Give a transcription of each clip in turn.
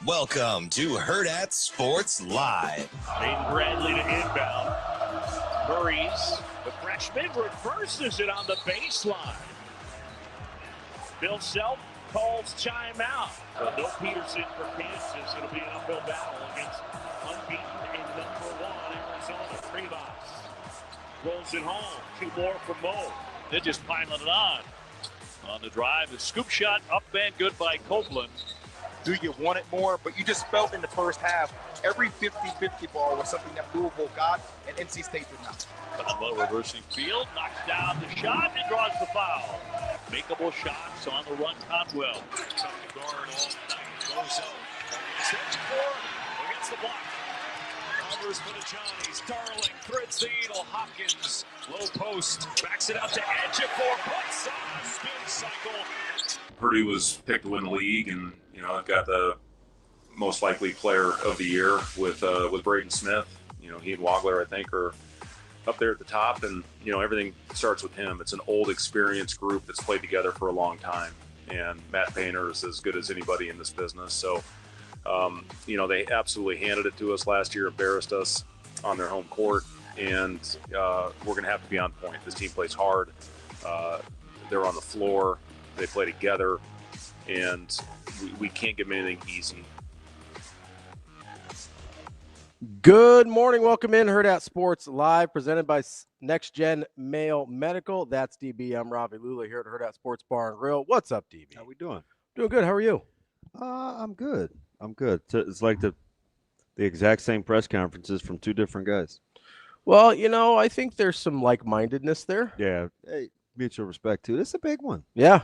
Welcome to Hurrdat Sports Live. Aiden Bradley to inbound. Murray's, the freshman, reverses it on the baseline. Bill Self calls timeout. So no Peterson for Kansas. It'll be an uphill battle against unbeaten and #1 Arizona. Rivas rolls it home. 2 more from Mo. They're just piling it on the drive. The scoop shot up and good by Copeland. Do you want it more? But you just felt in the first half, every 50-50 ball was something that Louisville got and NC State did not. Conwell reversing field, knocks down the shot and draws the foul. Makeable shots on the run, Conwell. Guard all night, goes up. Stretch 4 against the block. Covers for the Johnnies. Darling threads the needle. Hopkins, low post, backs it out to Ejiofor. Puts on a spin cycle. Purdue was picked to win the league, and got the most likely player of the year with Braden Smith. He and Wagler, I think, are up there at the top, and everything starts with him. It's an old, experienced group that's played together for a long time, and Matt Painter is as good as anybody in this business. So, they absolutely handed it to us last year, embarrassed us on their home court, and we're going to have to be on point. This team plays hard. They're on the floor. They play together, and we can't give them anything easy. Good morning. Welcome in Hurrdat Sports Live, presented by Next Gen Mail Medical. That's DB. I'm Ravi Lulla here at Hurrdat Sports Bar and Grill. What's up, DB? How we doing? Doing good. How are you? I'm good. It's like the exact same press conferences from two different guys. Well, I think there's some like-mindedness there. Yeah. Hey, mutual respect too. This is a big one. Yeah.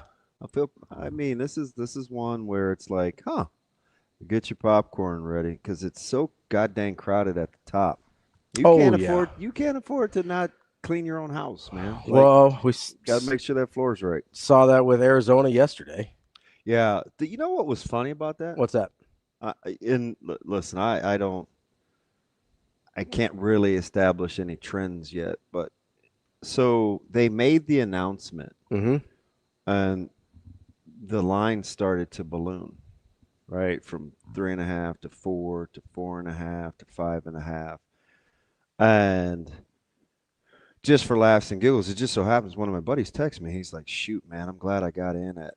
This is one where it's like, get your popcorn ready because it's so goddamn crowded at the top. You can't afford to not clean your own house, man. Well, we got to make sure that floor's right. Saw that with Arizona yesterday. Yeah. You know what was funny about that? What's that? Listen, I can't really establish any trends yet, but so they made the announcement, and the line started to balloon, right, from 3.5 to 4 to 4.5 to 5.5, and just for laughs and giggles, it just so happens one of my buddies texts me. He's like, "Shoot, man, I'm glad I got in at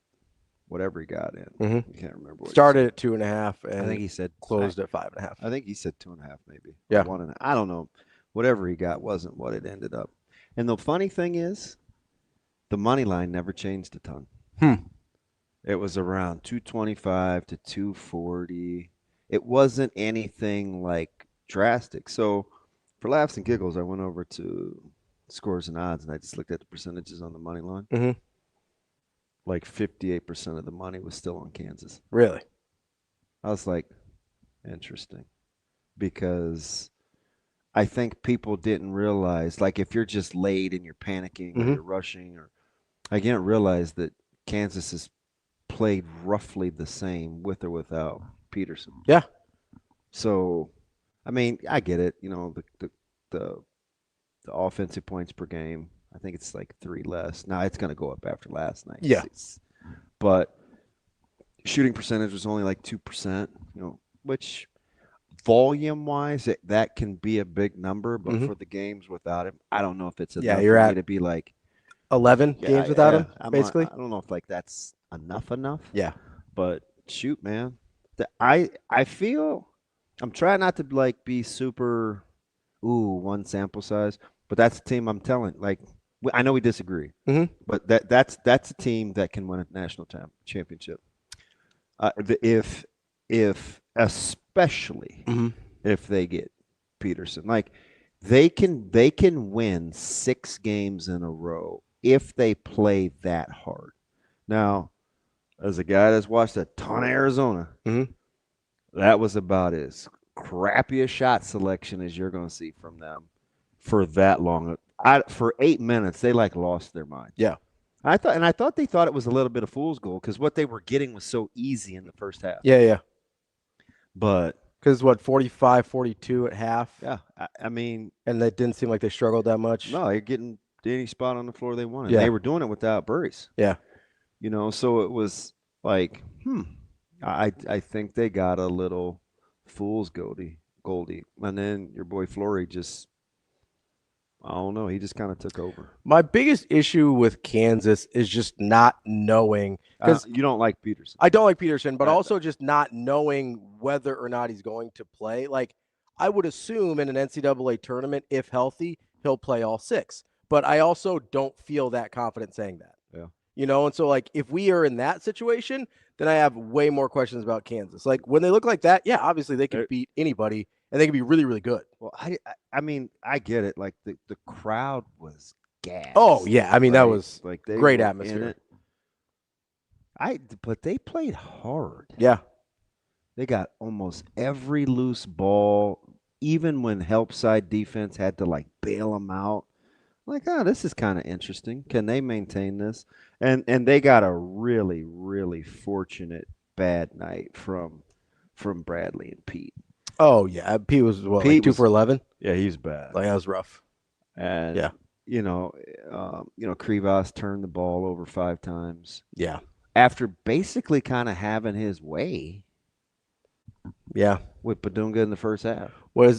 whatever he got in." I can't remember what started at 2.5, and I think he said closed at 5.5. I think he said 2.5, maybe. Yeah. 1.5. I don't know. Whatever he got wasn't what it ended up. And the funny thing is, the money line never changed a ton. It was around 225 to 240. It wasn't anything like drastic. So for laughs and giggles, I went over to Scores and Odds, and I just looked at the percentages on the money line. Like 58% of the money was still on Kansas. Really? I was like, interesting. Because I think people didn't realize, like if you're just late and you're panicking or you're rushing, or I didn't realize that Kansas has played roughly the same with or without Peterson. Yeah. So, I mean, I get it. The offensive points per game, I think it's like 3 less. Now it's going to go up after last night. Yeah. But shooting percentage was only like 2%, which volume-wise, that can be a big number. But for the games without him, I don't know if it's enough you're for at me to be like 11 games without him, basically. I don't know if like that's enough. Yeah. But shoot, man, I feel I'm trying not to like be super one sample size, but that's the team I'm telling. Like, I know we disagree, but that's a team that can win a national championship. Especially if they get Peterson, like they can win 6 games in a row if they play that hard. Now, as a guy that's watched a ton of Arizona, that was about as crappy a shot selection as you're going to see from them for that long. For 8 minutes, they like lost their mind. Yeah. I thought they thought it was a little bit of fool's gold because what they were getting was so easy in the first half. Yeah. But because 45-42 at half. Yeah, I mean, and that didn't seem like they struggled that much. No, you're getting any spot on the floor they wanted. Yeah. They were doing it without Burris. Yeah. So it was like, I think they got a little fool's Goldie, and then your boy Flory just, I don't know, he just kind of took over. My biggest issue with Kansas is just not knowing, because You don't like Peterson. I don't like Peterson, but also just not knowing whether or not he's going to play. Like, I would assume in an NCAA tournament, if healthy, he'll play all 6. But I also don't feel that confident saying that. Yeah. You know, and so, like, if we are in that situation, then I have way more questions about Kansas. Like, when they look like that, yeah, obviously they can beat anybody, and they can be really, really good. Well, I mean, I get it. Like, the crowd was gassed. Oh, yeah. I mean, right? That was like they great were atmosphere. But they played hard. Yeah. They got almost every loose ball, even when help side defense had to, like, bail them out. Like, this is kind of interesting. Can they maintain this? And they got a really, really fortunate bad night from Bradley and Pete. Oh, yeah. Pete was, what, Pete like 2 for 11? Yeah, he's bad. Like, that was rough. And, yeah. Krivas turned the ball over 5 times. Yeah. After basically kind of having his way. Yeah. With Badunga in the first half.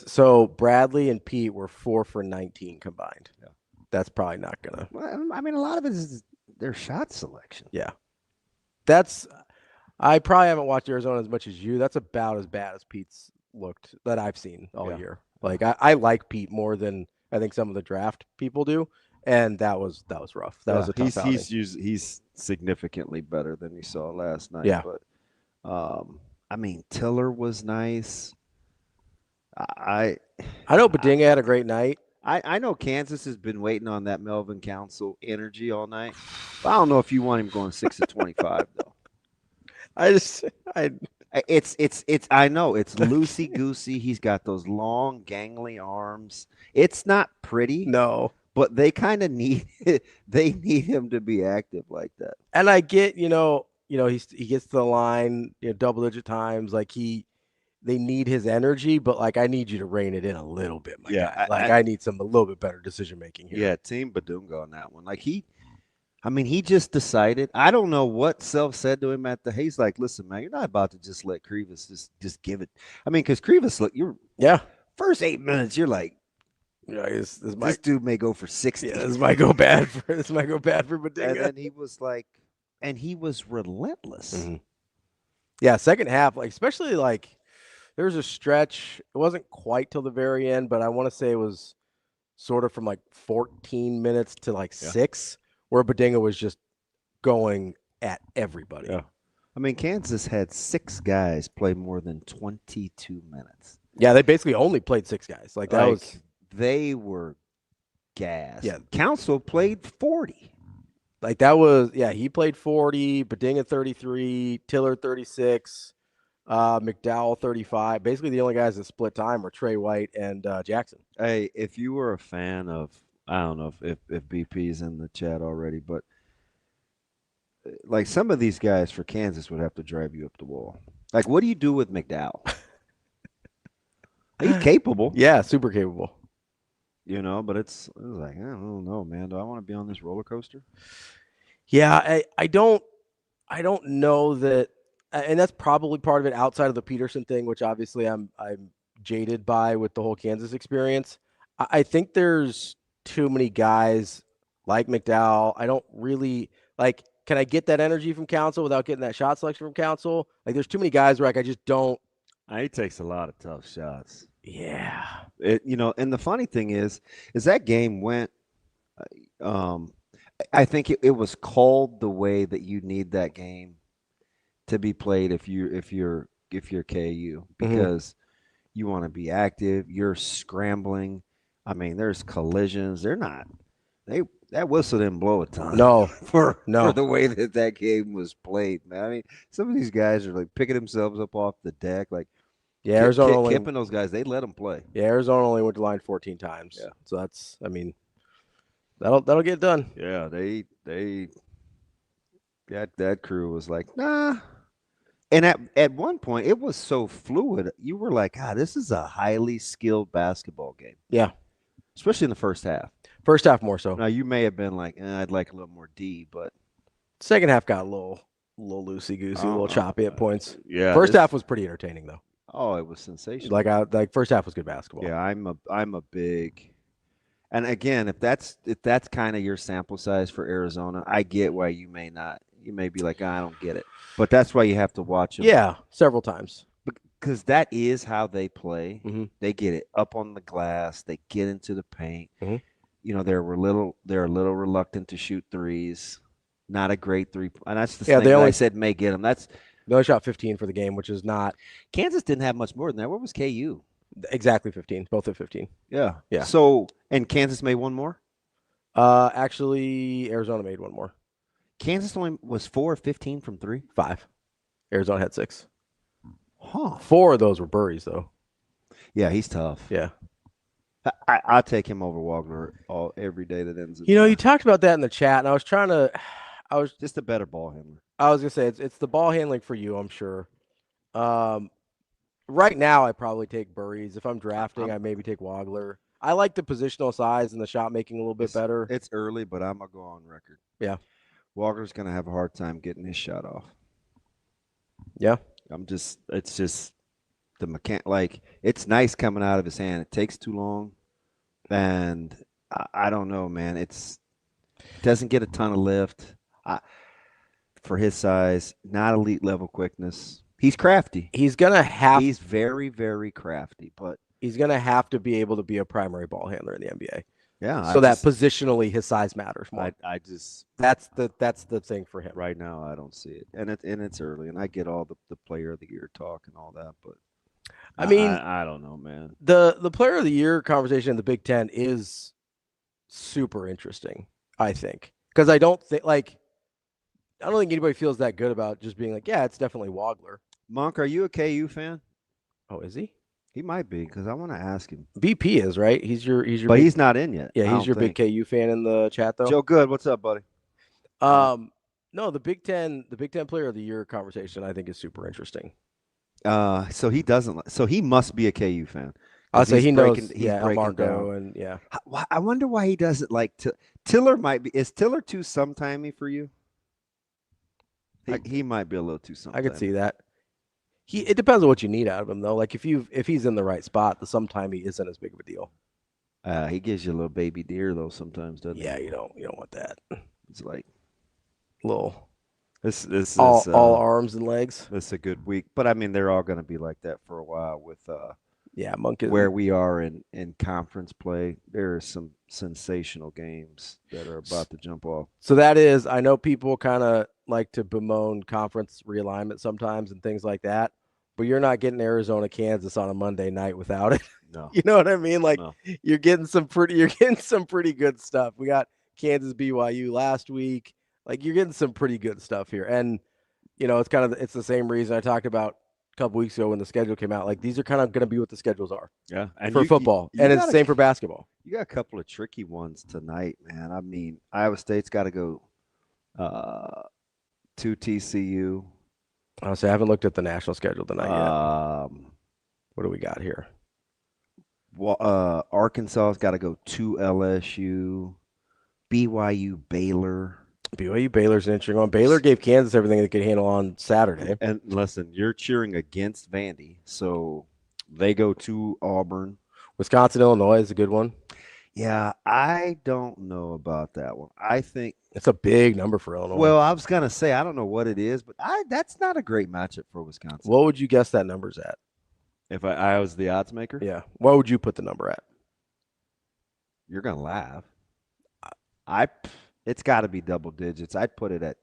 So Bradley and Pete were 4 for 19 combined. Yeah. That's probably not going to. Well, I mean, a lot of it is their shot selection. Yeah. I probably haven't watched Arizona as much as you. That's about as bad as Pete's looked that I've seen all year. Like, I like Pete more than I think some of the draft people do. And that was rough. That was a tough outing. He's significantly better than you saw last night. Yeah. But, I mean, Tiller was nice. I know Badinga had a great night. I know Kansas has been waiting on that Melvin Council energy all night. But I don't know if you want him going 6 of 25 though. It's I know it's loosey goosey. He's got those long gangly arms. It's not pretty. No. But they kind of need him to be active like that. And I get, he gets to the line, double-digit times. Like, they need his energy, but, like, I need you to rein it in a little bit, my guy. Like, I need a little bit better decision-making here. Yeah, Team Badunga on that one. Like, he just decided. I don't know what Self said to him he's like, listen, man, you're not about to just let Krivas just give it. I mean, because Krivas, look, first 8 minutes, you're like, this dude may go for 60. Yeah, this might go bad for Badinga. And then he was like, and he was relentless. Mm-hmm. Yeah, second half, like, especially, like, there was a stretch. It wasn't quite till the very end, but I want to say it was sort of from like 14 minutes to like 6, where Badinga was just going at everybody. Yeah. I mean, Kansas had 6 guys play more than 22 minutes. Yeah, they basically only played 6 guys. Like, that was. They were gassed. Yeah. Council played 40. Like, that was, he played 40, Badinga 33, Tiller 36, McDowell 35. Basically, the only guys that split time were Trey White and Jackson. Hey, if you were a fan of, I don't know if BP's in the chat already, but like, some of these guys for Kansas would have to drive you up the wall. Like, what do you do with McDowell? He's capable. Yeah, super capable. But it's like, I don't know, man. Do I want to be on this roller coaster? Yeah, I don't know that, and that's probably part of it outside of the Peterson thing, which obviously I'm jaded by with the whole Kansas experience. I think there's too many guys like McDowell. I don't really like. Can I get that energy from Council without getting that shot selection from Council? Like, there's too many guys where, like, I just don't. He takes a lot of tough shots. Yeah. And the funny thing is that game went, I think it was called the way that you need that game to be played if you're KU, because you want to be active, you're scrambling. I mean, there's collisions. That whistle didn't blow a ton. No. For the way that game was played, man. I mean, some of these guys are like picking themselves up off the deck, like, yeah, Arizona Kip and those guys, they let them play. Yeah, Arizona only went to line 14 times. Yeah. So that's, I mean, that'll get done. Yeah, that crew was like, nah. And at one point, it was so fluid. You were like, this is a highly skilled basketball game. Yeah. Especially in the first half. First half more so. Now, you may have been like, I'd like a little more D, but second half got a little little loosey-goosey, a little choppy at points. Yeah. First half was pretty entertaining, though. Oh, it was sensational. Like first half was good basketball. Yeah, I'm a big, and again, if that's kind of your sample size for Arizona, I get why you may not. You may be like, I don't get it, but that's why you have to watch them. Yeah, several times. Because that is how they play. Mm-hmm. They get it up on the glass. They get into the paint. Mm-hmm. You know, they're a little reluctant to shoot threes. Not a great three. And that's the thing that I said may get them. They only shot 15 for the game, which is not. Kansas didn't have much more than that. What was KU? Exactly 15. Both at 15. Yeah. Yeah. So, and Kansas made one more? Actually, Arizona made one more. Kansas only was 4 of 15 from 3? 5. Arizona had 6. Huh. 4 of those were Burries, though. Yeah, he's tough. Yeah. I'll take him over Wagner every day that ends. You talked about that in the chat, and I was just a better ball handler. I was gonna say it's the ball handling for you, I'm sure. Right now, I probably take Burries. If I'm drafting, I maybe take Wagler. I like the positional size and the shot making a little bit better. It's early, but I'm gonna go on record. Yeah. Wagner's gonna have a hard time getting his shot off. Yeah. It's just the like it's nice coming out of his hand. It takes too long, and I don't know, man. It doesn't get a ton of lift for his size. Not elite level quickness. He's crafty. He's very, very crafty, but he's gonna have to be able to be a primary ball handler in the NBA. Yeah. So that positionally his size matters more. That's the thing for him. Right now I don't see it. And it's early, and I get all the player of the year talk and all that, but I mean I don't know, man. The player of the year conversation in the Big Ten is super interesting, I think. Because I don't think anybody feels that good about just being like, yeah, it's definitely Wagler. Monk, are you a KU fan? Oh, is he? He might be, because I want to ask him. BP is, right? He's your But he's not in yet. Yeah, he's your big KU fan in the chat, though. Joe Good, what's up, buddy? No, the Big Ten player of the year conversation I think is super interesting. So he must be a KU fan. I'll say he knows. He's breaking Marco down. And yeah. I wonder why he doesn't like Tiller. Is Tiller too sometimey for you? He might be a little too sometimey. I could see that. It depends on what you need out of him, though. Like if he's in the right spot, the sometimey isn't as big of a deal. He gives you a little baby deer though sometimes, doesn't he? Yeah, you don't want that. It's like little. This is all arms and legs. This is a good week, but I mean they're all going to be like that for a while with Monk is where we are in conference play. There are some sensational games that are about to jump off. So that is, I know people kind of like to bemoan conference realignment sometimes and things like that, but you're not getting Arizona, Kansas on a Monday night without it. No. You know what I mean? Like no. you're getting some pretty good stuff. We got Kansas BYU last week. Like you're getting some pretty good stuff here. And it's the same reason I talked about a couple weeks ago when the schedule came out. Like these are kind of going to be what the schedules are. Yeah. And for football. And it's the same for basketball. You got a couple of tricky ones tonight, man. I mean, Iowa State's got to go to TCU. Honestly, I haven't looked at the national schedule tonight yet. What do we got here? Arkansas's got to go to LSU. BYU Baylor. BYU Baylor's an interesting one. Baylor gave Kansas everything they could handle on Saturday. And listen, you're cheering against Vandy, so they go to Auburn. Wisconsin, Illinois is a good one. Yeah, I don't know about that one. I think it's a big number for Illinois. Well, I was gonna say I don't know what it is, but that's not a great matchup for Wisconsin. What would you guess that number's at? If I was the odds maker? Yeah. What would you put the number at? You're gonna laugh. It's got to be double digits. I'd put it at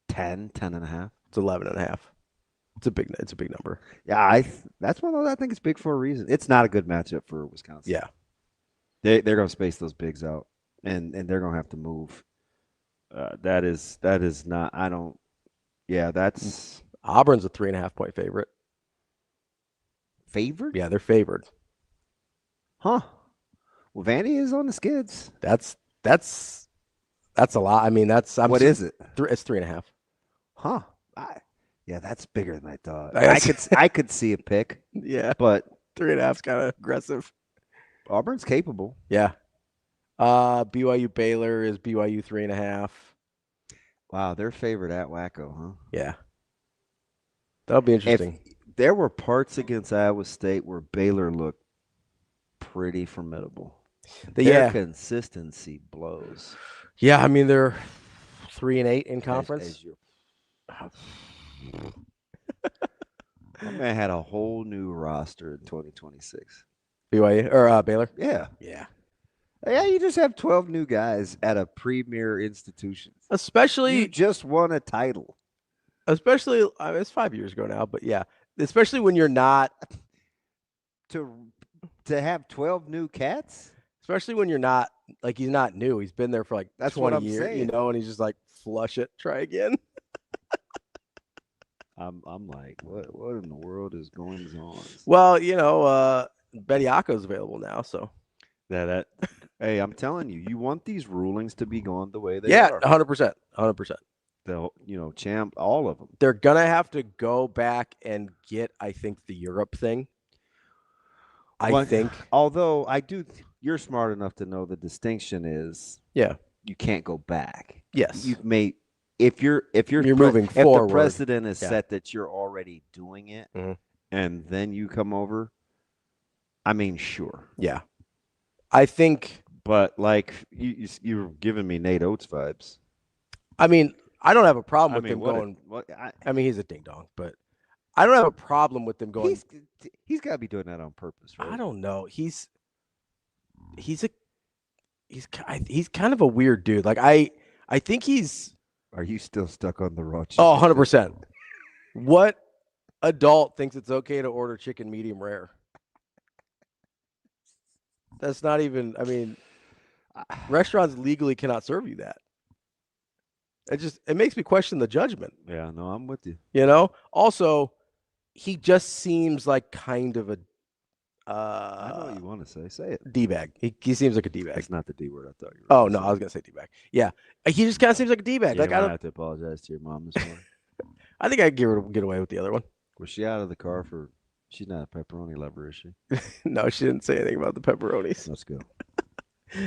10 and a half. It's 11 and a half. It's a big number. Yeah, that's one of those I think it's big for a reason. It's not a good matchup for Wisconsin. Yeah. They're going to space those bigs out, and they're going to have to move. That is not. I don't. Yeah, that's Auburn's a 3.5 point favorite. Favored? Yeah, they're favored. Huh. Well, Vandy is on the skids. That's a lot. I mean, what is it? It's 3.5. Huh. Yeah, that's bigger than I thought. I could see a pick. Yeah, but 3.5's kind of aggressive. Auburn's capable. Yeah. BYU Baylor is BYU 3.5. Wow, their favorite at Wacko, huh? Yeah. That'll be interesting. There were parts against Iowa State where Baylor looked pretty formidable. Their consistency blows. Yeah, I mean they're 3-8 in conference. My man had a whole new roster in 2026. BYU or Baylor? Yeah. Yeah. Yeah, you just have 12 new guys at a premier institution. Especially you just won a title. Especially, I mean, it's 5 years ago now, but yeah, especially when you're not to have 12 new cats. Especially when you're not like he's not new. He's been there for like that's 20 what I'm years, saying. you know, and he's just like flush it, try again. I'm like, what in the world is going on? Well, you know, Bediako's available now, so that hey, I'm telling you, you want these rulings to be going the way they are. 100%. They'll, champ all of them. They're gonna have to go back and get, I think, the Europe thing. I think. Although you're smart enough to know the distinction is you can't go back. Yes. You may if you're moving forward. If the precedent is set that you're already doing it and then you come over, I mean, sure. Yeah. I think, but like you're giving me Nate Oates vibes. I mean, I don't have a problem with him going. I mean, he's a ding dong, but I don't have a problem with them going. He's got to be doing that on purpose, right? I don't know. He's kind of a weird dude. Like I think he's. Are you still stuck on the raw chicken? Oh, 100%. What adult thinks it's okay to order chicken medium rare? That's not even. I mean, restaurants legally cannot serve you that. It makes me question the judgment. Yeah, no, I'm with you. You know. Also, he just seems like kind of a. I know what you want to say. Say it. D-bag. He seems like a D-bag. That's not the D word I thought you were. Oh no, I was gonna say D-bag. Yeah, he just kind of seems like a D-bag. Yeah, like I don't have to apologize to your mom this morning. I think I could get away with the other one. Was she out of the car for? She's not a pepperoni lover, is she? No, she didn't say anything about the pepperonis. Let's go.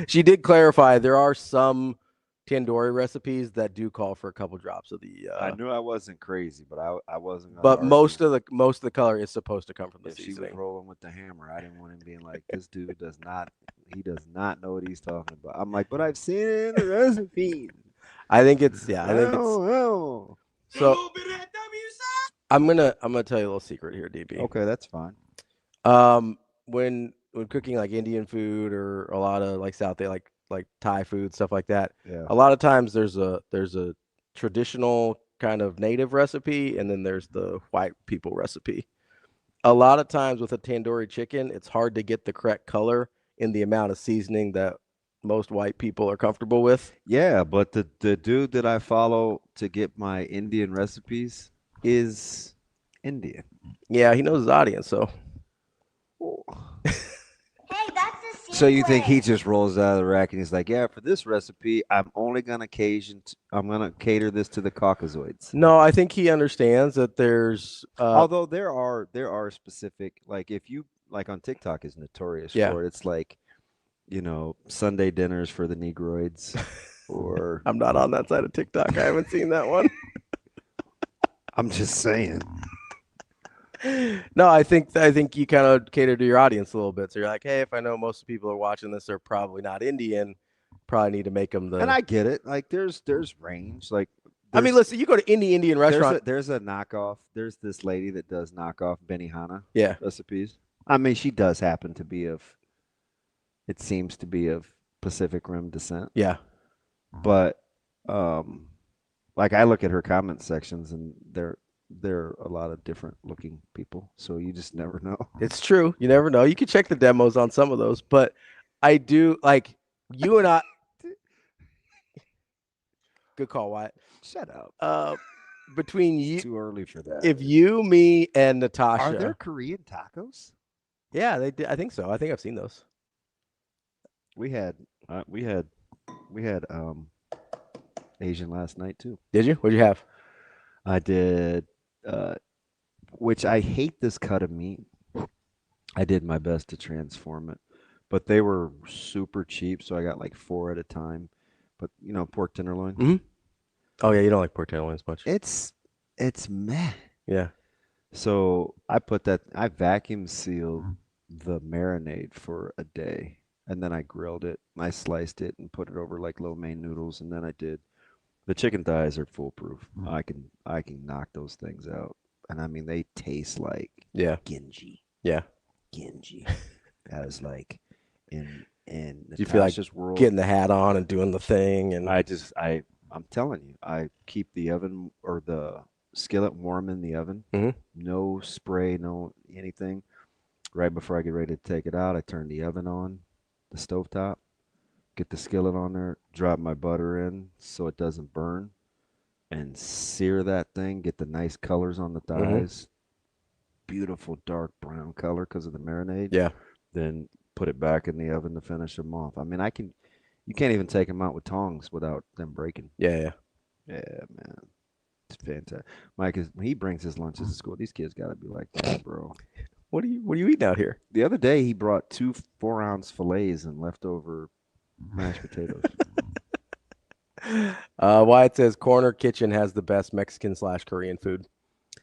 She did clarify there are some tandoori recipes that do call for a couple drops of the. I knew I wasn't crazy, but I wasn't. But most of the color is supposed to come from the seasoning. She was rolling with the hammer. I didn't want him being like, this dude does not know what he's talking about. I'm like, but I've seen it in the recipe. I think it's So I'm gonna tell you a little secret here, DB. Okay, that's fine. When cooking like Indian food or a lot of like South, like Thai food, stuff like that. Yeah. A lot of times there's a traditional kind of native recipe, and then there's the white people recipe. A lot of times with a tandoori chicken, it's hard to get the correct color in the amount of seasoning that most white people are comfortable with. Yeah, but the dude that I follow to get my Indian recipes is Indian. Yeah, he knows his audience, so. So you think he just rolls out of the rack and he's like, yeah, for this recipe, I'm only gonna cater this to the Caucasoids. No, I think he understands that there's. Although there are specific, like if you like on TikTok is notorious for it. It's like, you know, Sunday dinners for the Negroids, or I'm not on that side of TikTok. I haven't seen that one. I'm just saying. No, I think you kind of cater to your audience a little bit. So you're like, hey, if I know most of the people are watching this, they're probably not Indian. Probably need to make them the. And I get it. Like there's range. Like I mean, listen, you go to Indian restaurant. There's a knockoff. There's this lady that does knockoff Benihana recipes. I mean, she does happen to be it seems to be of Pacific Rim descent. Yeah. But like I look at her comment sections and there are a lot of different looking people, so you just never know. It's true. You never know. You can check the demos on some of those, but I do like you and I. Good call, Wyatt. Shut up. Between you, it's too early for that. If you, me, and Natasha, are there Korean tacos? Yeah, they did. I think so. I think I've seen those. We had Asian last night too. Did you? What'd you have? I did. Which I hate this cut of meat. I did my best to transform it, but they were super cheap, so I got like 4 at a time. But you know, pork tenderloin. Mm-hmm. Oh yeah, you don't like pork tenderloins much. It's meh. Yeah. So I vacuum sealed the marinade for a day, and then I grilled it. I sliced it and put it over like lo mein noodles, and then I did the chicken thighs are foolproof. I can knock those things out, and I mean they taste like Genji. Yeah. Genji. That is like in Do you feel like Natasha's world. getting the hat on and doing the thing? And I'm telling you, I keep the oven or the skillet warm in the oven. Mhm. No spray, no anything. Right before I get ready to take it out, I turn the oven on, the stovetop, get the skillet on there, drop my butter in so it doesn't burn, and sear that thing, get the nice colors on the thighs. Beautiful dark brown color because of the marinade. Yeah. Then put it back in the oven to finish them off. I mean, you can't even take them out with tongs without them breaking. Yeah. Yeah, man. It's fantastic. Mike, when he brings his lunches to school, these kids got to be like that, bro. What are you eating out here? The other day, he brought 2 4-ounce fillets and leftover mashed potatoes. Wyatt says Corner Kitchen has the best Mexican / Korean food.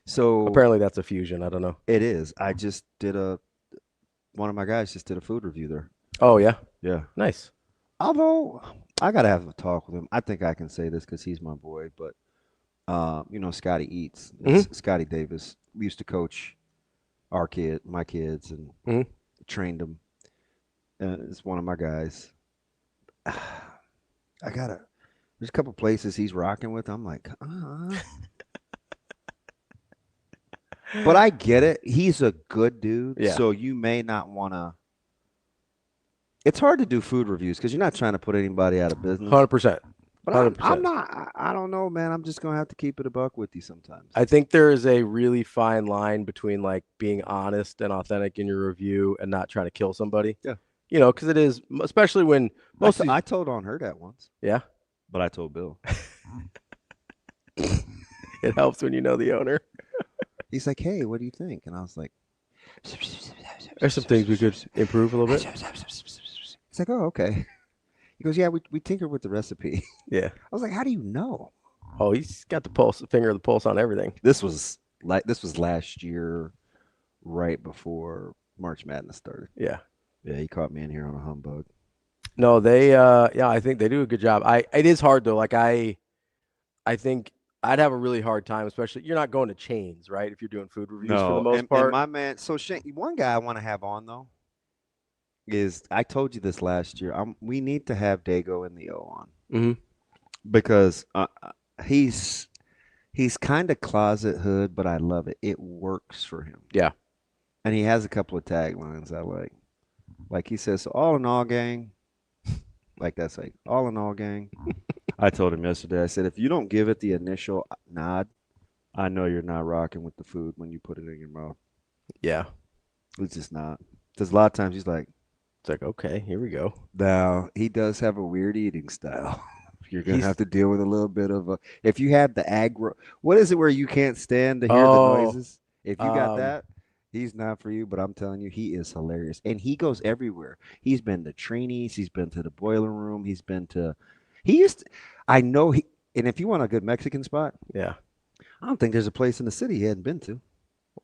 So apparently that's a fusion. I don't know. It is. I just did one of my guys just did a food review there. Oh yeah. Yeah. Nice. Although I gotta have a talk with him. I think I can say this because he's my boy. But Scotty Eats, Scotty Davis. We used to coach my kids, and trained them. It's one of my guys. There's a couple places he's rocking with. I'm like, But I get it. He's a good dude. Yeah. So you may not want to. It's hard to do food reviews because you're not trying to put anybody out of business. 100%. But 100%. I'm not. I don't know, man. I'm just gonna have to keep it a buck with you sometimes. I think there is a really fine line between like being honest and authentic in your review and not trying to kill somebody. Yeah. Because it is, especially when I told on Hurrdat once. Yeah. But I told Bill. It helps when you know the owner. He's like, "Hey, what do you think?" And I was like, "There's some things we could improve a little bit." He's like, "Oh, okay." He goes, "Yeah, we tinkered with the recipe." Yeah. I was like, "How do you know?" Oh, he's got the finger of the pulse on everything. This was last year, right before March Madness started. Yeah. Yeah, he caught me in here on a humbug. No, they I think they do a good job. It is hard though. Like I think I'd have a really hard time, especially you're not going to chains, right? If you're doing food reviews for the most part. And my man, so Shane, one guy I want to have on though is I told you this last year. We need to have Dago in the O on because he's kind of closet hood, but I love it. It works for him. Yeah, and he has a couple of taglines I like. Like he says, so "All in all, gang." Like that's like "All in all, gang." I told him yesterday, I said, if you don't give it the initial nod, I know you're not rocking with the food when you put it in your mouth. Yeah. It's just not. Because a lot of times he's like, it's like, okay, here we go. Now, he does have a weird eating style. You're going to have to deal with a little bit of if you have the aggro, what is it where you can't stand to hear the noises? If you got that, he's not for you, but I'm telling you, he is hilarious. And he goes everywhere. He's been to trainees. He's been to the boiler room. He's been to... and if you want a good Mexican spot, yeah, I don't think there's a place in the city he hadn't been to.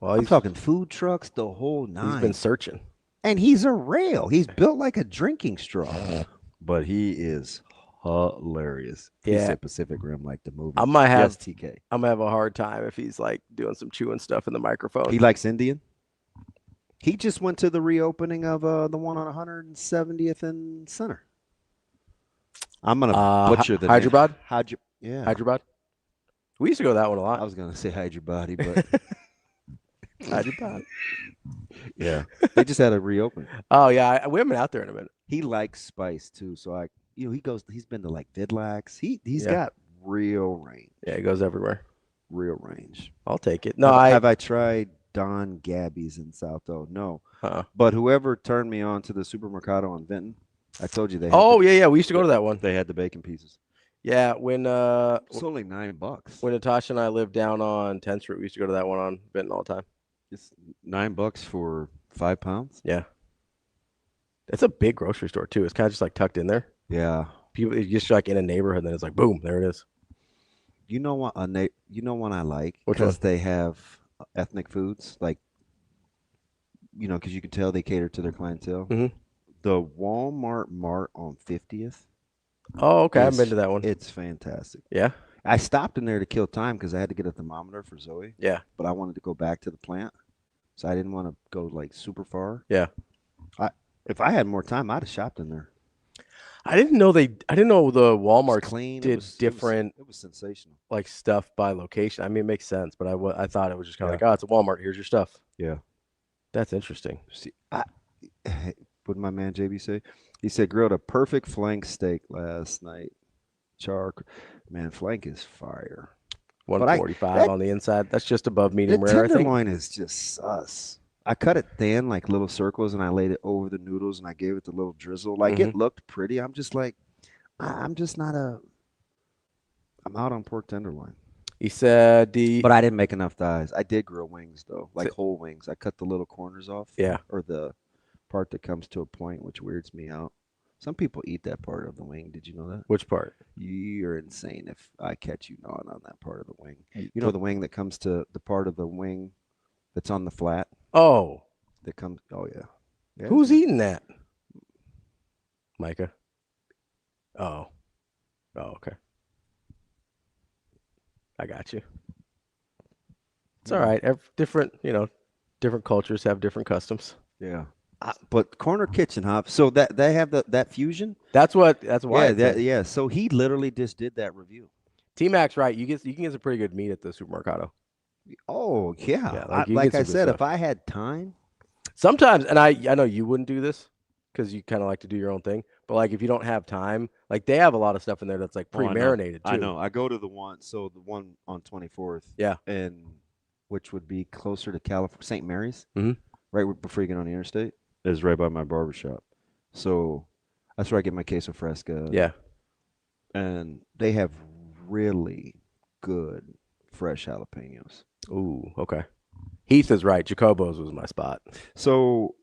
Well, I'm talking food trucks, the whole nine. He's been searching. And he's a rail. He's built like a drinking straw. But he is hilarious. Yeah. He said Pacific Rim like the movie. I might have TK. I'm gonna have a hard time if he's like doing some chewing stuff in the microphone. He likes Indian. He just went to the reopening of the one on 170th and Center. I'm gonna butcher the Hyderabad. Yeah, Hyderabad. We used to go to that one a lot. I was gonna say Hyderabad, but Hyderabad. Yeah, they just had a reopen. Oh yeah, we haven't been out there in a minute. He likes spice too, so he's been to like Vidlax. He's got real range. Yeah, he goes everywhere. Real range. I'll take it. No, have I tried Don Gabby's in South O? No. But whoever turned me on to the Supermercado on Vinton, I told you they. Yeah, we used to go to that one. They had the bacon pieces. Yeah, when it's only $9. When Natasha and I lived down on 10th Street, we used to go to that one on Vinton all the time. It's $9 for 5 pounds. Yeah, it's a big grocery store too. It's kind of just like tucked in there. Yeah, people just like in a neighborhood, and then it's like boom, there it is. You know what? You know what I like Which because one? they have ethnic foods, like because you can tell they cater to their clientele. Mhm. The Walmart Mart on 50th. Oh, okay. I haven't been to that one. It's fantastic. Yeah. I stopped in there to kill time because I had to get a thermometer for Zoe. Yeah. But I wanted to go back to the plant, so I didn't want to go like super far. Yeah. If I had more time, I'd have shopped in there. I didn't know the Walmart Clean. did different It was sensational. like stuff by location. I mean, it makes sense, but I thought it was just kind of Yeah. like, oh, it's a Walmart. Here's your stuff. Yeah. That's interesting. See, what did my man JB say? He said grilled a perfect flank steak last night. Man, flank is fire. 145 on the inside. That's just above medium The rare, I think. tenderloin is just sus. I cut it thin, like little circles, and I laid it over the noodles, and I gave it the little drizzle. Like it looked pretty. I'm just like, I'm out on pork tenderloin. He said But I didn't make enough thighs. I did grill wings though, like whole wings. I cut the little corners off. Yeah. Or the part that comes to a point, which weirds me out. Some people eat that part of the wing. Did you know that? Which part? You're insane if I catch you gnawing on that part of the wing. You know the wing that comes to the part of the wing that's on the flat? Oh. That comes. Oh yeah. Who's eating that? Micah. Oh. Oh, okay. I got you. It's all right. Different cultures have different customs. Yeah. But Corner Kitchen, so that they have that fusion. That's why. Yeah. So he literally just did that review. T-Mac's right. You can get some pretty good meat at the supermercado. Oh yeah. Yeah, like I said, if I had time. Sometimes, and I know you wouldn't do this because you kind of like to do your own thing. But like if you don't have time, like they have a lot of stuff in there that's like pre-marinated too. I know. I go to the one on 24th. Yeah. And which would be closer to California, St. Mary's. Mm-hmm. Right before you get on the interstate. Is right by my barbershop. So that's where I get my queso fresca. Yeah. And they have really good fresh jalapenos. Ooh, okay. Heath is right. Jacobo's was my spot. So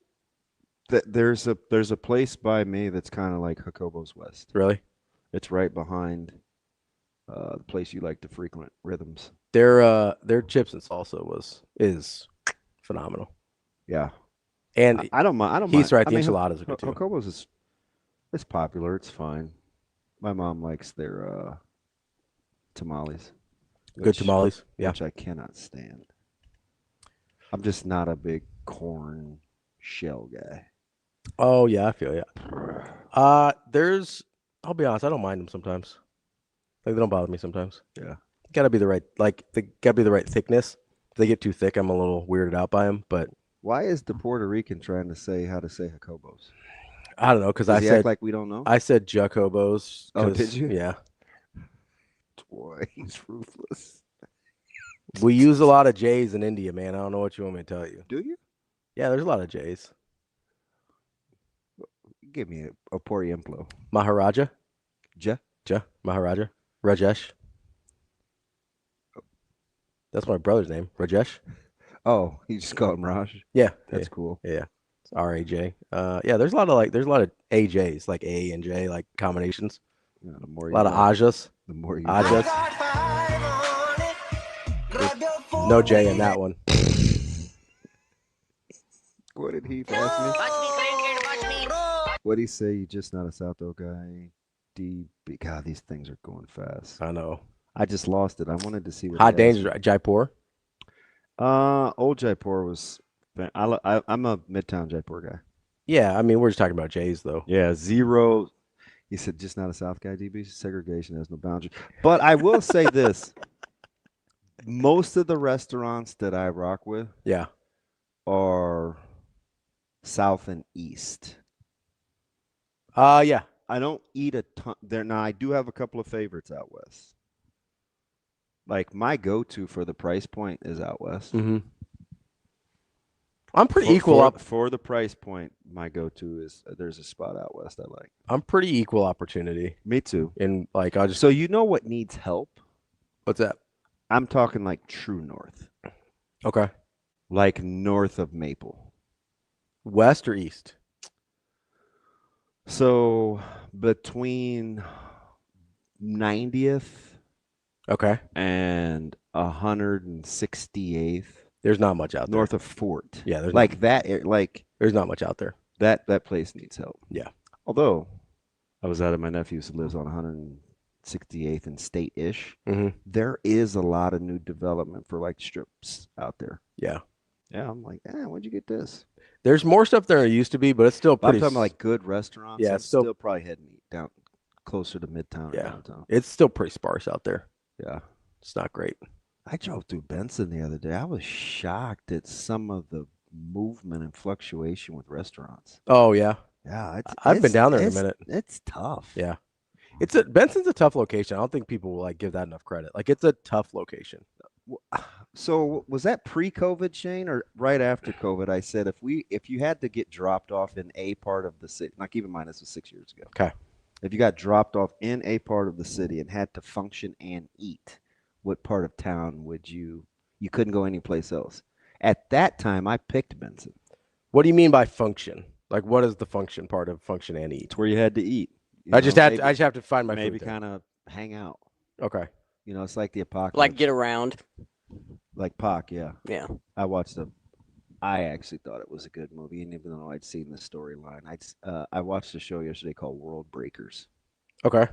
there's a place by me that's kind of like Jacobo's West. Really? It's right behind the place you like to frequent, Rhythms. Their chips and salsa is phenomenal. Yeah. And I don't mind. He's right. The enchiladas are good too. Jacobo's it's popular. It's fine. My mom likes their tamales. Good tamales. Yeah. Which I cannot stand. I'm just not a big corn shell guy. Oh yeah, I feel you. I'll be honest, I don't mind them sometimes. Like they don't bother me sometimes. Yeah. Gotta be the right thickness. If they get too thick, I'm a little weirded out by them. But why is the Puerto Rican trying to say how to say Jacobos? I don't know because I said act like we don't know. I said Jacobos. Oh, did you? Yeah. Boy, he's ruthless. We use a lot of J's in India, man. I don't know what you want me to tell you. Do you? Yeah, there's a lot of J's. Give me a por ejemplo. Maharaja. Ja. Maharaja. Rajesh. That's my brother's name. Rajesh. Oh, you just call him Raj? Yeah. That's cool. Yeah. It's R-A-J. Yeah, there's a lot of AJs, like A and J, like combinations. Yeah, the more a lot of Ajas. The more you Ajas. No J in that one. What did he ask me? What did he say? You just not a South Dakota guy? God, these things are going fast. I know. I just lost it. I wanted to see what High Danger, Jaipur. Old Jaipur was. I'm a Midtown Jaipur guy. Yeah, I mean we're just talking about Jays though. Yeah, zero. He said just not a South guy. DB segregation has no boundary. But I will say this: most of the restaurants that I rock with, yeah, are South and East. Yeah. I don't eat a ton there. Now I do have a couple of favorites out west. Like my go-to for the price point is out west. Mm-hmm. I'm pretty equal up for the price point. My go-to is there's a spot out west I like. I'm pretty equal opportunity. Me too. And like I just so you know what needs help? What's that? I'm talking like true north. Okay. Like north of Maple. West or east? So between 90th Okay. and 168th There's not much out there. north of Fort. Yeah, there's like that. Like there's not much out there. that place needs help. Yeah. Although I was out at my nephew's who lives on 168th and State-ish. Mm-hmm. There is a lot of new development for like strips out there. Yeah. Yeah, I'm like, where'd you get this? There's more stuff there than used to be, but it's still pretty. I'm talking about like good restaurants. Yeah, I'm it's still probably heading down closer to Midtown or downtown. It's still pretty sparse out there. Yeah. It's not great. I drove through Benson the other day. I was shocked at some of the movement and fluctuation with restaurants. Oh, yeah. Yeah. I've been down there in a minute. It's tough. Yeah. Benson's a tough location. I don't think people will like give that enough credit. Like, it's a tough location. So was that pre-COVID, Shane, or right after COVID? I said if you had to get dropped off in a part of the city, now keep in mind this was 6 years ago. Okay. If you got dropped off in a part of the city and had to function and eat, what part of town would you couldn't go anyplace else? At that time, I picked Benson. What do you mean by function? Like, what is the function part of function and eat? It's where you had to eat. I just have to find my maybe food kind of hang out. Okay. You know, it's like the apocalypse. Like get around. Like Pac, yeah. Yeah. I actually thought it was a good movie, and even though I'd seen the storyline, I watched a show yesterday called World Breakers. Okay.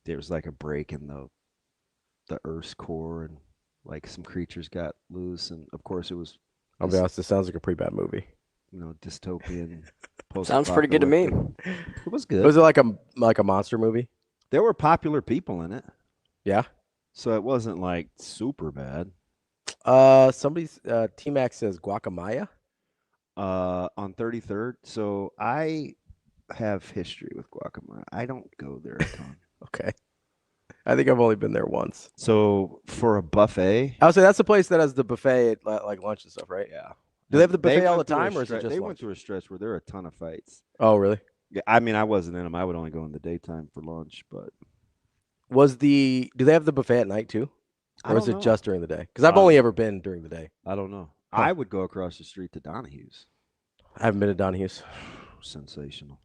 There was like a break in the Earth's core, and like some creatures got loose, and of course it was. I'll be honest, this sounds like a pretty bad movie. You know, dystopian. Sounds pretty good to me. It was good. Was it like a monster movie? There were popular people in it. Yeah. So it wasn't like super bad. Somebody's T-Max says Guacamaya. On 33rd. So I have history with Guacamaya. I don't go there a ton. Okay. I think I've only been there once. So for a buffet, I would say that's the place that has the buffet at like lunch and stuff, right? yeah. Do they have the buffet all the went through a time, or is it stre- just They lunch? went through a stretch where there are a ton of fights. Oh, really? Yeah, I mean, I wasn't in them. I would only go in the daytime for lunch, but Do they have the buffet at night too? Or is it just during the day? Because I've only ever been during the day. I don't know. Huh. I would go across the street to Donahue's. I haven't been to Donahue's. Sensational.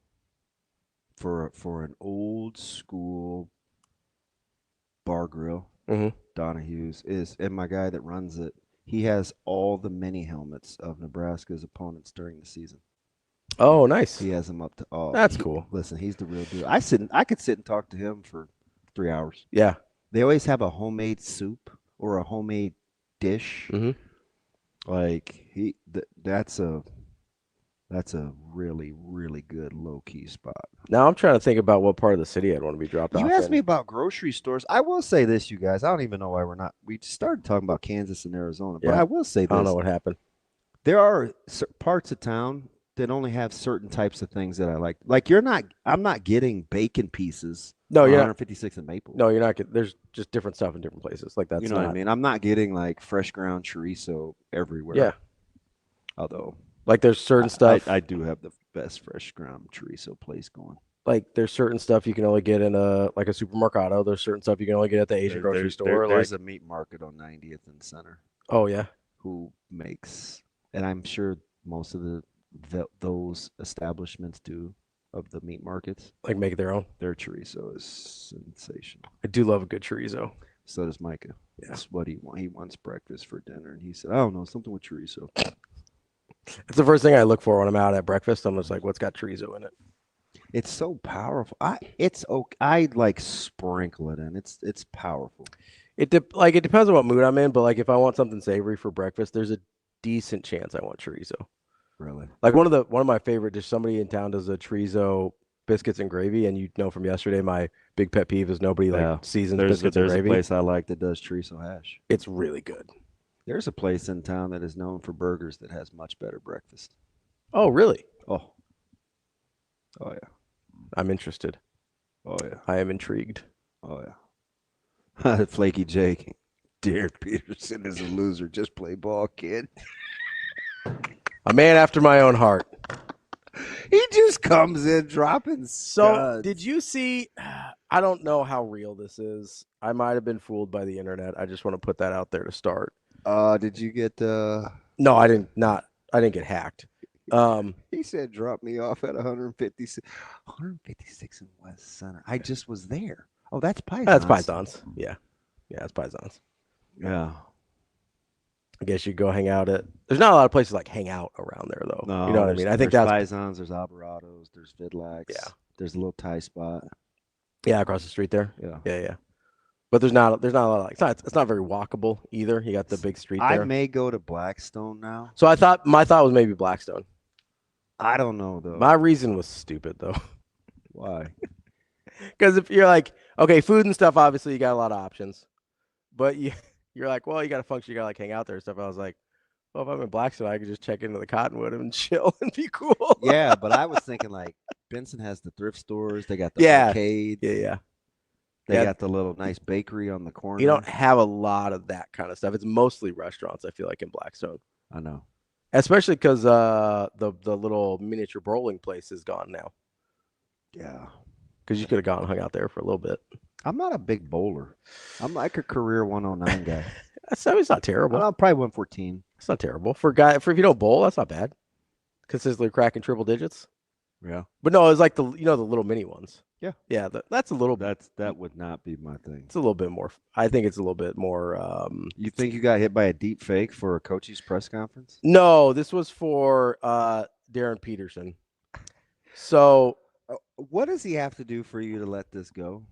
For an old school bar grill, Donahue's is, and my guy that runs it, he has all the mini helmets of Nebraska's opponents during the season. Oh, nice. He has them up to all. That's cool. Listen, he's the real deal. I could sit and talk to him for 3 hours. Yeah. They always have a homemade soup or a homemade dish. Mm-hmm. Like that's a really, really good low key spot. Now I'm trying to think about what part of the city I'd want to be dropped off. You asked me about grocery stores. I will say this, you guys. I don't even know why we started talking about Kansas and Arizona, but Yeah. I will say this. I don't know what happened. There are parts of town that only have certain types of things that I like. Like I'm not getting bacon pieces. No, you're not. 156 and Maple. No, you're not. There's just different stuff in different places. Like that's You know what I mean? I'm not getting like fresh ground chorizo everywhere. Yeah. Although like there's certain stuff. I do have the best fresh ground chorizo place going. Like there's certain stuff you can only get in a supermercado. There's certain stuff you can only get at the Asian grocery store. There's a meat market on 90th and Center. Oh yeah. Who makes, and I'm sure most of those establishments do, of the meat markets, like make their own. Their chorizo is sensational. I do love a good chorizo. So does Micah. Yeah. That's what he wants breakfast for dinner, and he said, I don't know, something with chorizo. It's the first thing I look for when I'm out at breakfast. I'm just like, what's got chorizo in it? It's so powerful. I like sprinkle it in. It's powerful. It depends on what mood I'm in, but like if I want something savory for breakfast, there's a decent chance I want chorizo. Really? Like one of my favorite dishes, somebody in town does a chorizo biscuits and gravy, and you know from yesterday my big pet peeve is nobody seasons biscuits and gravy. There's a place I like that does chorizo hash. It's really good. There's a place in town that is known for burgers that has much better breakfast. Oh, really? Oh yeah. I'm interested. Oh yeah. I am intrigued. Oh yeah. Flaky Jake. Darryn Peterson is a loser. Just play ball, kid. A man after my own heart. He just comes in dropping studs. So, did you see? I don't know how real this is. I might have been fooled by the internet. I just want to put that out there to start. Did you get? No, I didn't. I didn't get hacked. He said, "Drop me off at 156 in West Center." I just was there. Oh, that's Pythons. That's Pythons. Yeah. Yeah, it's Pisons. Yeah. I guess you go hang out at. There's not a lot of places like hang out around there though. No, you know what I mean. I think there's that's Pisons, there's Alvarado's, there's Vidlacs. Yeah. There's a little Thai spot. Yeah, across the street there. Yeah. Yeah. But there's not a lot of it's not very walkable either. You got the big street there. I may go to Blackstone now. So my thought was maybe Blackstone. I don't know though. My reason was stupid though. Why? Because if you're like, okay, food and stuff, obviously you got a lot of options. But you're like, well, you got to function, you got to like hang out there and stuff. I was like, well, if I'm in Blackstone, I could just check into the Cottonwood and chill and be cool. Yeah, but I was thinking like Benson has the thrift stores. They got the arcade. Yeah. They got the little nice bakery on the corner. You don't have a lot of that kind of stuff. It's mostly restaurants, I feel like, in Blackstone. I know. Especially because the little miniature bowling place is gone now. Yeah. Because you could have gone and hung out there for a little bit. I'm not a big bowler. I'm like a career 109 guy. It's not terrible. I'm probably 114. It's not terrible. For if you don't bowl, that's not bad. Consistently cracking triple digits. Yeah. But no, it's like the little mini ones. Yeah. Yeah, that's a little bit. That would not be my thing. It's a little bit more. I think it's a little bit more. You think you got hit by a deep fake for a coach's press conference? No, this was for Darryn Peterson. So, what does he have to do for you to let this go?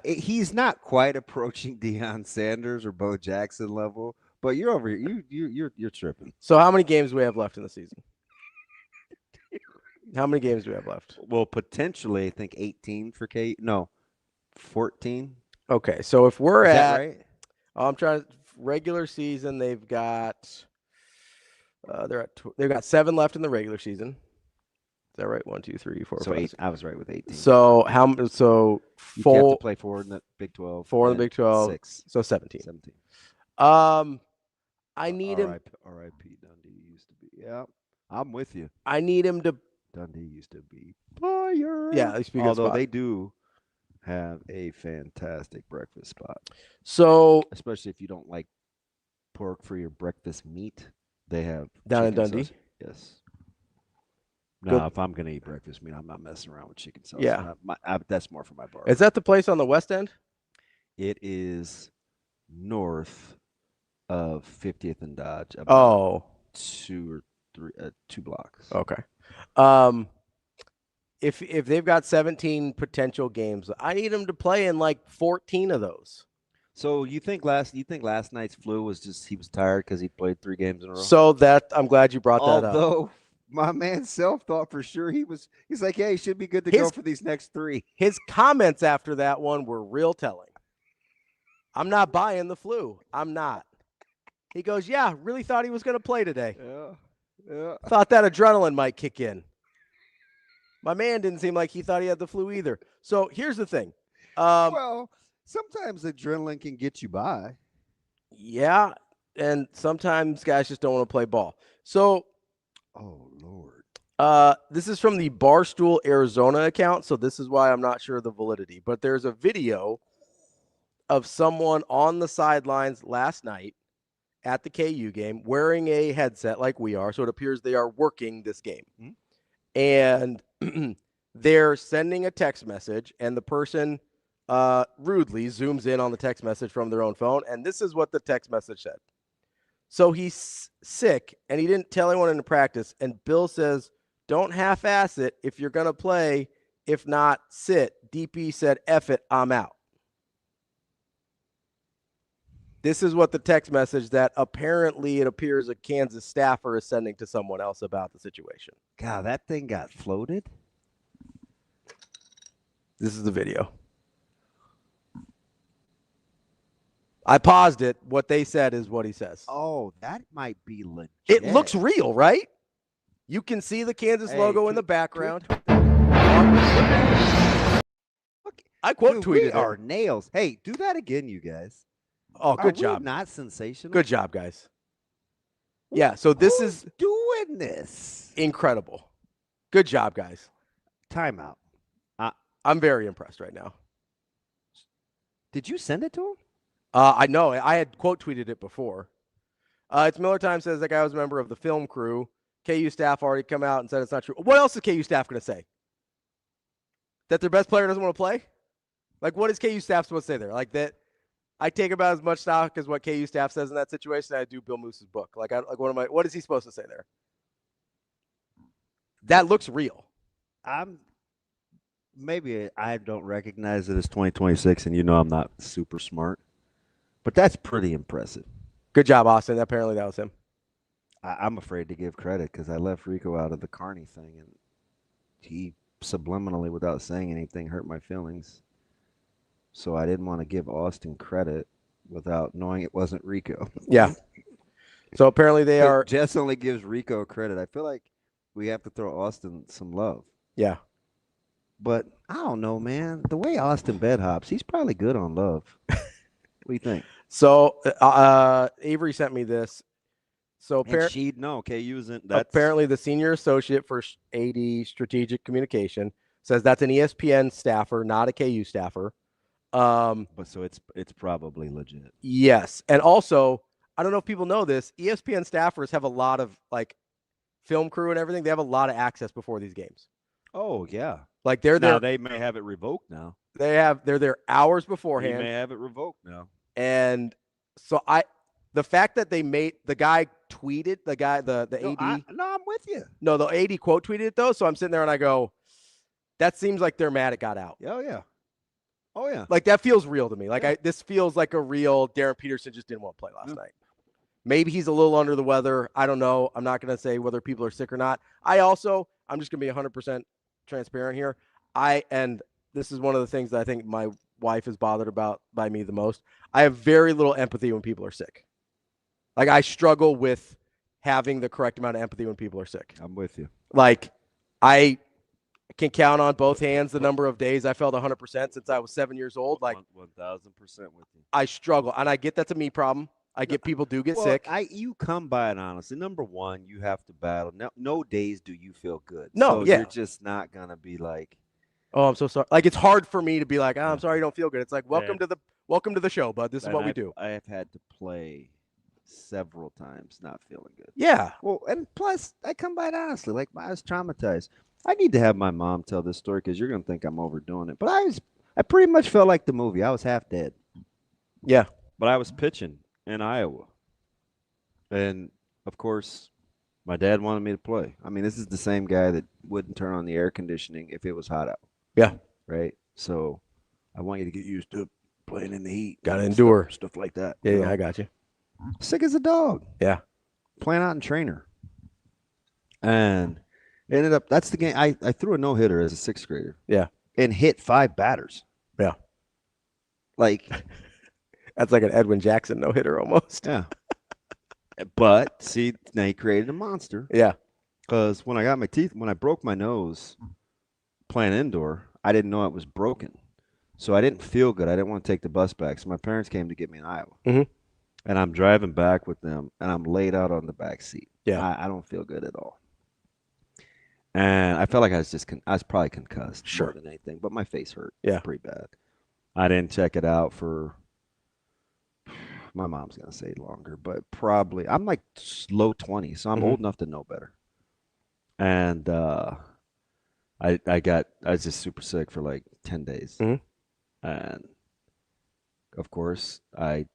He's not quite approaching Deion Sanders or Bo Jackson level, but you're over here. You're tripping. So, how many games do we have left in the season? How many games do we have left? Well, potentially, I think 18 for K. No, 14. Okay, so if we're Is at, that right? I'm trying regular season. They've got they've got 7 left in the regular season. Is that right? 1, 2, 3, 4, So 5, 8. I was right with 18. So So you 4 have to play 4 in the Big 12. 4 in the Big 12. 6. So 17. 17. I need him. R.I.P. Dundee used to be. Yeah, I'm with you. I need him to. Dundee used to be fire. Yeah, although they do have a fantastic breakfast spot. So, especially if you don't like pork for your breakfast meat, they have down in Dundee. Sausage. Yes. No, if I'm gonna eat breakfast meat, I'm not messing around with chicken sausage. Yeah, that's more for my bar. Is that the place on the west end? It is north of 50th and Dodge. Oh, 2 or 3, 2 blocks. Okay. If they've got 17 potential games, I need them to play in like 14 of those. So you think last night's flu was just he was tired because he played 3 games in a row? So I'm glad you brought that up. Although my man Self thought for sure he's like, yeah, he should be good to go for these next 3. His comments after that one were real telling. I'm not buying the flu. I'm not. He goes, yeah, really thought he was going to play today. Yeah. Thought that adrenaline might kick in. My man didn't seem like he thought he had the flu either. So here's the thing. Well, sometimes adrenaline can get you by. Yeah, and sometimes guys just don't want to play ball. So, oh Lord, this is from the Barstool Arizona account. So this is why I'm not sure of the validity. But there's a video of someone on the sidelines last night at the KU game wearing a headset like we are. So it appears they are working this game. Mm-hmm. And they're sending a text message, and the person rudely zooms in on the text message from their own phone. And this is what the text message said. So he's sick, and he didn't tell anyone in the practice. And Bill says, don't half-ass it if you're going to play. If not, sit. DP said, F it, I'm out. This is what the text message that apparently it appears a Kansas staffer is sending to someone else about the situation. God, that thing got floated. This is the video. I paused it. What they said is what he says. Oh, that might be legit. It looks real, right? You can see the Kansas logo in the background. I quote tweeted we are nails. Hey, do that again, you guys. Oh, good job. Not sensational. Good job, guys. Yeah, so this is doing this. Incredible. Good job, guys. Timeout. I'm very impressed right now. Did you send it to him? I know. I had quote tweeted it before. It's Miller Time says that guy was a member of the film crew. KU staff already come out and said it's not true. What else is KU staff going to say? That their best player doesn't want to play? Like, what is KU staff supposed to say there? Like that I take about as much stock as what KU staff says in that situation. I do Bill Moose's book. What is he supposed to say there? That looks real. Maybe I don't recognize it as 2026, and I'm not super smart, but that's pretty impressive. Good job, Austin. Apparently that was him. I'm afraid to give credit because I left Rico out of the Carney thing, and he subliminally, without saying anything, hurt my feelings. So I didn't want to give Austin credit without knowing it wasn't Rico. Yeah. So apparently they are. Jess only gives Rico credit. I feel like we have to throw Austin some love. Yeah. But I don't know, man. The way Austin bed hops, he's probably good on love. What do you think? So Avery sent me this. So apparently, apparently the senior associate for AD strategic communication says that's an ESPN staffer, not a KU staffer. But so it's probably legit. Yes. And also, I don't know if people know this, ESPN staffers have a lot of film crew and everything. They have a lot of access before these games. Oh, yeah. Like they're there. Now they may have it revoked now. They're there hours beforehand. They may have it revoked now. And so the fact that they made the guy tweeted, the AD. I'm with you. No, the AD quote tweeted it though. So I'm sitting there and I go, that seems like they're mad it got out. Oh yeah. Oh yeah. Like that feels real to me. Like this feels like a real Darryn Peterson just didn't want to play last night. Maybe he's a little under the weather. I don't know. I'm not going to say whether people are sick or not. I'm just going to be 100% transparent here. And this is one of the things that I think my wife is bothered about by me the most. I have very little empathy when people are sick. Like I struggle with having the correct amount of empathy when people are sick. I'm with you. Like I can count on both hands the number of days I felt 100% since I was 7 years old. Like 1,000% with you. I struggle, and I get that's a me problem. I get people do get sick. You come by it honestly. Number one, you have to battle. No days do you feel good. No, so yeah. You're just not gonna be like, oh, I'm so sorry. Like it's hard for me to be like, I'm sorry you don't feel good. It's like welcome to the show, bud. This is what we do. I have had to play several times not feeling good. Yeah. Well, and plus I come by it honestly. Like I was traumatized. I need to have my mom tell this story because you're gonna think I'm overdoing it. But I pretty much felt like the movie. I was half dead. Yeah. But I was pitching in Iowa. And, of course, my dad wanted me to play. I mean, this is the same guy that wouldn't turn on the air conditioning if it was hot out. Yeah. Right? So I want you to get used to playing in the heat. Got to endure. Stuff like that. Yeah, I got you. Sick as a dog. Yeah. Playing out in trainer. And it ended up, that's the game. I threw a no-hitter as a sixth grader. Yeah. And hit 5 batters. Yeah. Like... That's like an Edwin Jackson no-hitter almost. Yeah. But, see, now he created a monster. Yeah. Because when I broke my nose playing indoor, I didn't know it was broken. So I didn't feel good. I didn't want to take the bus back. So my parents came to get me in Iowa. Mm-hmm. And I'm driving back with them, and I'm laid out on the back seat. Yeah. I don't feel good at all. And I felt like I was probably concussed more than anything. But my face hurt pretty bad. I didn't check it out for... My mom's going to say longer, but probably I'm like low 20s, so I'm old enough to know better. And I was just super sick for like 10 days. Mm-hmm. And of course, I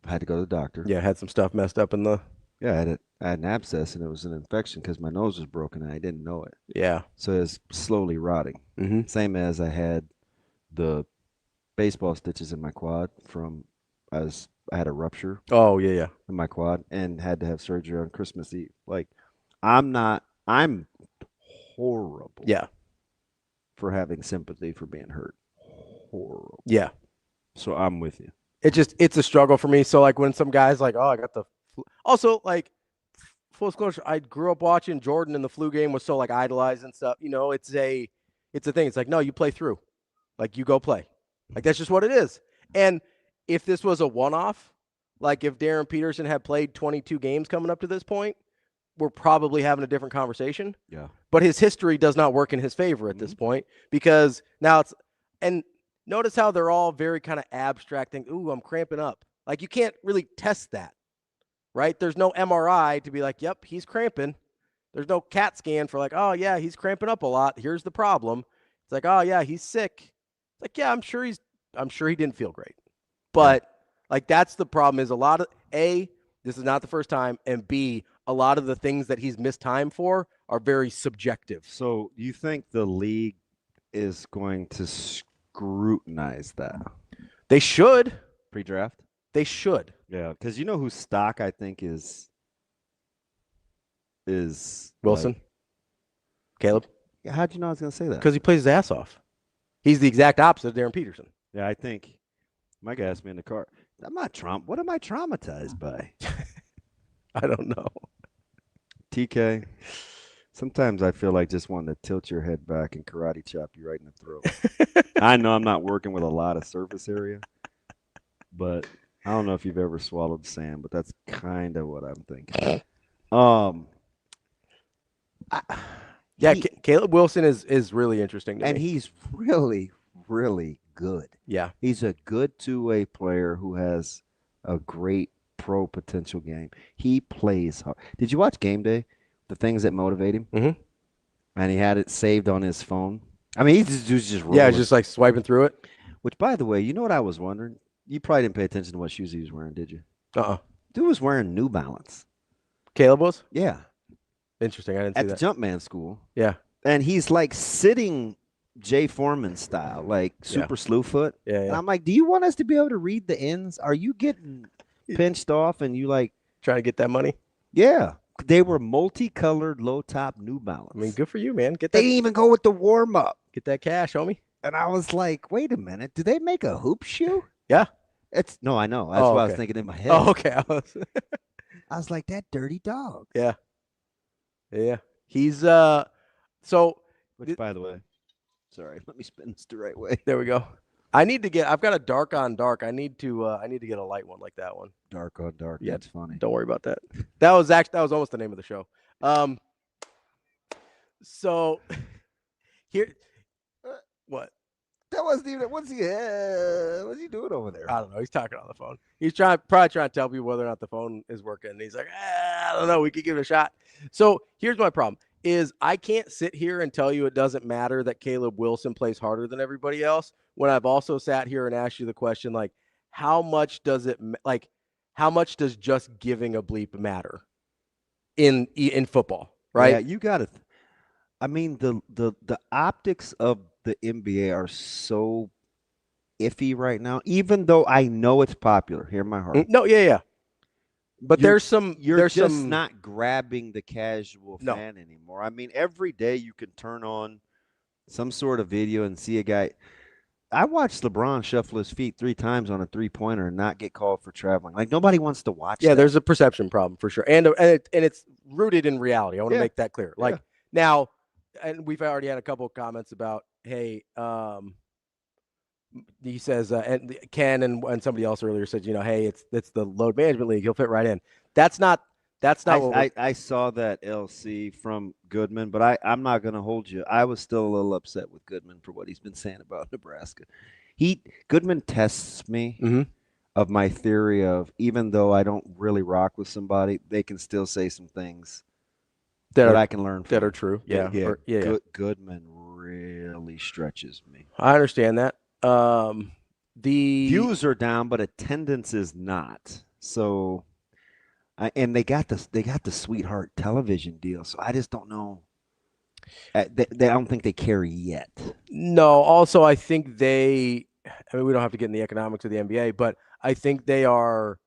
had to go to the doctor. Yeah, had some stuff messed up in the... Yeah, I had an abscess, and it was an infection because my nose was broken, and I didn't know it. Yeah. So it was slowly rotting. Mm-hmm. Same as I had the baseball stitches in my quad from... I had a rupture. Oh, yeah. In my quad and had to have surgery on Christmas Eve. Like, I'm horrible. Yeah. For having sympathy for being hurt. Horrible. Yeah. So I'm with you. It's a struggle for me. So like when some guys like, oh, I got the flu. Also, like, full disclosure, I grew up watching Jordan and the flu game was so like idolized and stuff. You know, it's a thing. It's like, no, you play through. Like you go play. Like that's just what it is. And if this was a one-off, like if Darryn Peterson had played 22 games coming up to this point, we're probably having a different conversation. Yeah. But his history does not work in his favor at this point because now and notice how they're all very kind of abstracting. Ooh, I'm cramping up. Like you can't really test that, right? There's no MRI to be like, yep, he's cramping. There's no CAT scan for like, oh yeah, he's cramping up a lot. Here's the problem. It's like, oh yeah, he's sick. It's like, yeah, I'm sure he didn't feel great. But like that's the problem is a lot of A, this is not the first time, and B, a lot of the things that he's missed time for are very subjective. So you think the league is going to scrutinize that? They should. Pre-draft? They should. Yeah, because you know whose stock I think is Wilson? Like, Caleb? how'd you know I was going to say that? Because he plays his ass off. He's the exact opposite of Darryn Peterson. Yeah, I think my guy asked me in the car. What am I traumatized by? I don't know. TK, sometimes I feel like just wanting to tilt your head back and karate chop you right in the throat. I know I'm not working with a lot of surface area, but I don't know if you've ever swallowed sand, but that's kind of what I'm thinking. Caleb Wilson is really interesting to me. And he's really, really good. Yeah. He's a good two-way player who has a great pro potential game. He plays hard. Did you watch Game Day? The things that motivate him? Mm-hmm. And he had it saved on his phone. I mean, he's just rolling. Yeah, just like swiping through it. Which, by the way, you know what I was wondering? You probably didn't pay attention to what shoes he was wearing, did you? Uh-uh. Dude was wearing New Balance. Caleb was? Yeah. Interesting. I didn't see At that. the Jumpman school. Yeah. And he's like sitting Jay Foreman style, like super slew foot. Yeah, And I'm like, do you want us to be able to read the ends? Are you getting pinched off and you like trying to get that money? Yeah. They were multicolored low top New Balance. I mean, good for you, man. They didn't even go with the warm up. Get that cash, homie. And I was like, wait a minute, do they make a hoop shoe? Yeah. No, I know. That's what I was thinking in my head. Oh, okay. I was like, that dirty dog. Yeah. Yeah. He's so which by the way, sorry, let me spin this the right way. There we go. I've got a dark on dark. I need to get a light one like that one. Dark on dark. Yeah, that's funny. Don't worry about that. That was almost the name of the show. So here what? That wasn't even what's he doing over there? I don't know. He's talking on the phone. He's probably trying to tell people whether or not the phone is working. And he's like, I don't know. We could give it a shot. So here's my problem is I can't sit here and tell you it doesn't matter that Caleb Wilson plays harder than everybody else when I've also sat here and asked you the question, like, how much does just giving a bleep matter in football, right? Yeah, you got to. I mean, the optics of the NBA are so iffy right now, even though I know it's popular. Hear my heart. No, yeah. But you're just not grabbing the casual fan anymore. I mean, every day you can turn on some sort of video and see a guy. I watched LeBron shuffle his feet 3 times on a 3-pointer and not get called for traveling. Like, nobody wants to watch that. Yeah, there's a perception problem for sure. And it's rooted in reality. I want to make that clear. Like, now, and we've already had a couple of comments about, hey, he says, and Ken and somebody else earlier said, hey, it's the load management league. He'll fit right in. That's not what I saw that LC from Goodman, but I'm not going to hold you. I was still a little upset with Goodman for what he's been saying about Nebraska. Goodman tests me of my theory of, even though I don't really rock with somebody, they can still say some things that I can learn from. That are true. Yeah. Goodman really stretches me. I understand that. The views are down, but attendance is not. So, and they got the Sweetheart television deal. So I just don't know. I don't think they carry yet. No. Also, I think we don't have to get in the economics of the NBA, but I think they are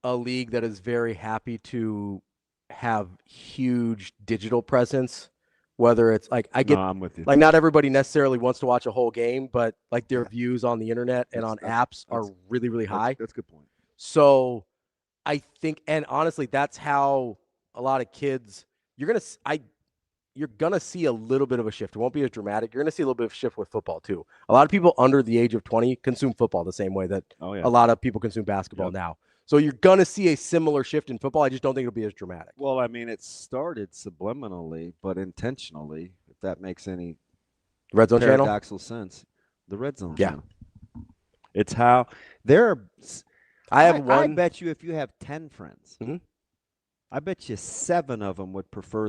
a league that is very happy to have huge digital presence. Whether it's like I'm with you. Like, not everybody necessarily wants to watch a whole game, but like their views on the internet and on apps are really, really high. That's a good point. So I think, and honestly, that's how a lot of kids, you're gonna see a little bit of a shift. It won't be as dramatic. You're gonna see a little bit of a shift with football too. A lot of people under the age of 20 consume football the same way that a lot of people consume basketball now. So you're going to see a similar shift in football. I just don't think it'll be as dramatic. Well, I mean, it started subliminally, but intentionally, if that makes any RedZone channel paradoxical sense. The RedZone channel. It's how I bet you if you have 10 friends, I bet you 7 of them would prefer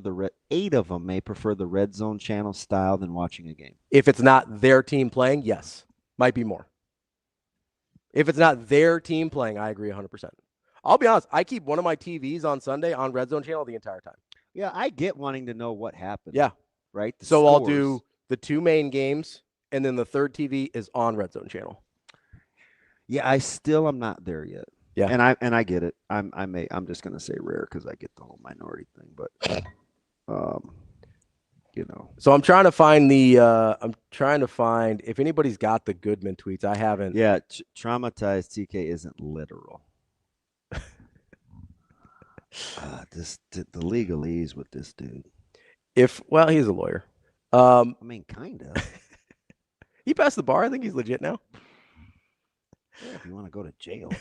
8 of them may prefer the RedZone channel style than watching a game. If it's not their team playing, yes. Might be more. If it's not their team playing, I agree 100%. I'll be honest. I keep one of my TVs on Sunday on RedZone channel the entire time. Yeah, I get wanting to know what happened. Yeah. Right? So I'll do the 2 main games, and then the third TV is on RedZone channel. Yeah, I still am not there yet. Yeah. And I get it. I'm just gonna say rare because I get the whole minority thing, but So I'm trying to find if anybody's got the Goodman tweets. I haven't. Yeah, traumatized TK isn't literal. The legalese with this dude. He's a lawyer. I mean, kind of. He passed the bar. I think he's legit now. Yeah, if you want to go to jail.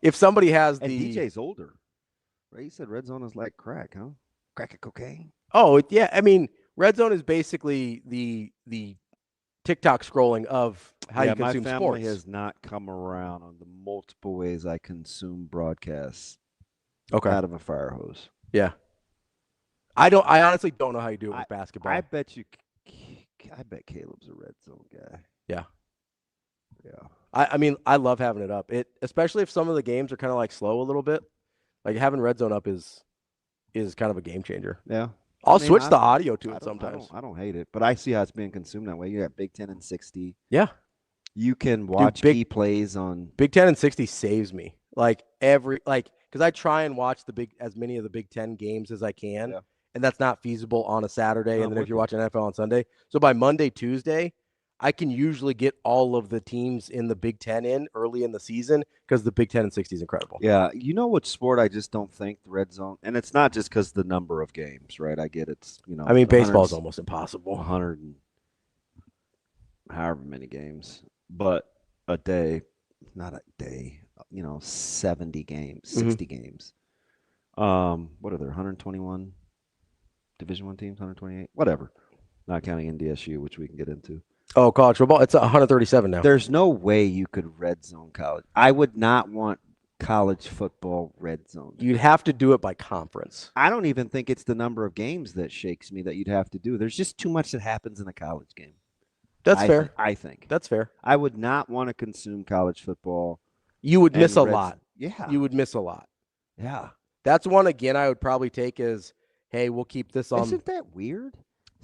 If somebody has and DJ's older, right? You said RedZone is like crack, huh? Crack of cocaine. Oh yeah, I mean, RedZone is basically the TikTok scrolling of how you consume sports. My family has not come around on the multiple ways I consume broadcasts. Out of a fire hose. Yeah. I honestly don't know how you do it with basketball. I bet Caleb's a RedZone guy. Yeah. Yeah. I mean, I love having it up. Especially if some of the games are kind of like slow a little bit. Like having RedZone up is kind of a game changer. Yeah. I'll switch the audio to it sometimes. I don't hate it, but I see how it's being consumed that way. You got Big 10 and 60. Yeah. You can watch key plays on Big 10 and 60 saves me. Because I try and watch as many of the Big 10 games as I can. Yeah. And that's not feasible on a Saturday. And then if you're watching NFL on Sunday. So by Monday, Tuesday, I can usually get all of the teams in the Big 10 in early in the season because the Big 10 and 60 is incredible. Yeah. You know what sport I just don't think the RedZone, and it's not just because the number of games, right? I get it's, I mean, baseball is almost impossible. 100 and however many games, but a day, not a day, 70 games, 60 games. What are there, 121 Division I teams, 128? Whatever. Not counting NDSU, which we can get into. Oh, college football? It's 137 now. There's no way you could RedZone college. I would not want college football RedZone. You'd have to do it by conference. I don't even think it's the number of games that shakes me that you'd have to do. There's just too much that happens in a college game. That's fair. I think. That's fair. I would not want to consume college football. You would miss a lot. Yeah. You would miss a lot. Yeah. That's one, again, I would probably take as, hey, we'll keep this on. Isn't that weird?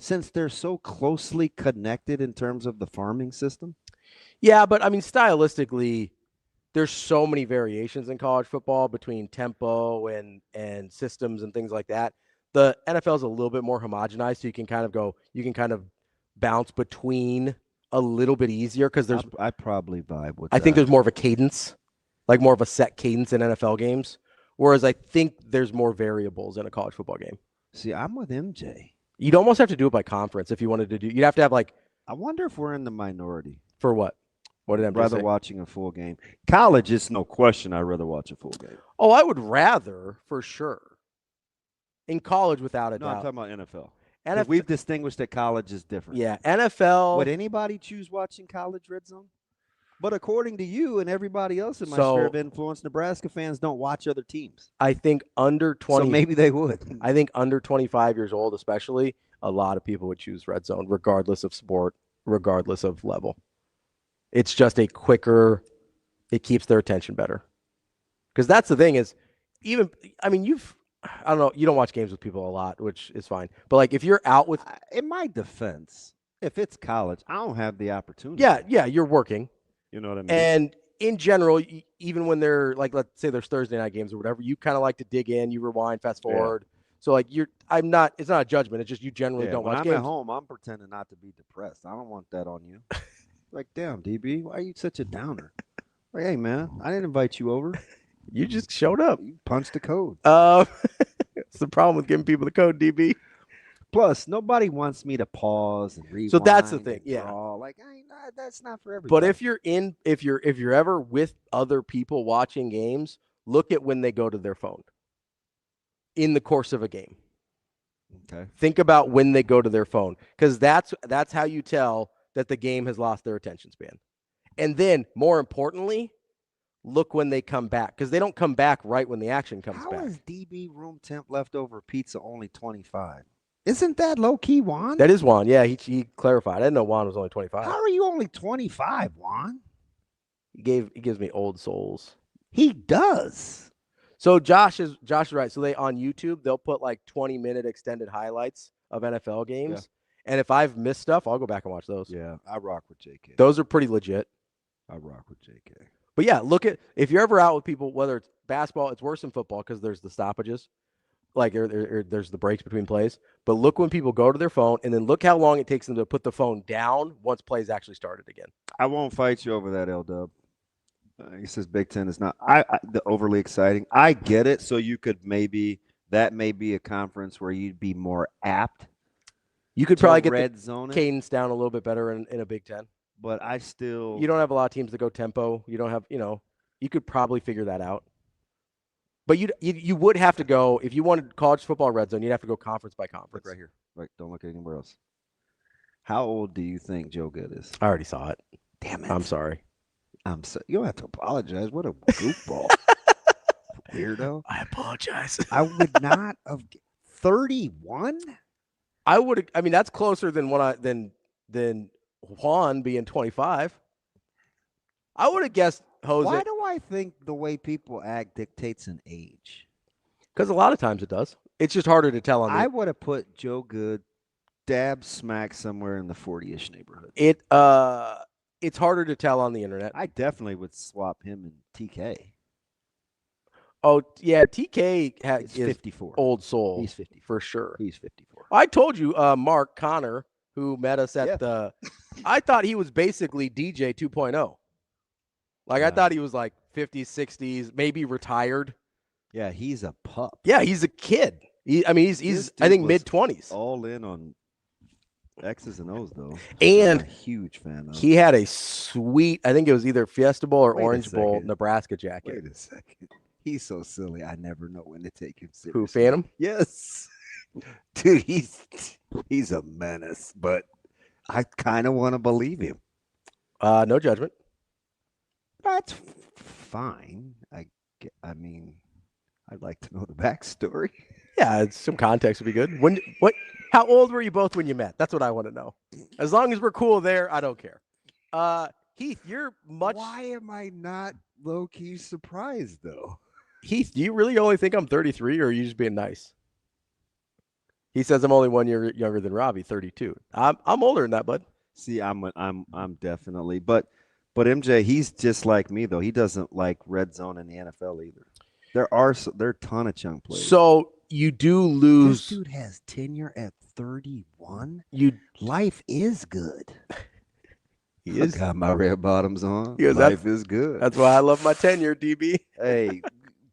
Since they're so closely connected in terms of the farming system? Yeah, but I mean, stylistically, there's so many variations in college football between tempo and systems and things like that. The NFL is a little bit more homogenized, so you can kind of bounce between a little bit easier because there's. I probably vibe with. I think there's more of a cadence, like more of a set cadence in NFL games, whereas I think there's more variables in a college football game. See, I'm with MJ. You'd almost have to do it by conference if you wanted to do. You'd have to have I wonder if we're in the minority. For what? What did MJ rather say? Watching a full game. College is no question. I'd rather watch a full game. Oh, I would rather for sure. In college, without a doubt. No, I'm talking about NFL. We've distinguished that college is different. Yeah, NFL. Would anybody choose watching college RedZone? But according to you and everybody else in my sphere of influence, Nebraska fans don't watch other teams. I think under 20. So maybe they would. I think under 25 years old, especially, a lot of people would choose RedZone, regardless of sport, regardless of level. It's just a quicker. It keeps their attention better. Because that's the thing is, I don't know, you don't watch games with people a lot, which is fine. But if you're out with. In my defense, if it's college, I don't have the opportunity. Yeah, you're working. You know what I mean? And in general, even when they're let's say there's Thursday night games or whatever, you kind of like to dig in, you rewind, fast forward. Yeah. So it's not a judgment. It's just you generally don't watch games. When I'm at home, I'm pretending not to be depressed. I don't want that on you. Damn, DB, why are you such a downer? Hey, man, I didn't invite you over. You just showed up. You punched the code. It's the problem with giving people the code, DB. Plus, nobody wants me to pause and rewind. So that's the thing. Yeah. That's not for everybody. But if you're ever with other people watching games, look at when they go to their phone in the course of a game. Okay. Think about when they go to their phone, because that's how you tell that the game has lost their attention span. And then, more importantly, look when they come back, because they don't come back right when the action comes back. How is DB room temp leftover pizza only 25? Isn't that low-key Juan? That is Juan. Yeah, he clarified. I didn't know Juan was only 25. How are you only 25, Juan? He gives me old souls. He does. So Josh is right. So they on YouTube, they'll put like 20-minute extended highlights of NFL games. Yeah. And if I've missed stuff, I'll go back and watch those. Yeah, I rock with JK. Those are pretty legit. I rock with JK. But yeah, if you're ever out with people, whether it's basketball, it's worse than football because there's the stoppages. Like there's the breaks between plays. But look when people go to their phone, and then look how long it takes them to put the phone down once plays actually started again. I won't fight you over that, L-Dub. He says Big Ten is not the overly exciting. I get it. So you could that may be a conference where you'd be more apt. You could probably get red the zone cadence down a little bit better in a Big Ten. But you don't have a lot of teams that go tempo. You don't have, you could probably figure that out. But you would have to go, if you wanted college football red zone, you'd have to go conference by conference. Look right here. Right, don't look anywhere else. How old do you think Joe Good is? I already saw it. Damn it. I'm sorry. You don't have to apologize. What a goofball. Weirdo. I apologize. I would not have 31? That's closer than than Juan being 25. I would have guessed Jose. Why do I think the way people act dictates an age? Because a lot of times it does. It's just harder to tell. I would have put Joe Good dab smack somewhere in the 40-ish neighborhood. It's harder to tell on the internet. I definitely would swap him and TK. Oh, yeah, TK is 54. Old soul. He's 50 for sure. He's 54. I told you, Mark Connor, who met us at I thought he was basically DJ 2.0. Like, I thought he was like 50s, 60s, maybe retired. Yeah, he's a pup. Yeah, he's a kid. He's I think mid-20s. All in on X's and O's, though. And I'm a huge fan of. He had a sweet, I think it was either Fiesta Bowl or Orange Bowl Nebraska jacket. Wait a second. He's so silly. I never know when to take him seriously. Who, Phantom? Yes. Dude, he's a menace, but I kind of want to believe him. No judgment. That's fine. I mean, I'd like to know the backstory. Yeah, some context would be good. How old were you both when you met? That's what I want to know. As long as we're cool there, I don't care. Heath, you're much. Why am I not low-key surprised, though? Heath, do you really only think I'm 33, or are you just being nice? He says I'm only 1 year younger than Ravi, 32. I'm older than that, bud. See, I'm definitely, but MJ, he's just like me though. He doesn't like red zone in the NFL either. There are a ton of chunk players. So you do lose. This dude has tenure at 31. Life is good. He is. Got my red bottoms on. Yeah, life is good. That's why I love my tenure, DB. Hey,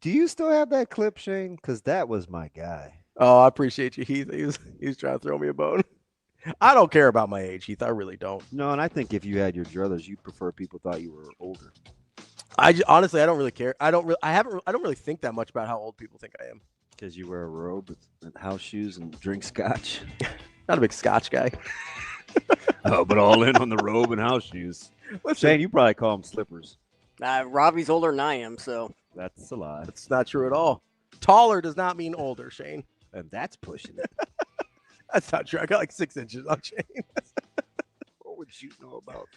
do you still have that clip, Shane? Because that was my guy. Oh, I appreciate you, Heath. He was trying to throw me a bone. I don't care about my age, Heath. I really don't. No, and I think if you had your druthers, you'd prefer people thought you were older. Honestly, I don't really care. I don't really think that much about how old people think I am. Because you wear a robe and house shoes and drink scotch. Not a big scotch guy. Oh, but all in on the robe and house shoes. Shane, you probably call them slippers. Robbie's older than I am, so. That's a lie. That's not true at all. Taller does not mean older, Shane. And that's pushing it. That's not true. I got like 6 inches on Shane. What would you know about?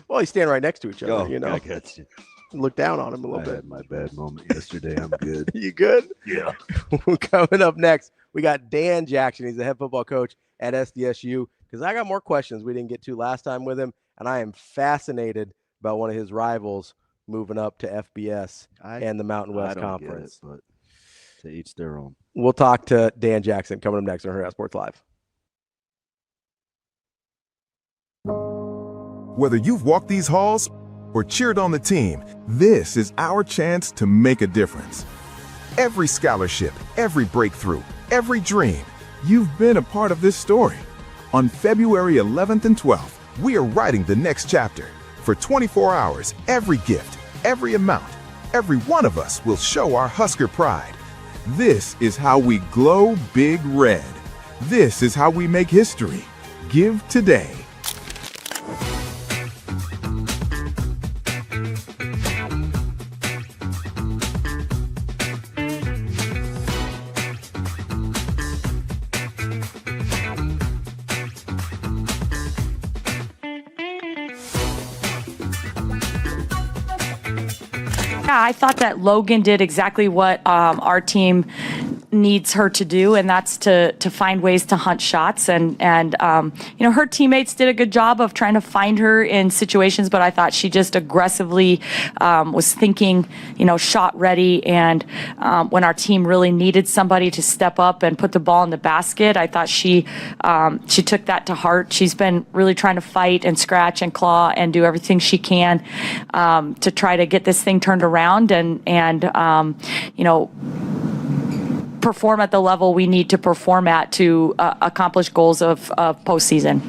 Well, you stand right next to each other, I got you. Look down on him a little bit. I had my bad moment yesterday. I'm good. You good? Yeah. Coming up next, we got Dan Jackson. He's the head football coach at SDSU. Because I got more questions we didn't get to last time with him, and I am fascinated about one of his rivals moving up to FBS and the Mountain West Conference. But to each their own. We'll talk to Dan Jackson coming up next on Hurrdat Sports Live. Whether you've walked these halls or cheered on the team, this is our chance to make a difference. Every scholarship, every breakthrough, every dream, you've been a part of this story. On February 11th and 12th, we are writing the next chapter. For 24 hours, every gift, every amount, every one of us will show our Husker pride. This is how we glow big red. This is how we make history. Give today. Yeah, I thought that Logan did exactly what our team needs her to do, and that's to find ways to hunt shots. And her teammates did a good job of trying to find her in situations, but I thought she just aggressively was thinking, shot ready. And when our team really needed somebody to step up and put the ball in the basket, I thought she took that to heart. She's been really trying to fight and scratch and claw and do everything she can to try to get this thing turned around and perform at the level we need to perform at to accomplish goals of postseason.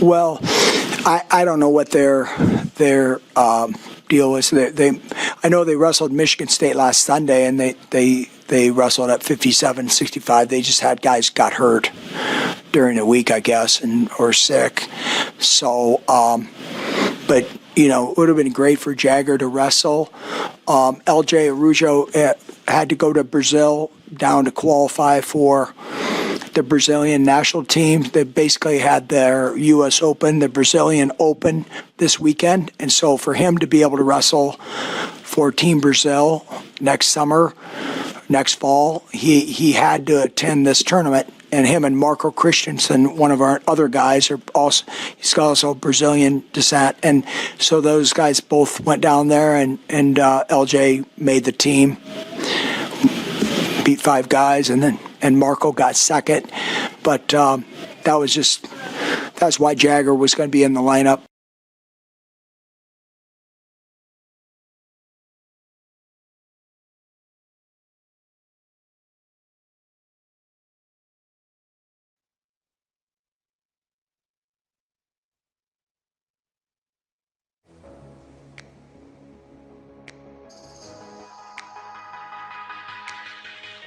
Well, I don't know what their deal is. I know they wrestled Michigan State last Sunday, and they wrestled at 57-65. They just had guys got hurt during the week, I guess, or sick. So, but it would have been great for Jagger to wrestle. LJ Araujo had to go to Brazil down to qualify for the Brazilian national team. They basically had their U.S. Open, the Brazilian Open this weekend. And so for him to be able to wrestle for Team Brazil next summer, next fall, he had to attend this tournament. And him and Marco Christensen, one of our other guys, he's also Brazilian descent. And so those guys both went down there, and LJ made the team, beat 5 guys, and Marco got second. But that's why Jagger was going to be in the lineup.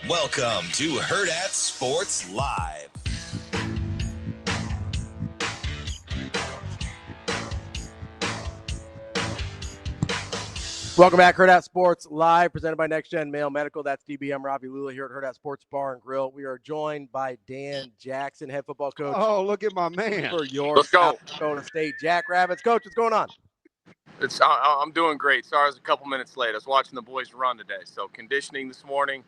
Welcome to Hurrdat Sports Live. Welcome back, Hurrdat Sports Live, presented by Next Gen Male Medical. That's DBM Ravi Lulla here at Hurrdat Sports Bar and Grill. We are joined by Dan Jackson, head football coach. Oh, look at my man. For your South Dakota State Jackrabbits. Coach, what's going on? I'm doing great. Sorry I was a couple minutes late. I was watching the boys run today. So conditioning this morning.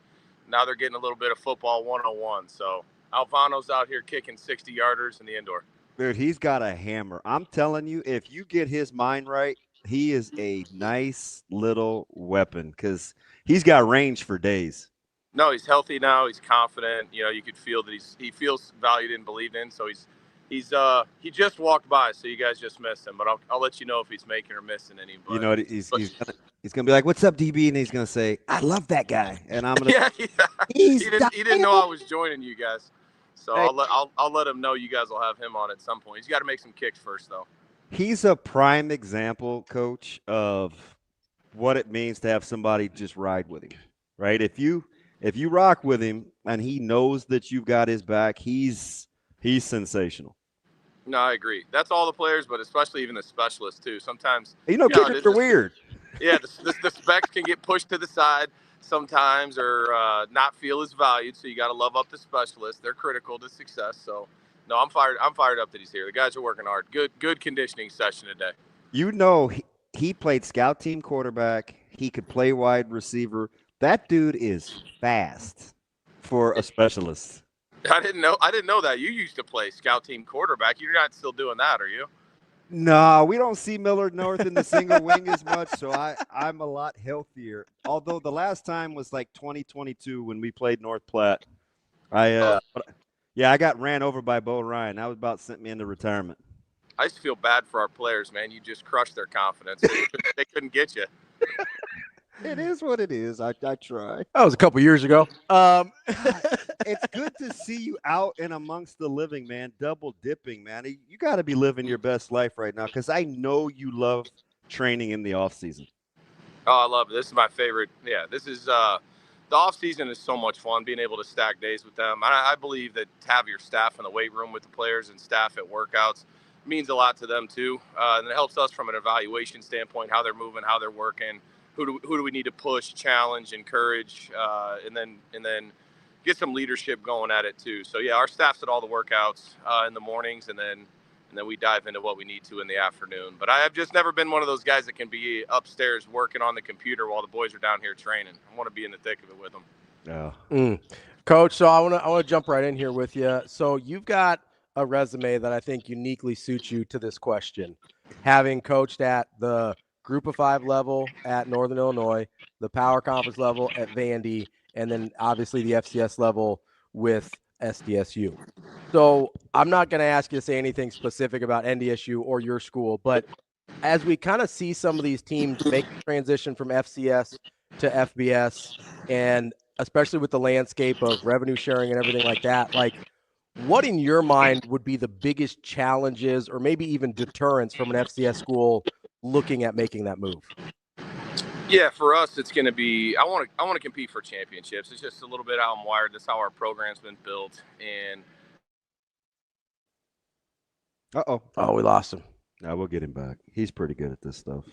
Now they're getting a little bit of football 101. So Alvano's out here kicking 60-yarders in the indoor. Dude, he's got a hammer. I'm telling you, if you get his mind right, he is a nice little weapon because he's got range for days. No, he's healthy now. He's confident. You could feel that he feels valued and believed in. So he just walked by, so you guys just missed him. But I'll let you know if he's making or missing any. But, he's gonna be like, "What's up, DB?" And he's gonna say, "I love that guy." And I'm gonna. Yeah. He didn't know I was joining you guys, so I'll let him know you guys will have him on at some point. He's got to make some kicks first, though. He's a prime example, Coach, of what it means to have somebody just ride with him, right? If you rock with him and he knows that you've got his back, he's sensational. No, I agree. That's all the players, but especially even the specialists too. Sometimes kickers are weird. Yeah, the specs can get pushed to the side sometimes, or not feel as valued. So you got to love up the specialists. They're critical to success. So, no, I'm fired up that he's here. The guys are working hard. Good conditioning session today. He played scout team quarterback. He could play wide receiver. That dude is fast for a specialist. I didn't know that. You used to play scout team quarterback. You're not still doing that, are you? No, we don't see Millard North in the single wing as much, so I'm a lot healthier. Although the last time was like 2022 when we played North Platte. I got ran over by Bo Ryan. That was about sent me into retirement. I used to feel bad for our players, man. You just crushed their confidence. They couldn't get you. It is what it is. I try. That was a couple years ago. It's good to see you out and amongst the living, man. Double dipping, man. You got to be living your best life right now because I know you love training in the off season. Oh, I love it. This is my favorite. Yeah, this is the off season is so much fun. Being able to stack days with them. I believe that to have your staff in the weight room with the players and staff at workouts means a lot to them too, and it helps us from an evaluation standpoint, how they're moving, how they're working. Who do we need to push, challenge, encourage, and then get some leadership going at it too. So yeah, our staff's at all the workouts in the mornings, and then we dive into what we need to in the afternoon. But I have just never been one of those guys that can be upstairs working on the computer while the boys are down here training. I want to be in the thick of it with them. Yeah. Coach, so I want to jump right in here with you. So you've got a resume that I think uniquely suits you to this question, having coached at the Group of 5 level at Northern Illinois, the Power Conference level at Vandy, and then obviously the FCS level with SDSU. So I'm not going to ask you to say anything specific about NDSU or your school, but as we kind of see some of these teams make the transition from FCS to FBS, and especially with the landscape of revenue sharing and everything like that, like what in your mind would be the biggest challenges or maybe even deterrents from an FCS school looking at making that move? Yeah, for us, it's going to be, I want to compete for championships. It's just a little bit how I'm wired. That's how our program's been built. And oh, we lost him. No, we'll get him back. He's pretty good at this stuff.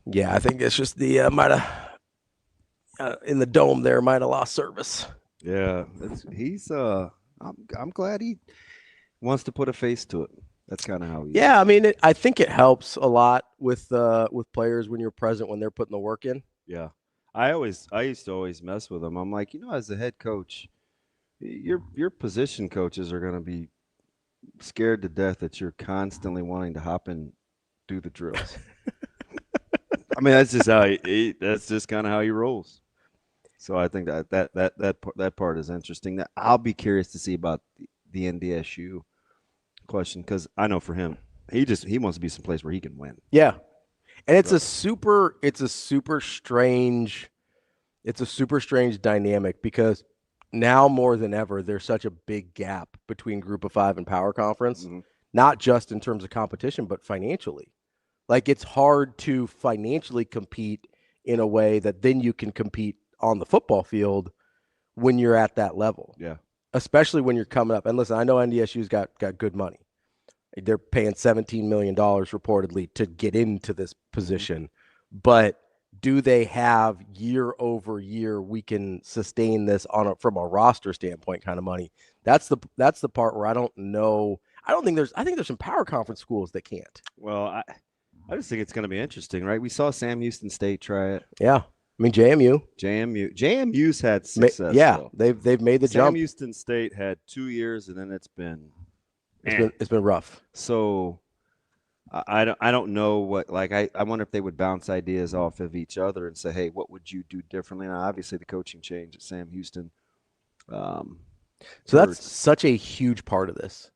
Yeah, I think it's just the might have in the dome there might have lost service. Yeah, he's I'm glad he wants to put a face to it. That's kind of how he is. Yeah, I mean, I think it helps a lot with players when you're present, when they're putting the work in. Yeah. I used to always mess with them. I'm like, as a head coach, your position coaches are going to be scared to death that you're constantly wanting to hop and do the drills. I mean, that's just that's just kind of how he rolls. So I think that part is interesting. I'll be curious to see about the NDSU question, because I know for him, he wants to be someplace where he can win. Yeah, and it's a super strange dynamic, because now more than ever there's such a big gap between Group of 5 and Power Conference, not just in terms of competition but financially. Like, it's hard to financially compete in a way that then you can compete on the football field when you're at that level. Yeah. Especially when you're coming up. And listen, I know NDSU's got good money. They're paying $17 million reportedly to get into this position. But do they have year over year, we can sustain this from a roster standpoint kind of money? That's the part where I don't know. I think there's some Power Conference schools that can't. Well, I just think it's going to be interesting, right? We saw Sam Houston State try it. Yeah. I mean, JMU's had success. Yeah, though. they've made the jump. Sam Houston State had 2 years, and then it's been rough. So I don't know what, like, I wonder if they would bounce ideas off of each other and say, hey, what would you do differently? Now, obviously, the coaching change at Sam Houston. So that's such a huge part of this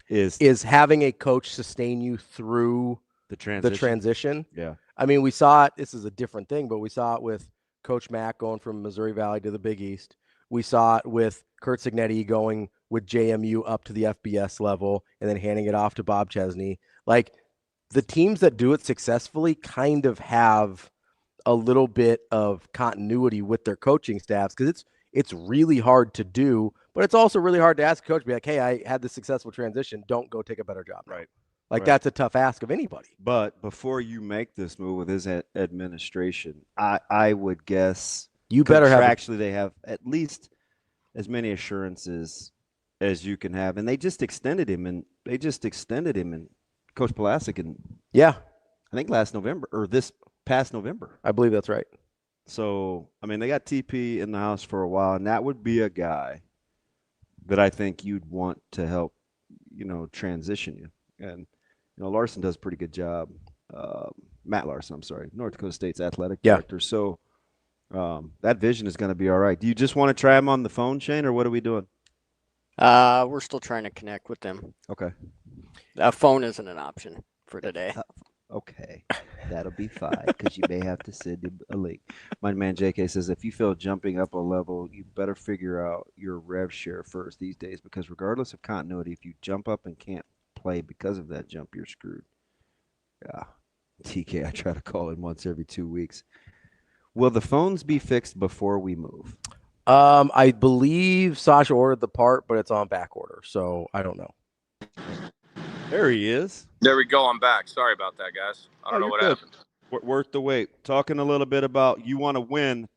is having a coach sustain you through the transition. Yeah. I mean, we saw it. This is a different thing, but we saw it with Coach Mack going from Missouri Valley to the Big East. We saw it with Kurt Signetti going with JMU up to the FBS level and then handing it off to Bob Chesney. Like, the teams that do it successfully kind of have a little bit of continuity with their coaching staffs, because it's really hard to do, but But it's also really hard to ask a coach, be like, hey, I had this successful transition. Don't go take a better job. Right. Like, that's a tough ask of anybody. But before you make this move with his administration, I would guess you better contractually they have at least as many assurances as you can have. And they just extended him, and Coach Pulaski, and I think last November or this past November. I believe that's right. So, I mean, they got TP in the house for a while, and that would be a guy that I think you'd want to help, transition you. And, Larson does a pretty good job. Matt Larson, I'm sorry, North Dakota State's athletic director. So that vision is going to be all right. Do you just want to try him on the phone, Shane, or what are we doing? We're still trying to connect with them. Okay. A phone isn't an option for today. Okay. That'll be fine because you may have to send a link. My man JK says, if you feel jumping up a level, you better figure out your rev share first these days, because regardless of continuity, if you jump up and can't play because of that jump, you're screwed. Yeah. TK, I try to call in once every 2 weeks. Will the phones be fixed before we move? I believe Sasha ordered the part, but it's on back order, so I don't know. There he is. There we go. I'm back. Sorry about that, guys. I don't know what happened. Worth the wait. Talking a little bit about you want to win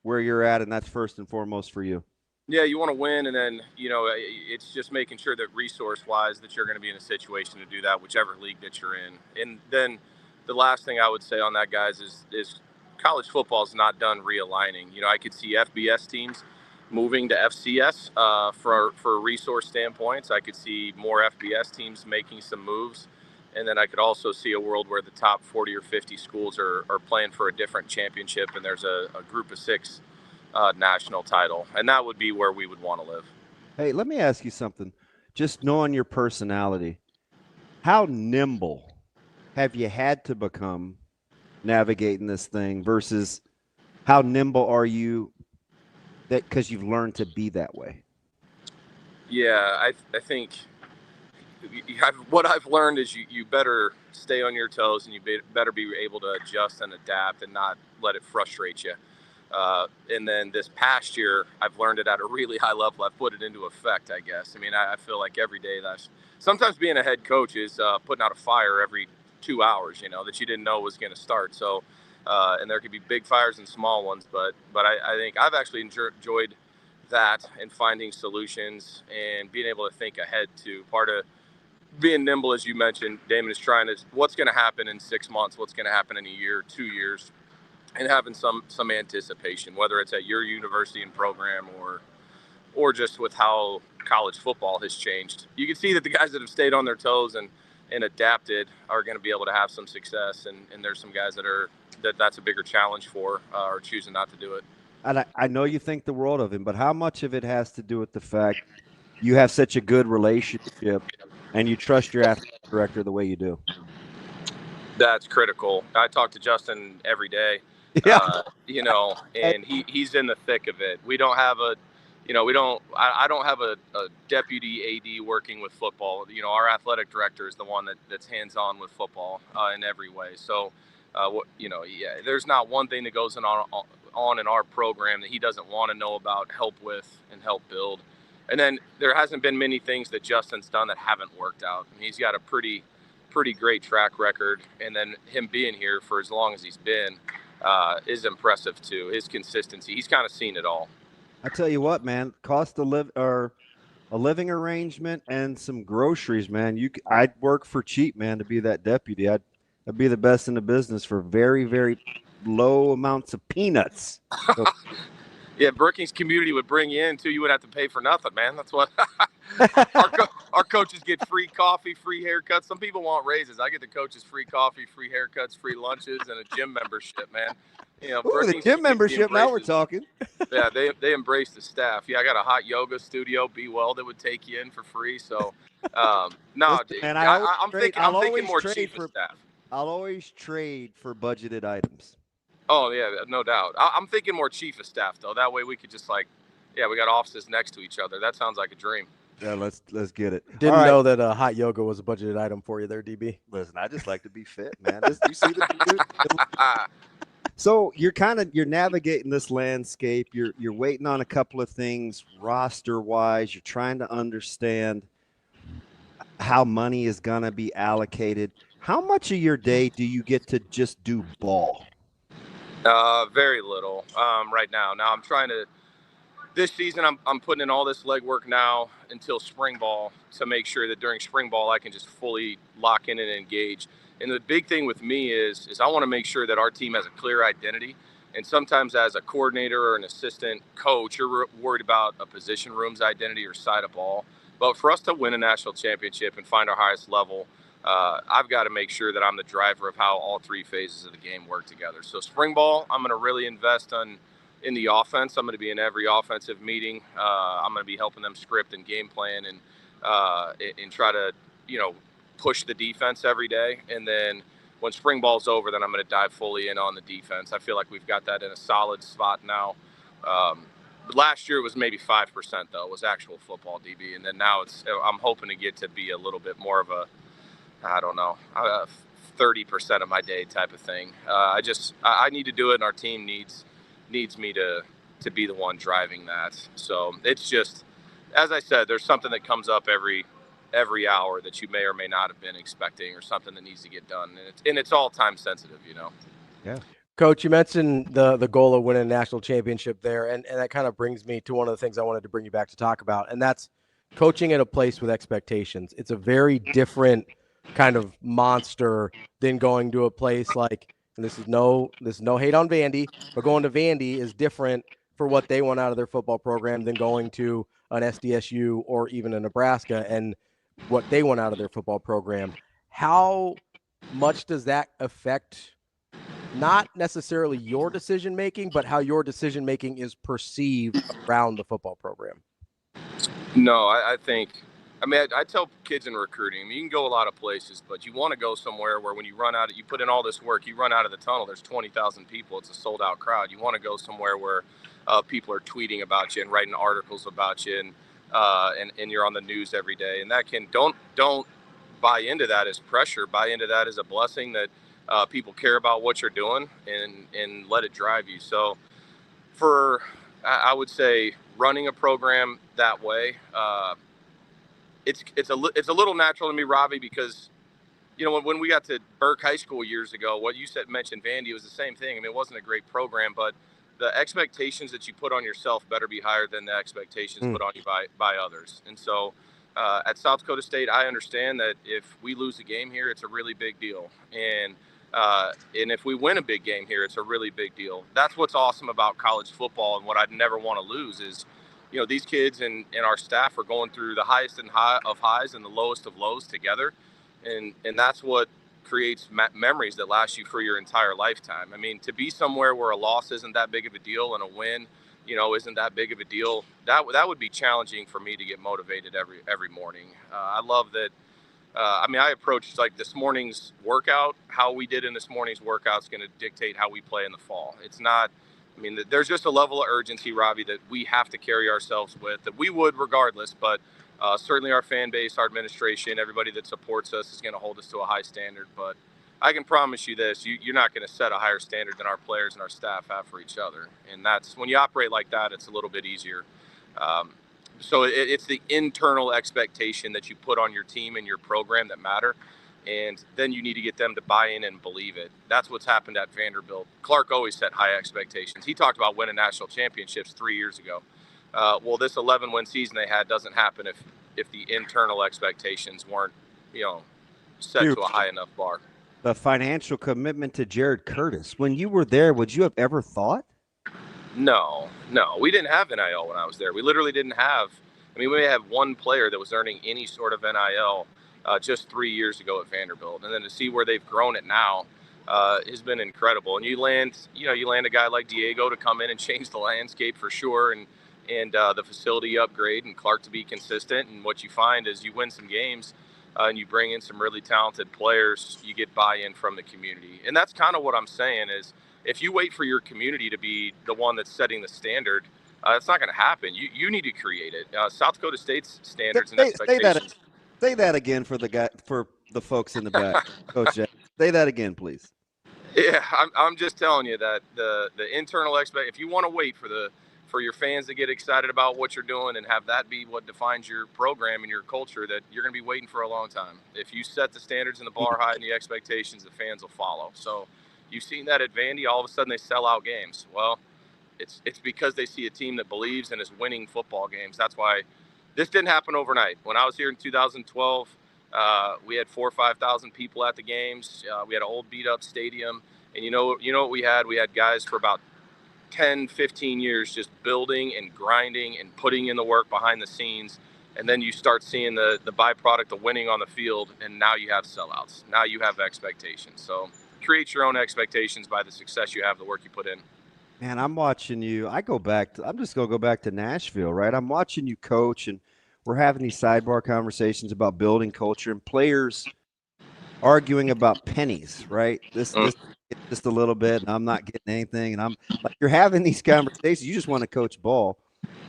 where you're at, and that's first and foremost for you. Yeah, you want to win, and then, it's just making sure that resource-wise that you're going to be in a situation to do that, whichever league that you're in. And then the last thing I would say on that, guys, is college football is not done realigning. I could see FBS teams moving to FCS for resource standpoints. I could see more FBS teams making some moves. And then I could also see a world where the top 40 or 50 schools are playing for a different championship, and there's a group of 6 national title. And that would be where we would want to live. Hey, let me ask you something. Just knowing your personality, how nimble have you had to become navigating this thing versus how nimble are you because you've learned to be that way? Yeah, I think what I've learned is you better stay on your toes, and you better be able to adjust and adapt and not let it frustrate you. And then this past year, I've learned it at a really high level. I've put it into effect, I guess. I mean, I feel like every day sometimes being a head coach is putting out a fire every 2 hours, that you didn't know was going to start. So, and there could be big fires and small ones, but I think I've actually enjoyed that and finding solutions and being able to think ahead to part of being nimble, as you mentioned. Damon is trying to, what's going to happen in 6 months, what's going to happen in a year, 2 years, and having some anticipation, whether it's at your university and program or just with how college football has changed. You can see that the guys that have stayed on their toes and adapted are going to be able to have some success, and there's some guys that's a bigger challenge for or choosing not to do it. And I know you think the world of him, but how much of it has to do with the fact you have such a good relationship and you trust your athletic director the way you do? That's critical. I talk to Justin every day, and he's in the thick of it. We don't have I don't have a deputy AD working with football. Our athletic director is the one that's hands-on with football in every way. So, there's not one thing that goes on in our program that he doesn't want to know about, help with, and help build. And then there hasn't been many things that Justin's done that haven't worked out. And he's got a pretty great track record. And then him being here for as long as he's been is impressive too. His consistency, he's kind of seen it all. I tell you what, man, cost of a living arrangement and some groceries, man. I'd work for cheap, man, to be that deputy. I'd be the best in the business for very, very low amounts of peanuts. So, yeah, Brookings community would bring you in too. You would have to pay for nothing, man. That's what our coaches get: free coffee, free haircuts. Some people want raises. I get the coaches free coffee, free haircuts, free lunches, and a gym membership, man. The gym membership. Now we're talking. Yeah, they embrace the staff. Yeah, I got a hot yoga studio, Be Well, that would take you in for free. So, no, man, I'm thinking more chief of staff. I'll always trade for budgeted items. Oh, yeah, no doubt. I'm thinking more chief of staff, though. That way we could just we got offices next to each other. That sounds like a dream. Yeah, let's get it. Didn't know that hot yoga was a budgeted item for you there, DB. Listen, I just like to be fit, man. You see the dude? So you're navigating this landscape. You're waiting on a couple of things roster wise. You're trying to understand how money is gonna be allocated. How much of your day do you get to just do ball? Very little right now. Now I'm trying to. This season, I'm putting in all this legwork now until spring ball to make sure that during spring ball I can just fully lock in and engage. And the big thing with me is I want to make sure that our team has a clear identity. And sometimes as a coordinator or an assistant coach, you're worried about a position room's identity or side of ball. But for us to win a national championship and find our highest level, I've got to make sure that I'm the driver of how all three phases of the game work together. So spring ball, I'm going to really invest in the offense. I'm going to be in every offensive meeting. I'm going to be helping them script and game plan and try to, push the defense every day. And then when spring ball's over, then I'm going to dive fully in on the defense. I feel like we've got that in a solid spot now. Last year it was maybe 5% though, was actual football DB. And then now I'm hoping to get to be a little bit more of a, 30% of my day type of thing. I need to do it, and our team needs me to be the one driving that. So it's just, as I said, there's something that comes up every hour that you may or may not have been expecting, or something that needs to get done, and it's all time sensitive, Yeah. Coach, you mentioned the goal of winning a national championship there, and that kind of brings me to one of the things I wanted to bring you back to talk about, and that's coaching at a place with expectations. It's a very different kind of monster than going to a place like, and this is no hate on Vandy, but going to Vandy is different for what they want out of their football program than going to an SDSU or even a Nebraska and what they want out of their football program. How much does that affect not necessarily your decision-making, but how your decision-making is perceived around the football program? No, I think, I tell kids in recruiting, you can go a lot of places, but you want to go somewhere where when you run out, you put in all this work, you run out of the tunnel, there's 20,000 people, it's a sold-out crowd. You want to go somewhere where people are tweeting about you and writing articles about you, and you're on the news every day. And that don't buy into that as pressure, buy into that as a blessing that people care about what you're doing, and let it drive you. So I would say running a program that way, it's a little natural to me, Ravi, because when we got to Burke High School years ago, what you mentioned Vandy, was the same thing. It wasn't a great program, but the expectations that you put on yourself better be higher than the expectations put on you by others. And so at South Dakota State, I understand that if we lose a game here, it's a really big deal. And if we win a big game here, it's a really big deal. That's what's awesome about college football, and what I'd never want to lose is, these kids and our staff are going through the highest of highs and the lowest of lows together. And that's what creates memories that last you for your entire lifetime. To be somewhere where a loss isn't that big of a deal and a win, isn't that big of a deal, that would be challenging for me to get motivated every morning. I love that. I approached like this morning's workout. How we did in this morning's workout is going to dictate how we play in the fall. It's not, there's just a level of urgency, Ravi, that we have to carry ourselves with, that we would regardless, but certainly our fan base, our administration, everybody that supports us is going to hold us to a high standard. But I can promise you this, you're not going to set a higher standard than our players and our staff have for each other. And that's, when you operate like that, it's a little bit easier. So it's the internal expectation that you put on your team and your program that matter. And then you need to get them to buy in and believe it. That's what's happened at Vanderbilt. Clark always set high expectations. He talked about winning national championships 3 years ago. Well, this 11-win season they had doesn't happen if the internal expectations weren't, set to a high enough bar. The financial commitment to Jared Curtis. When you were there, would you have ever thought? No, we didn't have NIL when I was there. We literally didn't have. We may have one player that was earning any sort of NIL just 3 years ago at Vanderbilt, and then to see where they've grown it now has been incredible. And you land a guy like Diego to come in and change the landscape for sure, and the facility upgrade, and Clark to be consistent. And what you find is you win some games and you bring in some really talented players, you get buy-in from the community. And that's kind of what I'm saying is, if you wait for your community to be the one that's setting the standard, it's not going to happen. You need to create it. South Dakota State's standards and expectations. Say that again for the folks in the back. Coach Jack. Say that again, please. Yeah, I'm just telling you that the internal if you want to wait for your fans to get excited about what you're doing and have that be what defines your program and your culture, that you're going to be waiting for a long time. If you set the standards and the bar high and the expectations, the fans will follow. So you've seen that at Vandy. All of a sudden they sell out games. Well, it's because they see a team that believes and is winning football games. That's why this didn't happen overnight. When I was here in 2012, we had 4,000 or 5,000 people at the games. We had an old beat-up stadium, and you know what we had? We had guys for about 10, 15 years just building and grinding and putting in the work behind the scenes, and then you start seeing the byproduct of winning on the field, and now you have sellouts. Now you have expectations. So create your own expectations by the success you have, the work you put in. Man, I'm watching you. I'm just going to go back to Nashville, right? I'm watching you coach, and we're having these sidebar conversations about building culture and players arguing about pennies, right? This just a little bit, and I'm not getting anything. And I'm like, you're having these conversations. You just want to coach ball.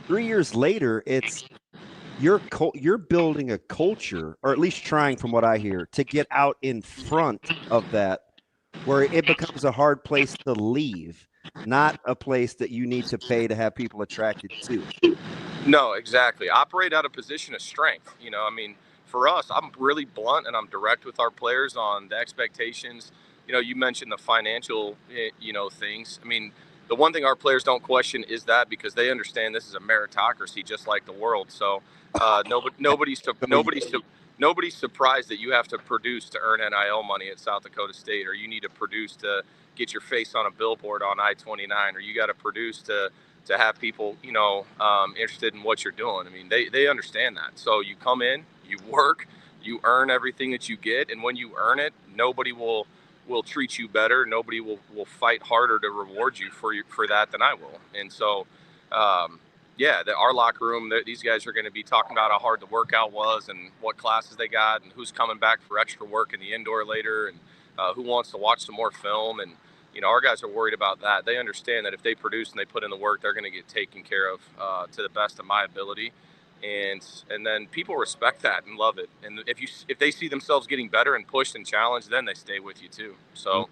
3 years later, it's you're building a culture, or at least trying, from what I hear, to get out in front of that, where it becomes a hard place to leave. Not a place that you need to pay to have people attracted to. No, exactly. Operate out of position of strength. I mean, for us, I'm really blunt and I'm direct with our players on the expectations. You mentioned the financial, things. I mean, the one thing our players don't question is that, because they understand this is a meritocracy just like the world. So nobody's surprised that you have to produce to earn NIL money at South Dakota State, or you need to produce to get your face on a billboard on I-29, or you got to produce to have people, interested in what you're doing. I mean, they understand that. So you come in, you work, you earn everything that you get. And when you earn it, nobody will treat you better. Nobody will fight harder to reward you for that than I will. And so, our locker room, these guys are going to be talking about how hard the workout was and what classes they got and who's coming back for extra work in the indoor later, and who wants to watch some more film. And, our guys are worried about that. They understand that if they produce and they put in the work, they're going to get taken care of to the best of my ability. And then people respect that and love it. And if they see themselves getting better and pushed and challenged, then they stay with you too. So,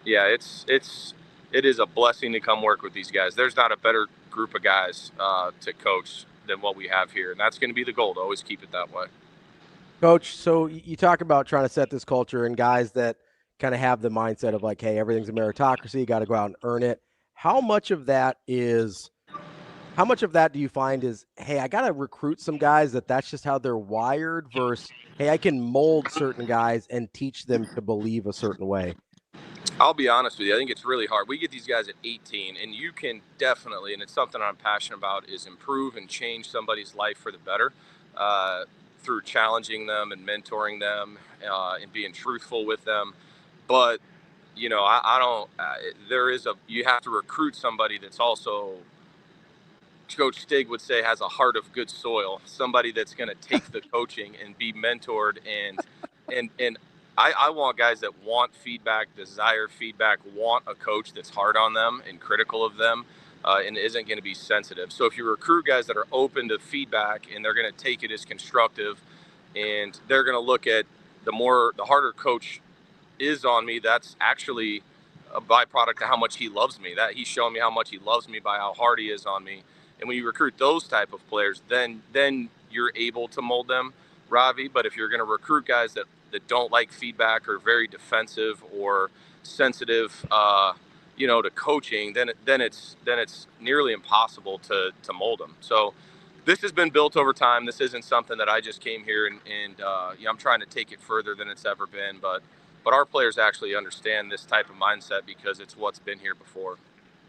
it is a blessing to come work with these guys. There's not a better group of guys to coach than what we have here. And that's going to be the goal, to always keep it that way. Coach, so you talk about trying to set this culture and guys that kind of have the mindset of like, hey, everything's a meritocracy, you got to go out and earn it. How much of that do you find is, hey, I got to recruit some guys that's just how they're wired, versus, hey, I can mold certain guys and teach them to believe a certain way? I'll be honest with you. I think it's really hard. We get these guys at 18, and you can definitely, and it's something I'm passionate about, is improve and change somebody's life for the better through challenging them and mentoring them and being truthful with them. But, you have to recruit somebody that's also, Coach Stig would say, has a heart of good soil, somebody that's going to take the coaching and be mentored. And I want guys that want feedback, desire feedback, want a coach that's hard on them and critical of them, and isn't going to be sensitive. So if you recruit guys that are open to feedback and they're going to take it as constructive, and they're going to look at the harder coach is on me, that's actually a byproduct of how much he loves me. That he's showing me how much he loves me by how hard he is on me. And when you recruit those type of players, then you're able to mold them, Ravi. But if you're going to recruit guys that don't like feedback, or very defensive or sensitive, to coaching, then it's nearly impossible to mold them. So this has been built over time. This isn't something that I just came here and I'm trying to take it further than it's ever been. But our players actually understand this type of mindset because it's what's been here before.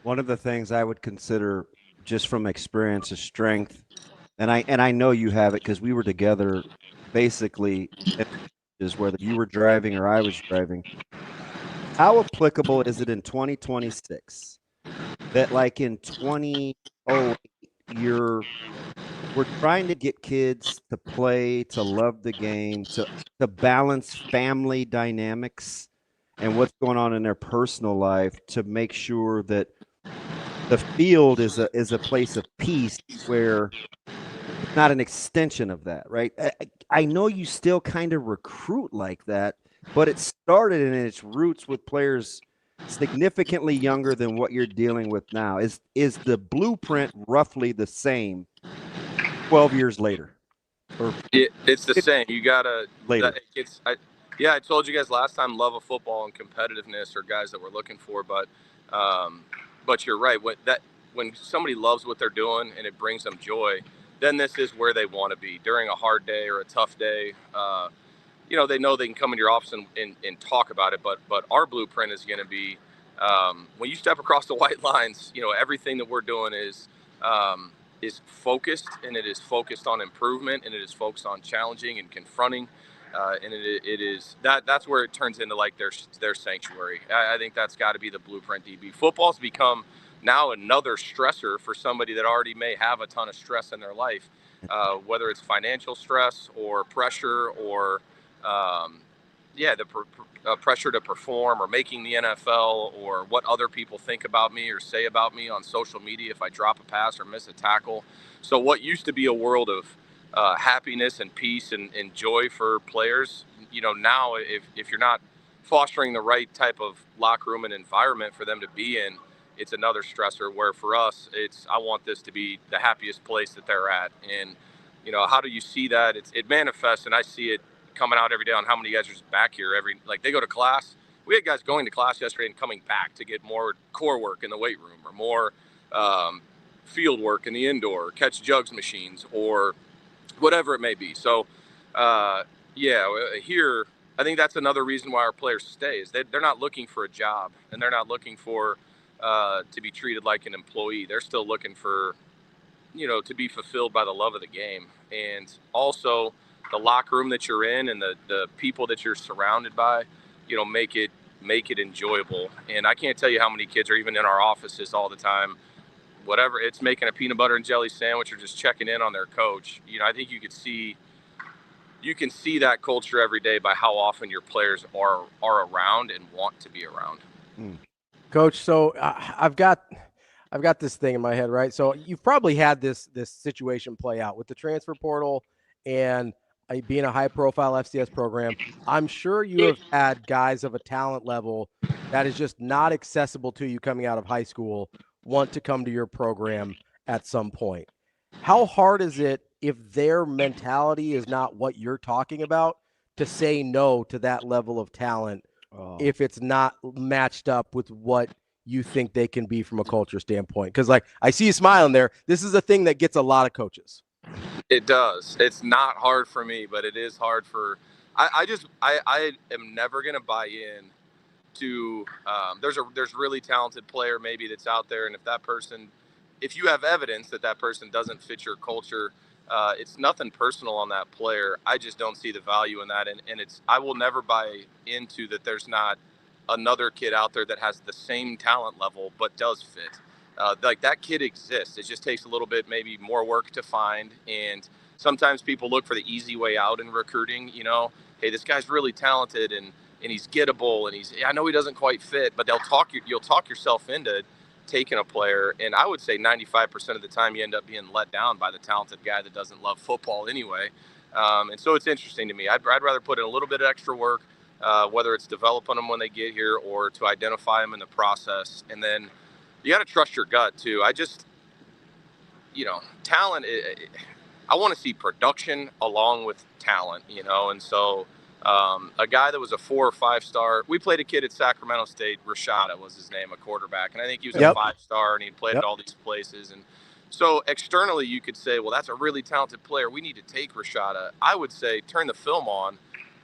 One of the things I would consider, just from experience, is strength, and I know you have it because we were together basically, is whether you were driving or I was driving. How applicable is it in 2026 that, like in 2008, we're trying to get kids to play, to love the game, to balance family dynamics and what's going on in their personal life, to make sure that the field is a place of peace where it's not an extension of that, right? I know you still kind of recruit like that. but it started in its roots with players significantly younger than what you're dealing with now. Is the blueprint roughly the same 12 years later? Or it's the same. You gotta later. I told you guys last time, love of football and competitiveness are guys that we're looking for, but you're right. When somebody loves what they're doing and it brings them joy, then this is where they want to be during a hard day or a tough day. They know they can come into your office and talk about it, but our blueprint is going to be when you step across the white lines, everything that we're doing is focused, and it is focused on improvement, and it is focused on challenging and confronting. And it is that's where it turns into like their sanctuary. I think that's got to be the blueprint. DB football's become now another stressor for somebody that already may have a ton of stress in their life, whether it's financial stress or pressure or the pressure to perform or making the NFL or what other people think about me or say about me on social media if I drop a pass or miss a tackle. So what used to be a world of happiness and peace and joy for players, now if you're not fostering the right type of locker room and environment for them to be in, it's another stressor. Where for us, I want this to be the happiest place that they're at. And how do you see that? It manifests, and I see it coming out every day on how many guys are just back here they go to class. We had guys going to class yesterday and coming back to get more core work in the weight room or more field work in the indoor, catch jugs machines or whatever it may be. So, here, I think that's another reason why our players stay is they're not looking for a job, and they're not looking for to be treated like an employee. They're still looking for, to be fulfilled by the love of the game. And also the locker room that you're in and the people that you're surrounded by, make it enjoyable. And I can't tell you how many kids are even in our offices all the time, whatever it's making a peanut butter and jelly sandwich or just checking in on their coach. I think you can see that culture every day by how often your players are around and want to be around. Coach, so I've got this thing in my head, right? So you've probably had this situation play out with the transfer portal and being a high-profile FCS program. I'm sure you have had guys of a talent level that is just not accessible to you coming out of high school want to come to your program at some point. How hard is it if their mentality is not what you're talking about to say no to that level of talent if it's not matched up with what you think they can be from a culture standpoint? Because I see you smiling there. This is a thing that gets a lot of coaches. It does. It's not hard for me, but it is hard for I am never going to buy in to there's really talented player maybe that's out there, and if you have evidence that person doesn't fit your culture, it's nothing personal on that player. I just don't see the value in that, and I will never buy into that there's not another kid out there that has the same talent level but does fit. That kid exists. It just takes a little bit maybe more work to find, and sometimes people look for the easy way out in recruiting. Hey, this guy's really talented and he's gettable, and I know he doesn't quite fit, but you'll talk yourself into taking a player. And I would say 95% of the time you end up being let down by the talented guy that doesn't love football anyway. And so it's interesting to me. I'd rather put in a little bit of extra work, whether it's developing them when they get here or to identify them in the process. And then you got to trust your gut too. Talent, I want to see production along with talent, and so a guy that was a 4 or 5 star. We played a kid at Sacramento State, Hurrdat was his name, a quarterback, and I think he was a 5 star, and he played at all these places. And so externally, you could say, well, that's a really talented player. We need to take Hurrdat. I would say turn the film on,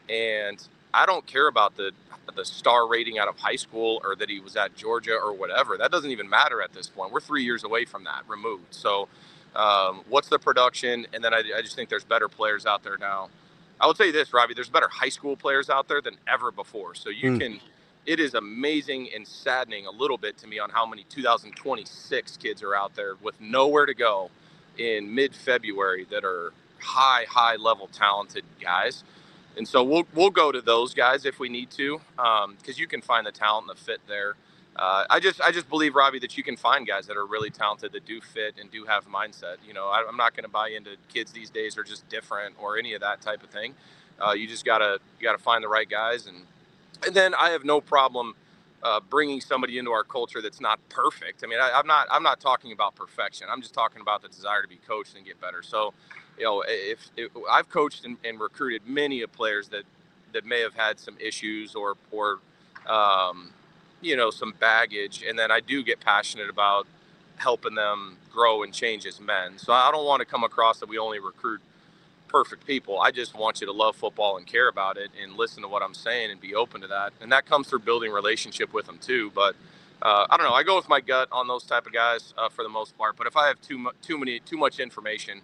and I don't care about the star rating out of high school or that he was at Georgia or whatever. That doesn't even matter at this point. We're 3 years away from that removed. So what's the production? And then I just think there's better players out there now. I will tell you this, Ravi, there's better high school players out there than ever before. So it is amazing and saddening a little bit to me on how many 2026 kids are out there with nowhere to go in mid-February that are high level talented guys. And so we'll go to those guys if we need to, because you can find the talent and the fit there. I just believe, Ravi, that you can find guys that are really talented, that do fit and do have mindset. I'm not going to buy into kids these days are just different or any of that type of thing. You just gotta find the right guys, and then I have no problem bringing somebody into our culture that's not perfect. I mean, I'm not talking about perfection. I'm just talking about the desire to be coached and get better. So, if I've coached and recruited many of players that may have had some issues or some baggage, and then I do get passionate about helping them grow and change as men. So I don't want to come across that we only recruit perfect people. I just want you to love football and care about it and listen to what I'm saying and be open to that. And that comes through building relationship with them too. But I don't know. I go with my gut on those type of guys for the most part. But if I have too much information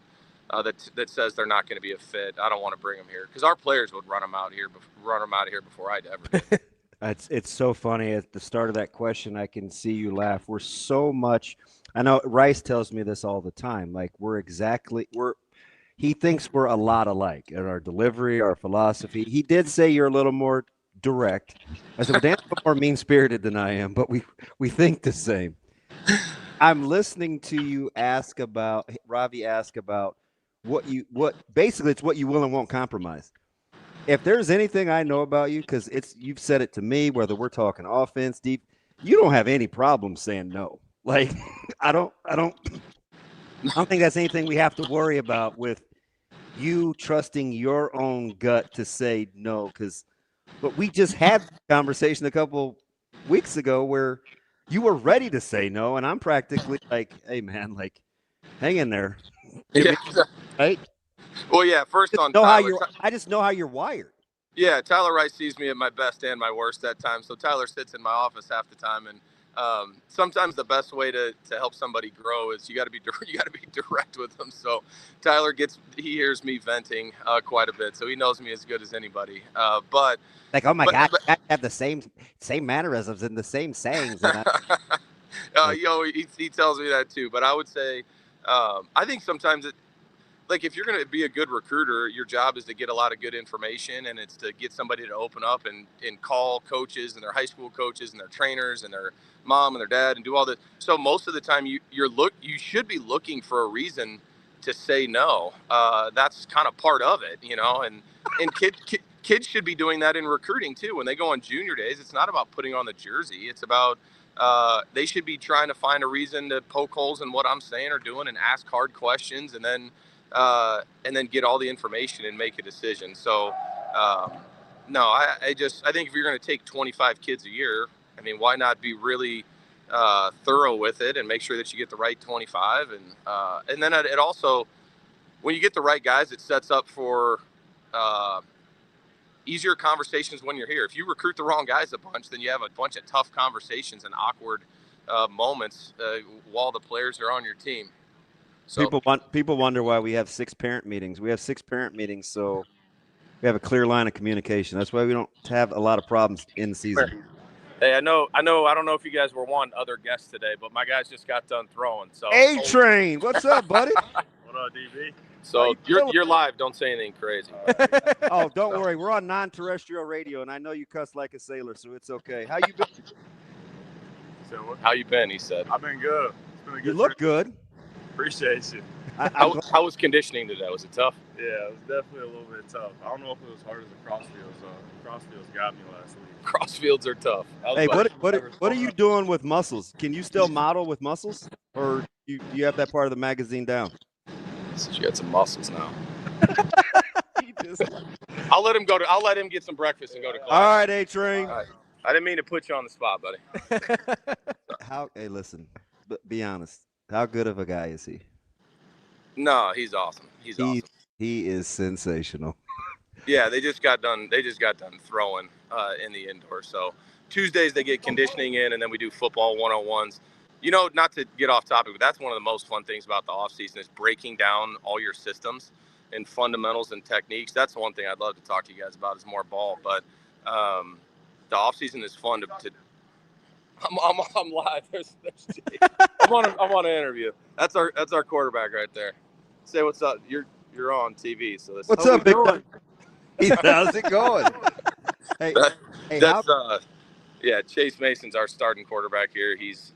that says they're not going to be a fit, I don't want to bring them here, because our players would run them out of here before I'd ever did. It's so funny. At the start of that question, I can see you laugh. We're so much. I know Rice tells me this all the time. Like, he thinks we're a lot alike in our delivery, our philosophy. He did say you're a little more direct. I said, well, Dan's more mean-spirited than I am, but we think the same. I'm listening to you Ravi ask about basically it's what you will and won't compromise. If there's anything I know about you, because you've said it to me, whether we're talking offense, deep, you don't have any problem saying no. Like, I don't think that's anything we have to worry about with you trusting your own gut to say no. But we just had a conversation a couple weeks ago where you were ready to say no, and I'm practically like, hey man, like, hang in there. Yeah. Right? Well, yeah. First on Tyler, I just know how you're wired. Yeah, Tyler Rice sees me at my best and my worst at times. So Tyler sits in my office half the time, and sometimes the best way to help somebody grow is you got to be direct with them. So Tyler he hears me venting quite a bit, so he knows me as good as anybody. But like, oh my God, I have the same mannerisms and the same sayings. He tells me that too. But I would say, I think sometimes like, if you're going to be a good recruiter, your job is to get a lot of good information, and it's to get somebody to open up and call coaches and their high school coaches and their trainers and their mom and their dad and do all that. So most of the time you should be looking for a reason to say no. That's kind of part of it, and kids should be doing that in recruiting too. When they go on junior days, it's not about putting on the jersey. It's about, they should be trying to find a reason to poke holes in what I'm saying or doing and ask hard questions, and then get all the information and make a decision. So, no, I think if you're going to take 25 kids a year, I mean, why not be really thorough with it and make sure that you get the right 25? And then it also, when you get the right guys, it sets up for easier conversations when you're here. If you recruit the wrong guys a bunch, then you have a bunch of tough conversations and awkward moments while the players are on your team. So people wonder why we have 6 parent meetings. We have 6 parent meetings, so we have a clear line of communication. That's why we don't have a lot of problems in season. Hey, I don't know if you guys were wanting other guests today, but my guys just got done throwing. So A-Train, what's up, buddy? What up, DB? So you're live. Don't say anything crazy. Oh, don't worry. We're on non-terrestrial radio, and I know you cuss like a sailor, so it's okay. How you been? How you been? He said. I've been good. It's been a good You look good. Appreciate you. How was conditioning today? Was it tough? Yeah, it was definitely a little bit tough. I don't know if it was hard as the crossfields. Crossfields got me last week. Crossfields are tough. Hey, what are you doing with muscles? Can you still model with muscles, or do you have that part of the magazine down? You got some muscles now. I'll let him get some breakfast and go to class. All right, A-Train. All right. I didn't mean to put you on the spot, buddy. Hey, listen, be honest. How good of a guy is he? No, he's awesome. He is sensational. Yeah, they just got done throwing in the indoor. So Tuesdays they get conditioning in, and then we do football 101s. Not to get off topic, but that's one of the most fun things about the off season is breaking down all your systems and fundamentals and techniques. That's the one thing I'd love to talk to you guys about is more ball. But the off season is fun to I'm live. There's Jake. I'm on an interview. That's our quarterback right there. Say what's up. You're on TV. So what's up, big guy? How's it going? Hey, Yeah, Chase Mason's our starting quarterback here. He's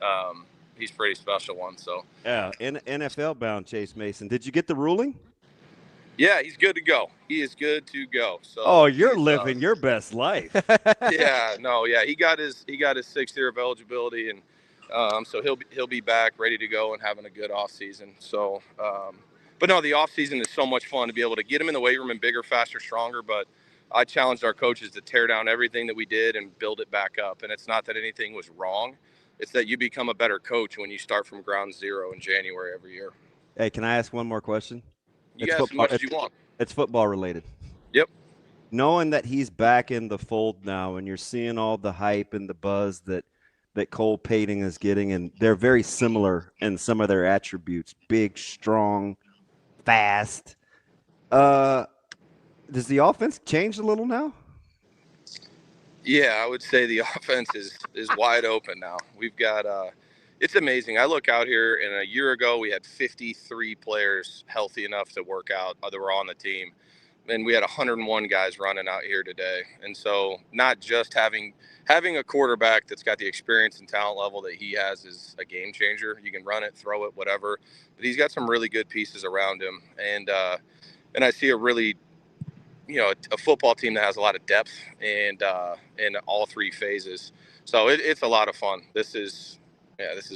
pretty special one. So yeah, NFL bound Chase Mason. Did you get the ruling? Yeah, he's good to go. He is good to go. So oh, you're living your best life. Yeah, he got his 6th year of eligibility, and so he'll be back ready to go and having a good off season. So, but no, the off season is so much fun to be able to get him in the weight room and bigger, faster, stronger. But I challenged our coaches to tear down everything that we did and build it back up. And it's not that anything was wrong; it's that you become a better coach when you start from ground zero in January every year. Hey, can I ask one more question? You can ask as much as you want. It's football related. Yep. Knowing that he's back in the fold now, and you're seeing all the hype and the buzz that Cole Payton is getting, and they're very similar in some of their attributes: big, strong, fast. Does the offense change a little now? Yeah, I would say the offense is wide open now. We've got it's amazing. I look out here, and a year ago we had 53 players healthy enough to work out that were on the team. And we had 101 guys running out here today. And so not just having a quarterback that's got the experience and talent level that he has is a game changer. You can run it, throw it, whatever. But he's got some really good pieces around him. And I see a really, a football team that has a lot of depth and in all three phases. So it's a lot of fun. This has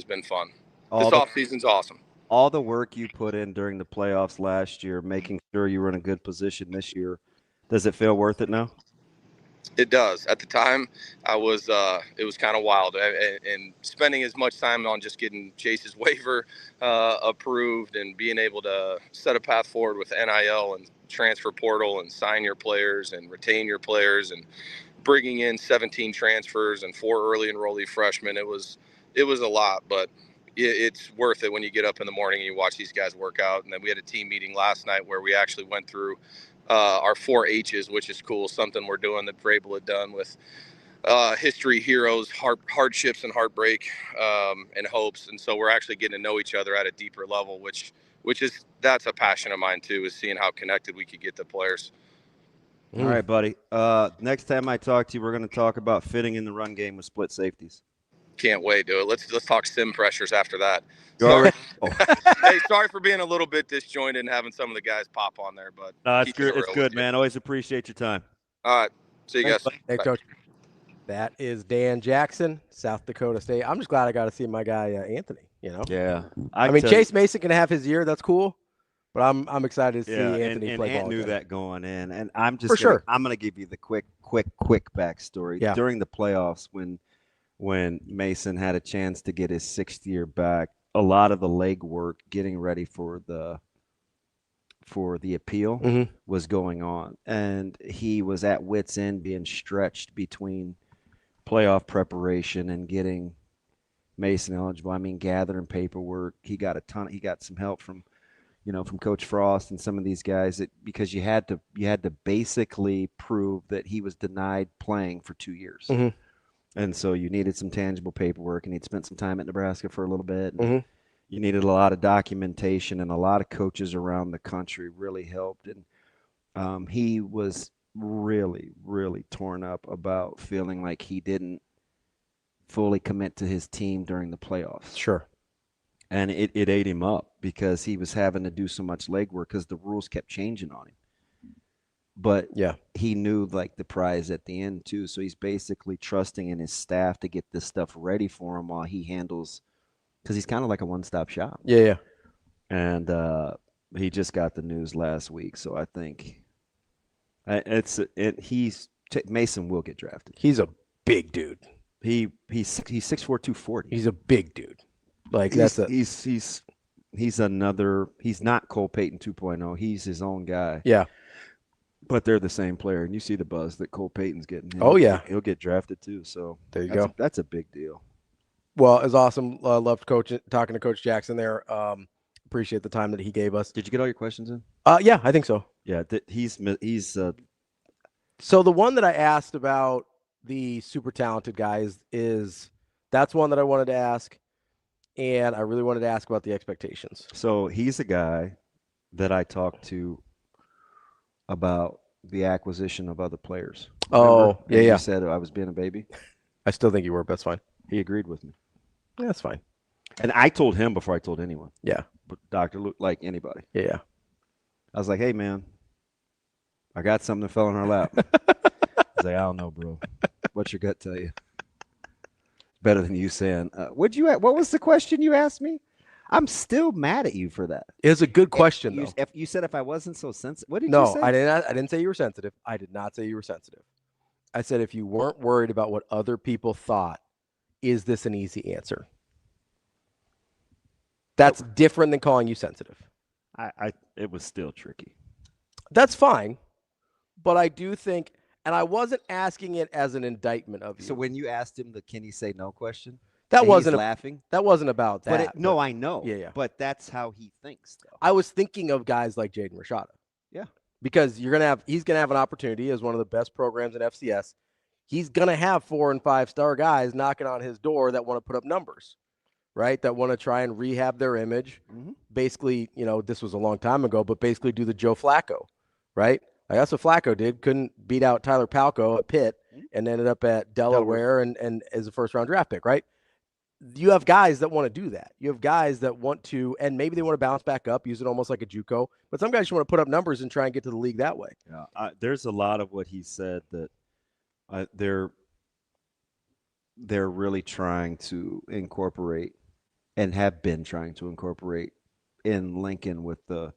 been fun. This offseason's awesome. All the work you put in during the playoffs last year, making sure you were in a good position this year, does it feel worth it now? It does. At the time, it was kind of wild, and spending as much time on just getting Chase's waiver approved and being able to set a path forward with NIL and transfer portal and sign your players and retain your players and bringing in 17 transfers and 4 early enrollee freshmen. It was a lot, but it's worth it when you get up in the morning and you watch these guys work out. And then we had a team meeting last night where we actually went through our 4 H's, which is cool, something we're doing that Vrabel had done with history, heroes, hardships and heartbreak and hopes. And so we're actually getting to know each other at a deeper level, that's a passion of mine too, is seeing how connected we could get the players. All right, buddy. Next time I talk to you, we're going to talk about fitting in the run game with split safeties. Can't wait, dude. Let's talk sim pressures after that. Sorry. Hey, sorry for being a little bit disjointed and having some of the guys pop on there, but it's good, man. Always appreciate your time. All right, see you guys. Hey, Coach. That is Dan Jackson, South Dakota State. I'm just glad I got to see my guy Anthony. Yeah. I mean, Chase Mason can have his year. That's cool, but I'm excited to see Anthony play ball. Ant knew that going in, and I'm gonna give you the quick backstory. Yeah. During the playoffs, when Mason had a chance to get his 6th year back, a lot of the legwork getting ready for the appeal was going on, and he was at wit's end, being stretched between playoff preparation and getting Mason eligible. I mean, gathering paperwork. He got some help from Coach Frost and some of these guys, because you had to basically prove that he was denied playing for 2 years. And so you needed some tangible paperwork, and he'd spent some time at Nebraska for a little bit. You needed a lot of documentation, and a lot of coaches around the country really helped. And he was really, really torn up about feeling like he didn't fully commit to his team during the playoffs. Sure. And it ate him up, because he was having to do so much legwork because the rules kept changing on him. But yeah, he knew like the prize at the end too. So he's basically trusting in his staff to get this stuff ready for him while he handles, because he's kind of like a one-stop shop. Yeah. And he just got the news last week, so I think Mason will get drafted. He's a big dude. He's 6'4", 240. He's a big dude. Like he's not Cole Payton 2.0. He's his own guy. Yeah. But they're the same player, and you see the buzz that Cole Payton's getting. He'll get drafted too. So there you go. That's a big deal. Well, it's awesome. Loved talking to Coach Jackson there. Appreciate the time that he gave us. Did you get all your questions in? Yeah, I think so. Yeah, he's. So the one that I asked about the super talented guys is that's one that I wanted to ask, and I really wanted to ask about the expectations. So he's a guy that I talked to about the acquisition of other players. Remember? Yeah. You said I was being a baby. I still think you were, but that's fine. He agreed with me. Yeah, that's fine. And I told him before I told anyone. Yeah. But Dr. Luke, like anybody. Yeah. I was like, hey, man, I got something that fell in our lap. He's like, I don't know, bro. What's your gut tell you? Better than you saying, what was the question you asked me? I'm still mad at you for that. It's a good question, though. If you said if I wasn't so sensitive, what did you say? No, I didn't say you were sensitive. I did not say you were sensitive. I said if you weren't worried about what other people thought, is this an easy answer? That's different than calling you sensitive. It was still tricky. That's fine, but I do think, and I wasn't asking it as an indictment of you. So when you asked him the "Can he say no" question, that wasn't laughing. That wasn't about that. No, I know. Yeah. But that's how he thinks, though. I was thinking of guys like Jaden Rashada. Yeah. Because he's gonna have an opportunity as one of the best programs in FCS. He's gonna have 4- and 5-star guys knocking on his door that want to put up numbers, right? That want to try and rehab their image. Mm-hmm. Basically, this was a long time ago, but basically do the Joe Flacco, right? Like that's what Flacco did. Couldn't beat out Tyler Palko at Pitt and ended up at Delaware and as a first-round draft pick, right? You have guys that want to do that. You have guys that want to, and maybe they want to bounce back up, use it almost like a JUCO. But some guys just want to put up numbers and try and get to the league that way. Yeah, there's a lot of what he said that they're really trying to incorporate and have been trying to incorporate in Lincoln with the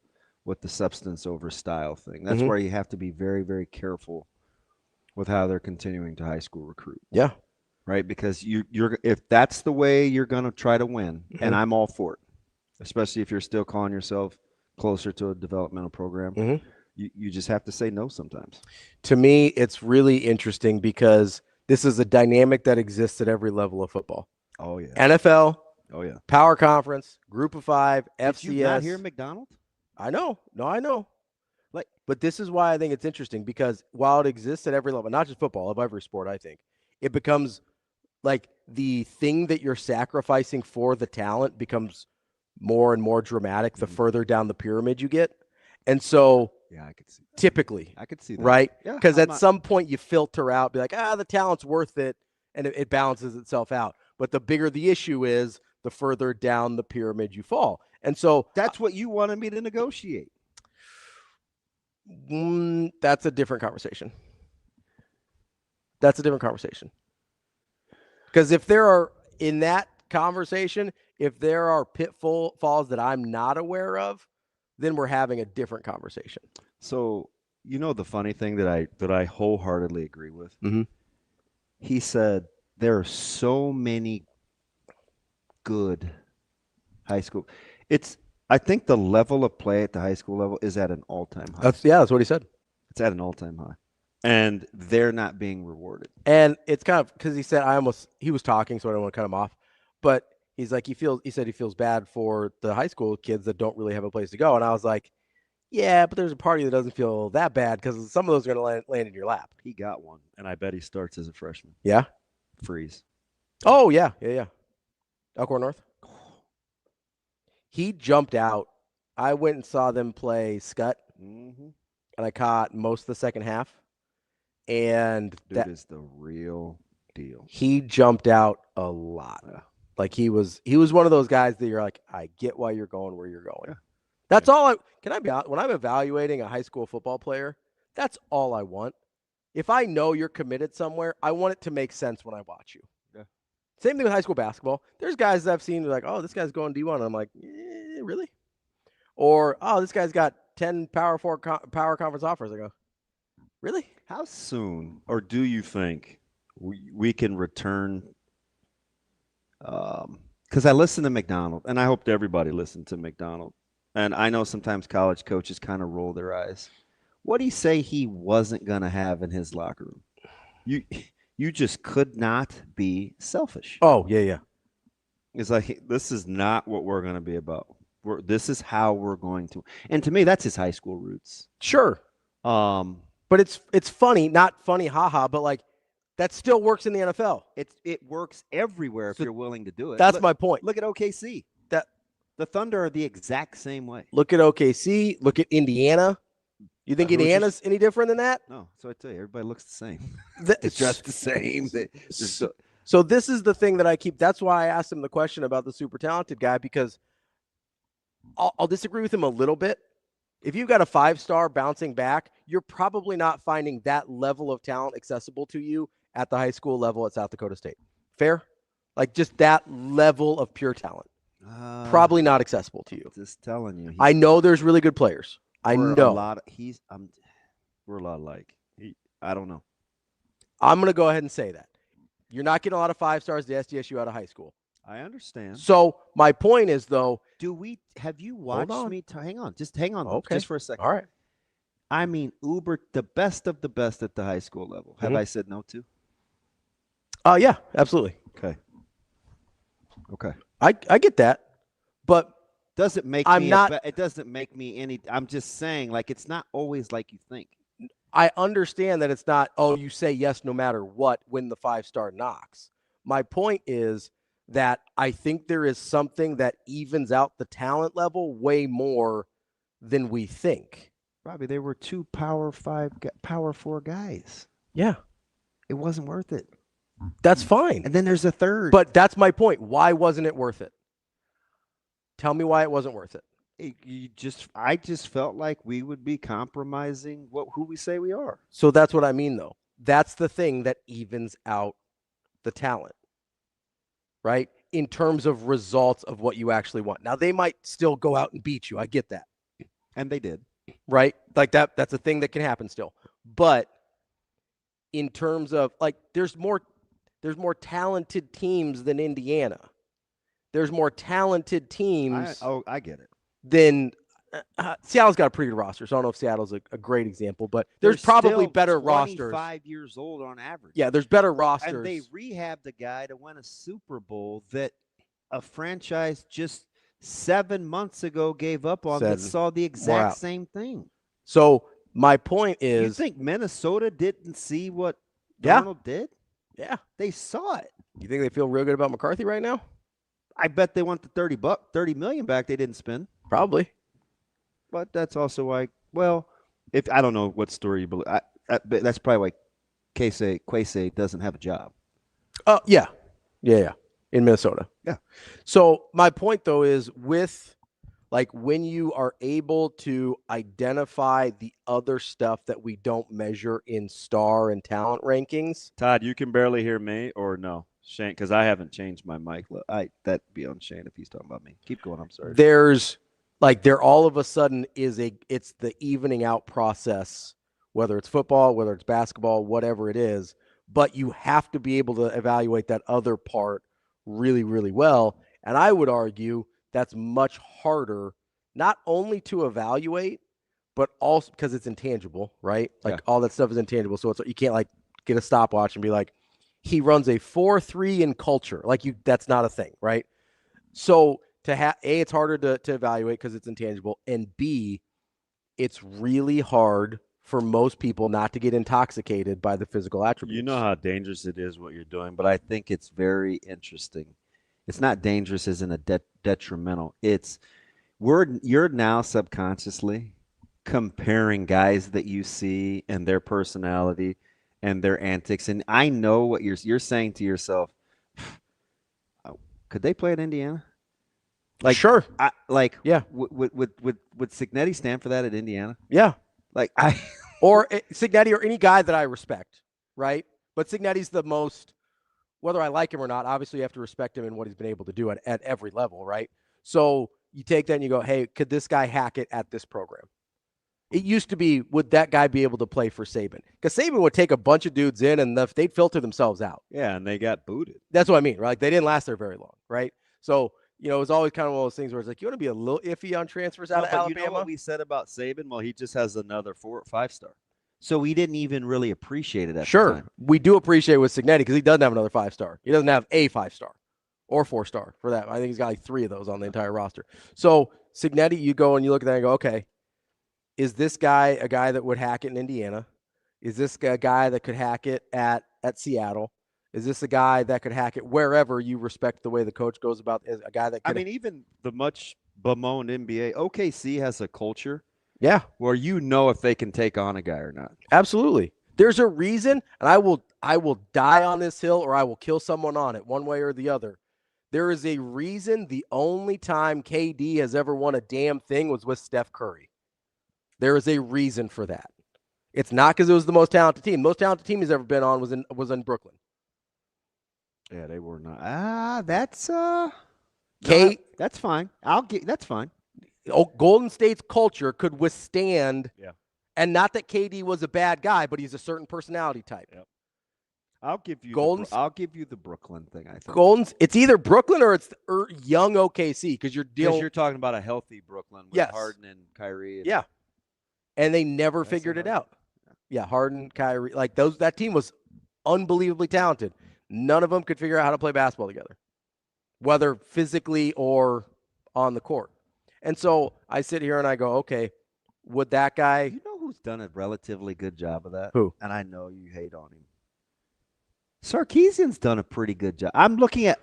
substance over style thing. That's where you have to be very, very careful with how they're continuing to high school recruit. Yeah. Right, because you're if that's the way you're going to try to win, and I'm all for it, especially if you're still calling yourself closer to a developmental program, you just have to say no sometimes. To me, it's really interesting because this is a dynamic that exists at every level of football. Oh, yeah. NFL. Oh, yeah. Power Conference, Group of 5, FCS. Did you not hear McDonald? I know. No, I know. But this is why I think it's interesting because while it exists at every level, not just football, of every sport, I think, it becomes like the thing that you're sacrificing for the talent becomes more and more dramatic the further down the pyramid you get. And so I could see that. Typically, I could see that. Right? Yeah, because at some point you filter out, be like, the talent's worth it, and it balances itself out. But the bigger the issue is, the further down the pyramid you fall. And so that's what you wanted me to negotiate. That's a different conversation. That's a different conversation. Because if there are, in that conversation, if there are pitfalls that I'm not aware of, then we're having a different conversation. So, the funny thing that I wholeheartedly agree with, he said there are so many good high school. I think the level of play at the high school level is at an all-time high. That's what he said. It's at an all-time high. And they're not being rewarded. And it's kind of because he said he was talking, so I don't want to cut him off. But he's like, he said he feels bad for the high school kids that don't really have a place to go. And I was like, yeah, but there's a party that doesn't feel that bad because some of those are going to land in your lap. He got one, and I bet he starts as a freshman. Yeah? Freeze. Oh, yeah. Elkhorn North. He jumped out. I went and saw them play Scut, and I caught most of the second half. And that is the real deal. He jumped out a lot. Yeah. Like he was one of those guys that you're like, I get why you're going where you're going. Yeah. That's all when I'm evaluating a high school football player, that's all I want. If I know you're committed somewhere, I want it to make sense when I watch you. Yeah. Same thing with high school basketball. There's guys that I've seen like, oh, this guy's going D1. And I'm like, really? Or, oh, this guy's got 10 Power Conference offers. I go, really? How soon, or do you think we can return? Because I listen to McDonald, and I hope everybody listened to McDonald. And I know sometimes college coaches kind of roll their eyes. What do you say he wasn't going to have in his locker room? You just could not be selfish. Oh, yeah. It's like, this is not what we're going to be about. This is how we're going to. And to me, that's his high school roots. Sure. But it's funny, not funny, haha, but like that still works in the NFL. It works everywhere if you're willing to do it. That's my point. Look at OKC. The Thunder are the exact same way. Look at OKC. Look at Indiana. You think Indiana's any different than that? No. So I tell you, everybody looks the same. It's dressed the same. So this is the thing that I keep. That's why I asked him the question about the super talented guy, because I'll disagree with him a little bit. If you've got a 5-star bouncing back, you're probably not finding that level of talent accessible to you at the high school level at South Dakota State. Fair? Like just that level of pure talent. Probably not accessible to you. Just telling you. I know there's really good players. I know. We're a lot alike. I don't know. I'm going to go ahead and say that. You're not getting a lot of 5-stars to SDSU out of high school. I understand. So my point is, though, have you watched me? Hang on. Just hang on. Okay. Just for a second. All right. I mean, NEUBERT, the best of the best at the high school level. Have I said no to? Yeah, absolutely. Okay. I get that, but doesn't make it doesn't make me any. I'm just saying, like, it's not always like you think. I understand that it's not, you say yes no matter what when the 5-star knocks. My point is that I think there is something that evens out the talent level way more than we think. Robbie, there were 2 Power 4 guys. Yeah. It wasn't worth it. That's fine. And then there's a third. But that's my point. Why wasn't it worth it? Tell me why it wasn't worth it. I just felt like we would be compromising who we say we are. So that's what I mean, though. That's the thing that evens out the talent, right? In terms of results of what you actually want. Now, they might still go out and beat you. I get that. And they did. Right? Like that's a thing that can happen still. But in terms of, like, there's more talented teams than Indiana. There's more talented teams. I get it. Then Seattle's got a pretty good roster, so I don't know if Seattle's a great example, but there's probably better rosters. 25 years old on average. Yeah, there's better rosters. And they rehabbed a guy to win a Super Bowl that a franchise just 7 months ago gave up on that saw the exact same thing. So my point is, you think Minnesota didn't see what Donald did? Yeah, they saw it. You think they feel real good about McCarthy right now? I bet they want the $30 million back they didn't spend. Probably. But that's also why, if I don't know what story you believe, that's probably why Kwesi doesn't have a job. Yeah, in Minnesota. Yeah. So my point, though, is when you are able to identify the other stuff that we don't measure in star and talent rankings. Todd, you can barely hear me, or no? Shane, because I haven't changed my mic. That'd be on Shane if he's talking about me. Keep going. I'm sorry. There all of a sudden it's the evening out process, whether it's football, whether it's basketball, whatever it is, but you have to be able to evaluate that other part really, really well. And I would argue that's much harder, not only to evaluate, but also because it's intangible, right? Like all that stuff is intangible. So you can't get a stopwatch and be like, he runs a 4.3 in culture. That's not a thing, right? So it's harder to evaluate because it's intangible, and B, it's really hard for most people not to get intoxicated by the physical attributes. You know how dangerous it is what you're doing, but I think it's very interesting. It's not dangerous as in a detrimental. You're now subconsciously comparing guys that you see and their personality and their antics, and I know what you're saying to yourself. Could they play at Indiana? Sure. Yeah. Would Cignetti stand for that at Indiana? Yeah. Or Cignetti or any guy that I respect, right? But Cignetti's the most, whether I like him or not, obviously you have to respect him and what he's been able to do at every level, right? So you take that and you go, hey, could this guy hack it at this program? It used to be, would that guy be able to play for Saban? Because Saban would take a bunch of dudes in and they'd filter themselves out. Yeah, and they got booted. That's what I mean, right? They didn't last there very long, right? So, it was always kind of one of those things where it's like, you want to be a little iffy on transfers out of Alabama? You know what we said about Saban? Well, he just has another 4 or 5-star. So we didn't even really appreciate it at the time. We do appreciate it with Cignetti because he doesn't have another 5-star. He doesn't have a 5-star or 4-star for that. I think he's got 3 of those on the entire roster. So Cignetti, you go and you look at that and go, okay, is this guy a guy that would hack it in Indiana? Is this a guy that could hack it at Seattle? Is this a guy that could hack it wherever you respect the way the coach goes about it? A guy that could, even the much bemoaned NBA, OKC has a culture where if they can take on a guy or not. Absolutely. There's a reason, and I will die on this hill or I will kill someone on it, one way or the other. There is a reason the only time KD has ever won a damn thing was with Steph Curry. There is a reason for that. It's not because it was the most talented team. The most talented team he's ever been on was in Brooklyn. Yeah, they were not. That's that's fine. That's fine. Golden State's culture could withstand. Yeah. And not that KD was a bad guy, but he's a certain personality type. Yep. I'll give you the Brooklyn thing. I think it's either Brooklyn or it's young OKC because you're talking about a healthy Brooklyn with Harden and Kyrie. And they never figured it out. Yeah, Harden, Kyrie, like that team was unbelievably talented. None of them could figure out how to play basketball together, whether physically or on the court. And so I sit here and I go, okay, would that guy? You know who's done a relatively good job of that? Who? And I know you hate on him. Sarkisian's done a pretty good job. I'm looking at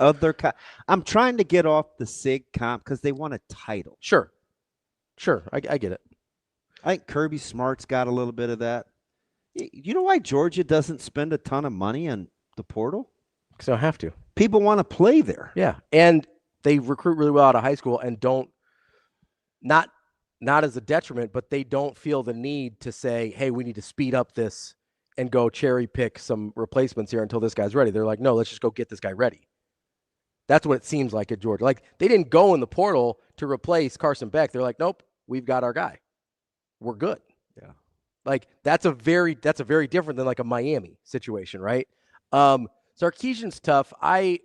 I'm trying to get off the SIG comp because they won a title. Sure. I get it. I think Kirby Smart's got a little bit of that. You know why Georgia doesn't spend a ton of money on the portal? Because they don't have to. People want to play there. Yeah, and they recruit really well out of high school and don't not as a detriment, but they don't feel the need to say, hey, we need to speed up this and go cherry pick some replacements here until this guy's ready. They're like, no, let's just go get this guy ready. That's what it seems like at Georgia. Like they didn't go in the portal to replace Carson Beck. They're like, nope, we've got our guy. We're good. Yeah. Like that's a very different than like a Miami situation, right? Sarkisian's tough. I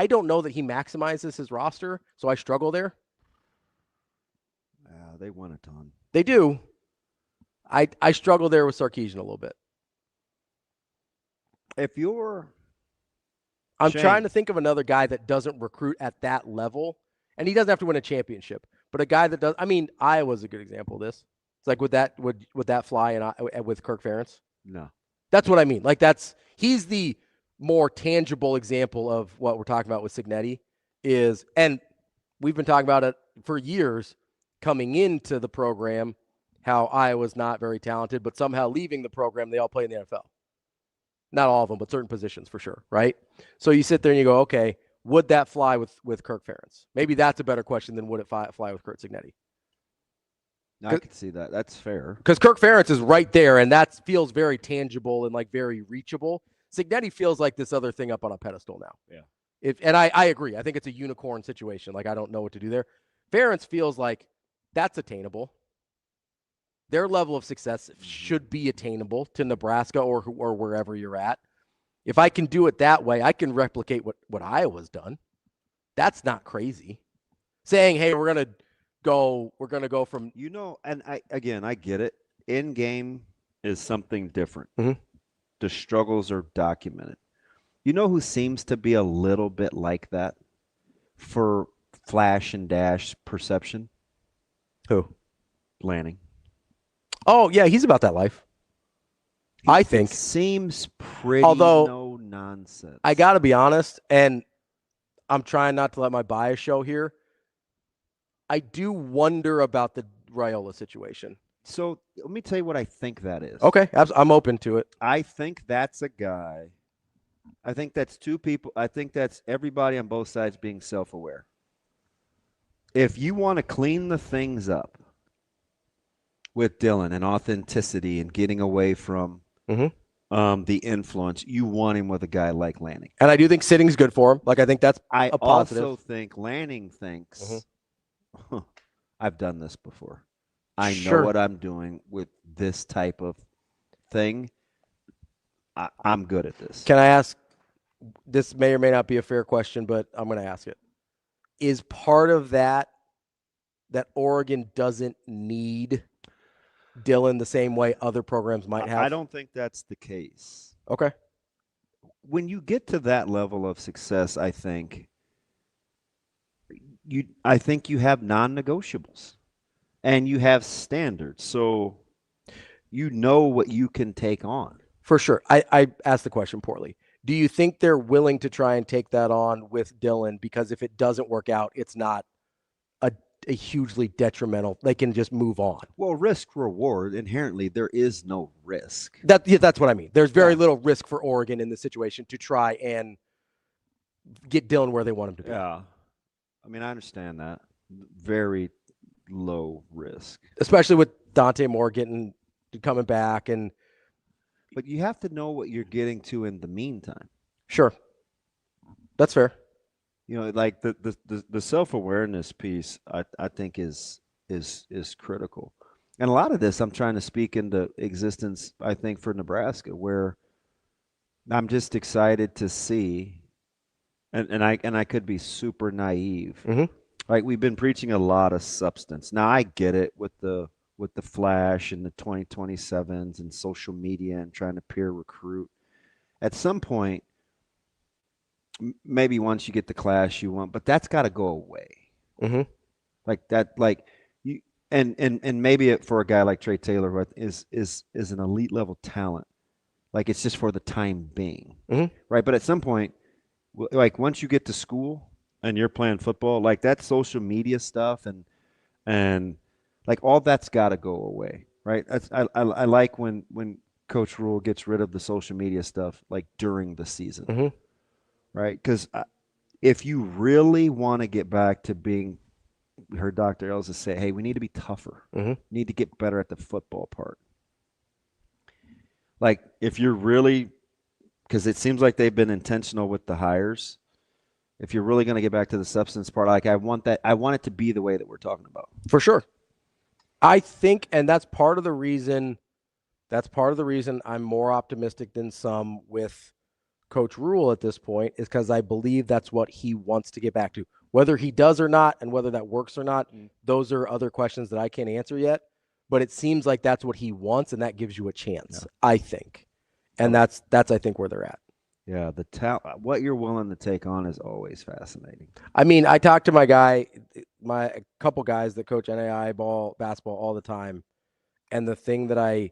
don't know that he maximizes his roster, so I struggle there. They won a ton. They do. I struggle there with Sarkisian a little bit. I'm trying to think of another guy that doesn't recruit at that level, and he doesn't have to win a championship, but a guy that does. I mean, Iowa's a good example of this. It's like would that fly with Kirk Ferentz? No. That's what I mean. Like he's the more tangible example of what we're talking about with Cignetti is, and we've been talking about it for years coming into the program, how Iowa's not very talented, but somehow leaving the program, they all play in the NFL. Not all of them, but certain positions for sure, right? So you sit there and you go, okay, would that fly with Kirk Ferentz? Maybe that's a better question than would it fly with Curt Cignetti? I could see that. That's fair. Because Kirk Ferentz is right there, and that feels very tangible and like very reachable. Cignetti feels like this other thing up on a pedestal now. Yeah. And I agree. I think it's a unicorn situation. Like I don't know what to do there. Ferentz feels like that's attainable. Their level of success should be attainable to Nebraska or wherever you're at. If I can do it that way, I can replicate what Iowa's done. That's not crazy. Saying, hey, we're gonna go from and I get it. In game is something different. Mm-hmm. The struggles are documented. You know who seems to be a little bit like that for flash and dash perception? Who? Lanning. Oh, yeah, he's about that life. I think. Seems pretty no nonsense. I got to be honest, and I'm trying not to let my bias show here. I do wonder about the Raiola situation. So let me tell you what I think that is. Okay, I'm open to it. I think that's a guy. I think that's two people. I think that's everybody on both sides being self-aware. If you want to clean the things up with Dylan and authenticity and getting away from the influence, you want him with a guy like Lanning. And I do think sitting's good for him. Like I think that's a positive. I also think Lanning thinks, I've done this before. I know what I'm doing with this type of thing. I'm good at this. Can I ask, this may or may not be a fair question, but I'm going to ask it. Is part of that Oregon doesn't need Dylan the same way other programs might have? I don't think that's the case. Okay. When you get to that level of success, I think you have non-negotiables and you have standards. So you know what you can take on. For sure. I asked the question poorly. Do you think they're willing to try and take that on with Dylan? Because if it doesn't work out, it's not a hugely detrimental. They can just move on. Well, risk reward inherently, there is no risk. That's what I mean. There's very little risk for Oregon in this situation to try and get Dylan where they want him to be. Yeah, I mean, I understand that. Very low risk, especially with Dante Moore coming back, but you have to know what you're getting to in the meantime. Sure, that's fair. You know, like the self-awareness piece, I think is critical. And a lot of this I'm trying to speak into existence, I think, for Nebraska, where I'm just excited to see, and I could be super naive. Mm-hmm. Like, we've been preaching a lot of substance. Now I get it with the flash and the 2027s and social media and trying to peer recruit. At some point, maybe once you get the class you want, but that's got to go away. Mm-hmm. Like that, like you, and maybe for a guy like Trey Taylor, who is an elite level talent, like it's just for the time being, right? But at some point, like once you get to school and you're playing football, like that social media stuff and like all that's got to go away, right? I like when Coach Rule gets rid of the social media stuff, like during the season. Right? Because if you really want to get back to being, we heard Dr. Elza say, hey, we need to be tougher. We need to get better at the football part. Like, if you're really, because it seems like they've been intentional with the hires, if you're really going to get back to the substance part, like I want it to be the way that we're talking about. For sure. I think, and that's part of the reason I'm more optimistic than some with Coach Rule at this point, is because I believe that's what he wants to get back to. Whether he does or not, and whether that works or not, those are other questions that I can't answer yet. But it seems like that's what he wants, and that gives you a chance, I think. And that's I think where they're at. Yeah, the talent, what you're willing to take on is always fascinating. I mean, I talk to a couple guys that coach NAIA basketball all the time, and the thing that I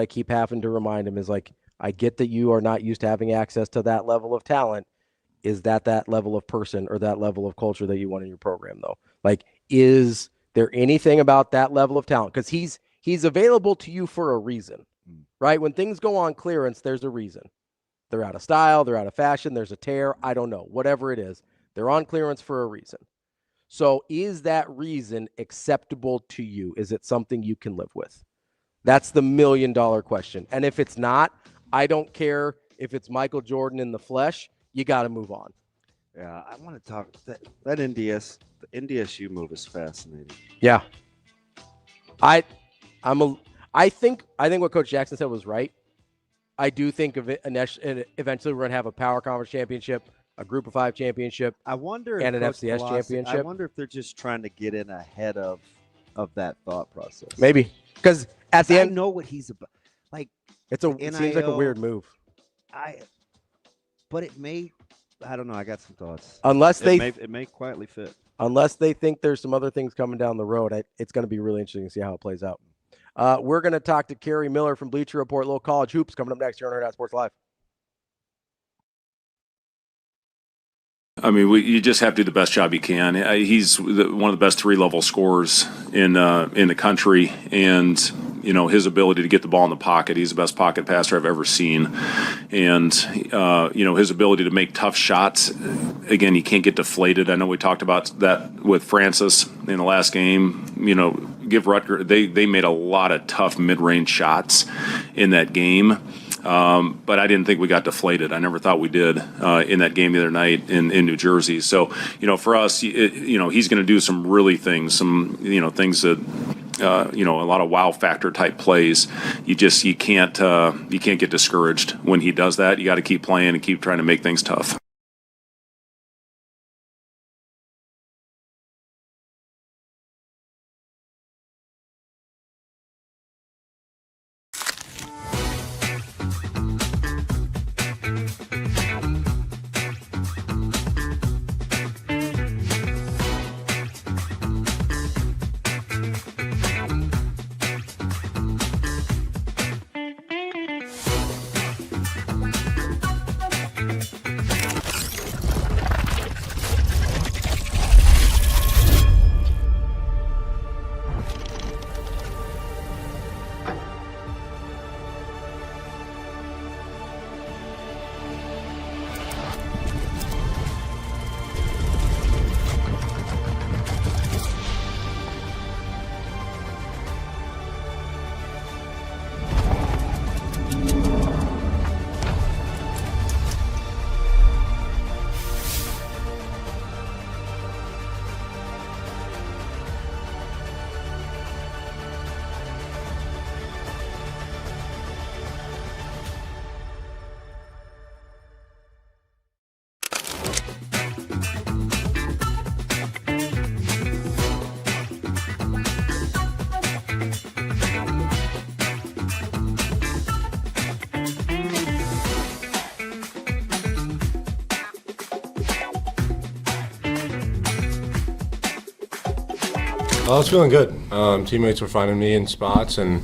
keep having to remind him is, like, I get that you are not used to having access to that level of talent. Is that level of person or that level of culture that you want in your program, though? Like, is there anything about that level of talent? Because he's available to you for a reason, right? When things go on clearance, there's a reason. They're out of style, they're out of fashion, there's a tear, I don't know, whatever it is. They're on clearance for a reason. So is that reason acceptable to you? Is it something you can live with? That's the $1 million question. And if it's not, I don't care if it's Michael Jordan in the flesh. You got to move on. Yeah, I want to talk that the NDSU move is fascinating. Yeah, I think what Coach Jackson said was right. I do think of it eventually we're going to have a power conference championship, a group of 5 championship. I wonder, and an FCS championship. I wonder if they're just trying to get in ahead of that thought process. Maybe because at the end, I know what he's about. Like, it seems like a weird move. But it may. I don't know. I got some thoughts. It may quietly fit. Unless they think there's some other things coming down the road, it's going to be really interesting to see how it plays out. We're going to talk to KERRY Miller from Bleacher Report, Little College Hoops, coming up next here on Hurrdat Sports Live. I mean, you just have to do the best job you can. He's one of the best 3-level scorers in the country, and his ability to get the ball in the pocket. He's the best pocket passer I've ever seen, and his ability to make tough shots. Again, he can't get deflated. I know we talked about that with Francis in the last game. Give Rutgers. They made a lot of tough mid-range shots in that game. But I didn't think we got deflated. I never thought we did in that game the other night in New Jersey. So, for us, he's going to do some really things, things that, a lot of wow factor type plays. You can't get discouraged when he does that. You got to keep playing and keep trying to make things tough. I was feeling good. Teammates were finding me in spots, and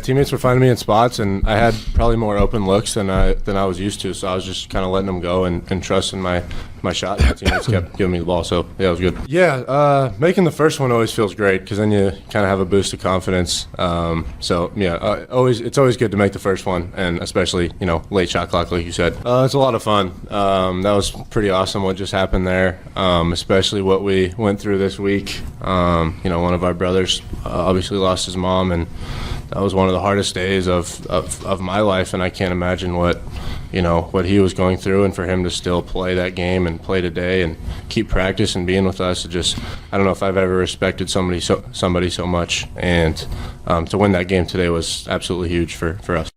teammates were finding me in spots, and I had probably more open looks than I was used to. So I was just kind of letting them go and trusting my shot. My teammates kept giving me the ball, so yeah, it was good. Yeah, making the first one always feels great because then you kind of have a boost of confidence. It's always good to make the first one, and especially late shot clock, like you said. It's a lot of fun. That was pretty awesome what just happened there, especially what we went through this week. One of our brothers obviously lost his mom, and that was one of the hardest days of my life, and I can't imagine what he was going through, and for him to still play that game and play today and keep practice and being with us, I don't know if I've ever respected somebody so much, and to win that game today was absolutely huge for us.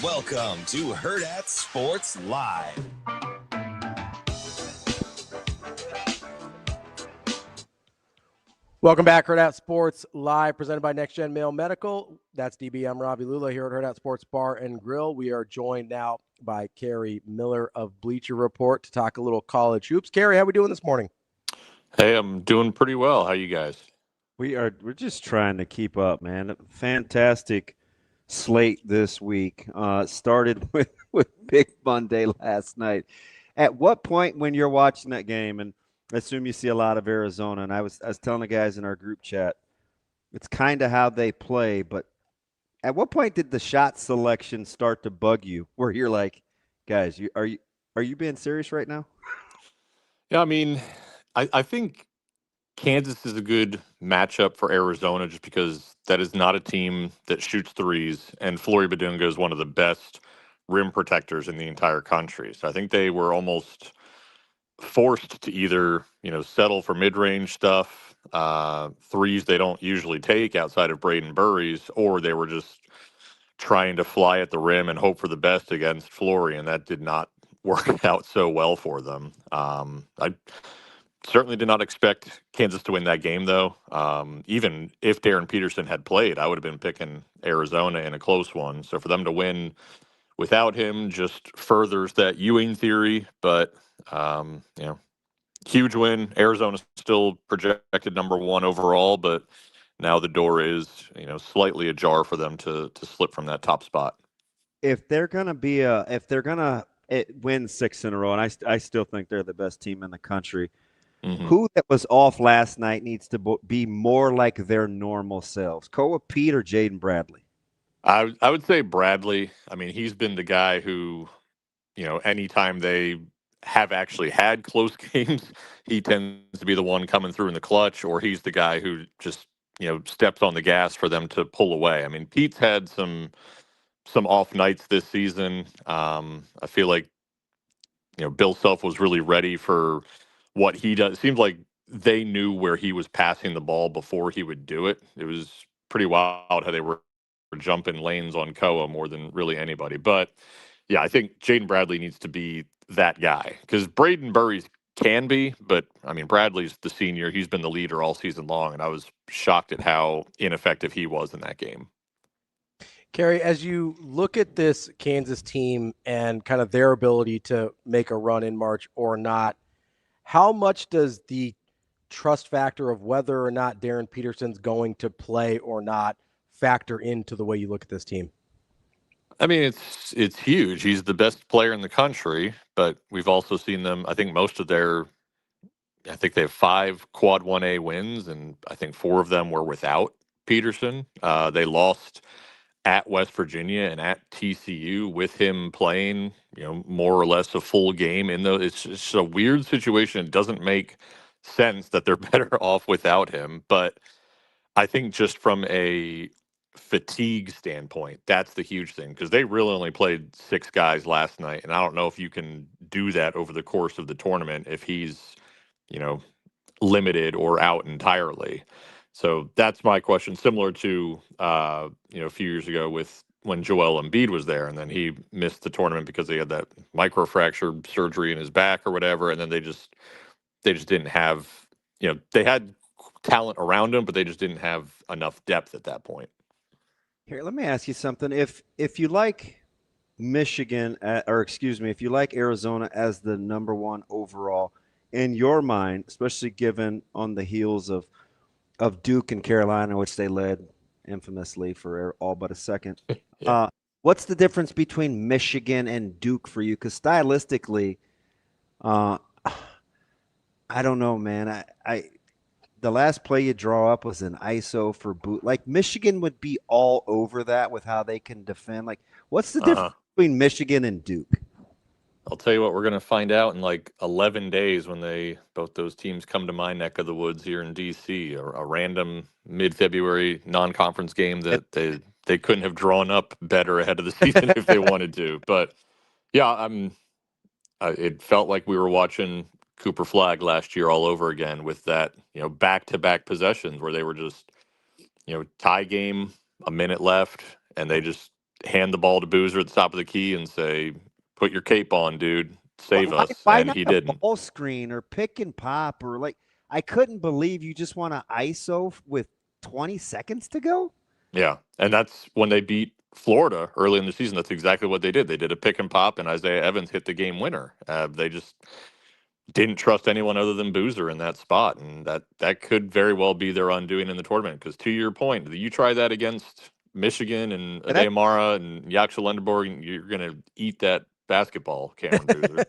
Welcome to Hurrdat Sports Live. Welcome back, Hurrdat Sports Live, presented by Next Gen Male Medical. That's DB. I'm Ravi Lulla here at Hurrdat Sports Bar and Grill. We are joined now by KERRY Miller of Bleacher Report to talk a little college hoops. KERRY, how we doing this morning? Hey, I'm doing pretty well. How you guys? We're just trying to keep up, man. Fantastic slate this week. Started with Big Monday last night. At what point when you're watching that game, and I assume you see a lot of Arizona, and I was telling the guys in our group chat, it's kind of how they play, but at what point did the shot selection start to bug you where you're like, guys, are you being serious right now? Yeah, I mean, I think Kansas is a good matchup for Arizona just because that is not a team that shoots threes, and Flory Badunga is one of the best rim protectors in the entire country. So I think they were almost forced to either, settle for mid-range stuff, threes they don't usually take outside of Braden Burries, or they were just trying to fly at the rim and hope for the best against Flory, and that did not work out so well for them. I certainly did not expect Kansas to win that game, though. Even if Darryn Peterson had played, I would have been picking Arizona in a close one. So for them to win without him just furthers that Ewing theory. But, huge win. Arizona's still projected number one overall, but now the door is, slightly ajar for them to slip from that top spot. If they're gonna win 6 in a row, and I still think they're the best team in the country. Mm-hmm. Who that was off last night needs to be more like their normal selves? Koa Pete or Jaden Bradley? I would say Bradley. I mean, he's been the guy who, anytime they have actually had close games, he tends to be the one coming through in the clutch, or he's the guy who just, steps on the gas for them to pull away. I mean, Pete's had some off nights this season. I feel like, Bill Self was really ready for what he does. It seems like they knew where he was passing the ball before he would do it. It was pretty wild how they were jumping lanes on Koa more than really anybody. But yeah, I think Jaden Bradley needs to be that guy because Braden Burries can be, but I mean, Bradley's the senior. He's been the leader all season long, and I was shocked at how ineffective he was in that game. KERRY, as you look at this Kansas team and kind of their ability to make a run in March or not, how much does the trust factor of whether or not Darryn Peterson's going to play or not factor into the way you look at this team? I mean, it's huge. He's the best player in the country, but we've also seen them, I think I think they have 5 quad 1A wins, and I think 4 of them were without Peterson. They lost at West Virginia and at TCU with him playing, more or less a full game in those. It's just a weird situation. It doesn't make sense that they're better off without him. But I think just from a fatigue standpoint, that's the huge thing because they really only played 6 guys last night. And I don't know if you can do that over the course of the tournament if he's, limited or out entirely. So that's my question. Similar to, a few years ago with when Joel Embiid was there, and then he missed the tournament because he had that microfracture surgery in his back or whatever, and then they just didn't have they had talent around them, but they just didn't have enough depth at that point. Here, let me ask you something. If you like Michigan, if you like Arizona as the number one overall in your mind, especially given on the heels of Duke and Carolina, which they led infamously for all but a second. Yeah. What's the difference between Michigan and Duke for you? Because stylistically, I don't know, man. The last play you draw up was an ISO for boot. Like Michigan would be all over that with how they can defend. Like, what's the difference between Michigan and Duke? I'll tell you what, we're going to find out in like 11 days when both those teams come to my neck of the woods here in DC, a random mid-February non-conference game that they couldn't have drawn up better ahead of the season if they wanted to. But yeah, it felt like we were watching Cooper Flag last year all over again with that, back-to-back possessions where they were just, tie game, a minute left, and they just hand the ball to Boozer at the top of the key and say, put your cape on, dude, save us. Why and not he a didn't. ball screen or pick and pop or like, I couldn't believe you just want to ISO with 20 seconds to go. Yeah, and that's when they beat Florida early in the season. That's exactly what they did. They did a pick and pop, and Isaiah Evans hit the game winner. They just didn't trust anyone other than Boozer in that spot, and that could very well be their undoing in the tournament. Because to your point, you try that against Michigan and Ademara and Yaksha Lunderborg, you're going to eat that basketball, Cameron Boozer.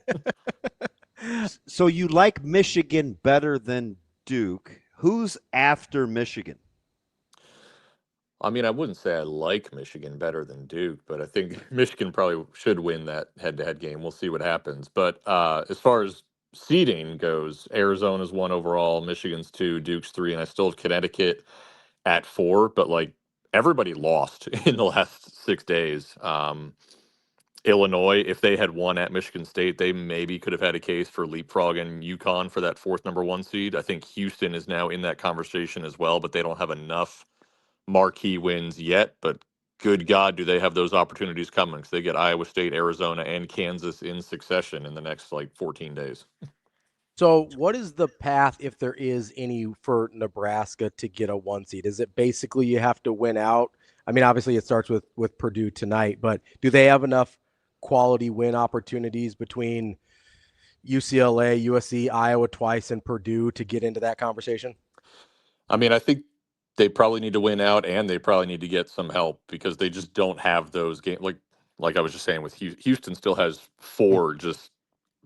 So you like Michigan better than Duke. Who's after Michigan? I mean, I wouldn't say I like Michigan better than Duke, but I think Michigan probably should win that head-to-head game. We'll see what happens. But as far as seeding goes, Arizona's 1 overall, Michigan's 2, Duke's 3, and I still have Connecticut at 4. But like everybody lost in the last 6 days. Illinois, if they had won at Michigan State, they maybe could have had a case for leapfrogging UConn for that 4th number 1 seed. I think Houston is now in that conversation as well, but they don't have enough marquee wins yet. But good God, do they have those opportunities coming? Because they get Iowa State, Arizona, and Kansas in succession in the next 14 days. So what is the path, if there is any, for Nebraska to get a 1 seed? Is it basically you have to win out? I mean, obviously it starts with Purdue tonight, but do they have enough quality win opportunities between UCLA, USC, Iowa twice, and Purdue to get into that conversation? I mean, I think they probably need to win out, and they probably need to get some help because they just don't have those games. Like I was just saying with Houston still has 4 just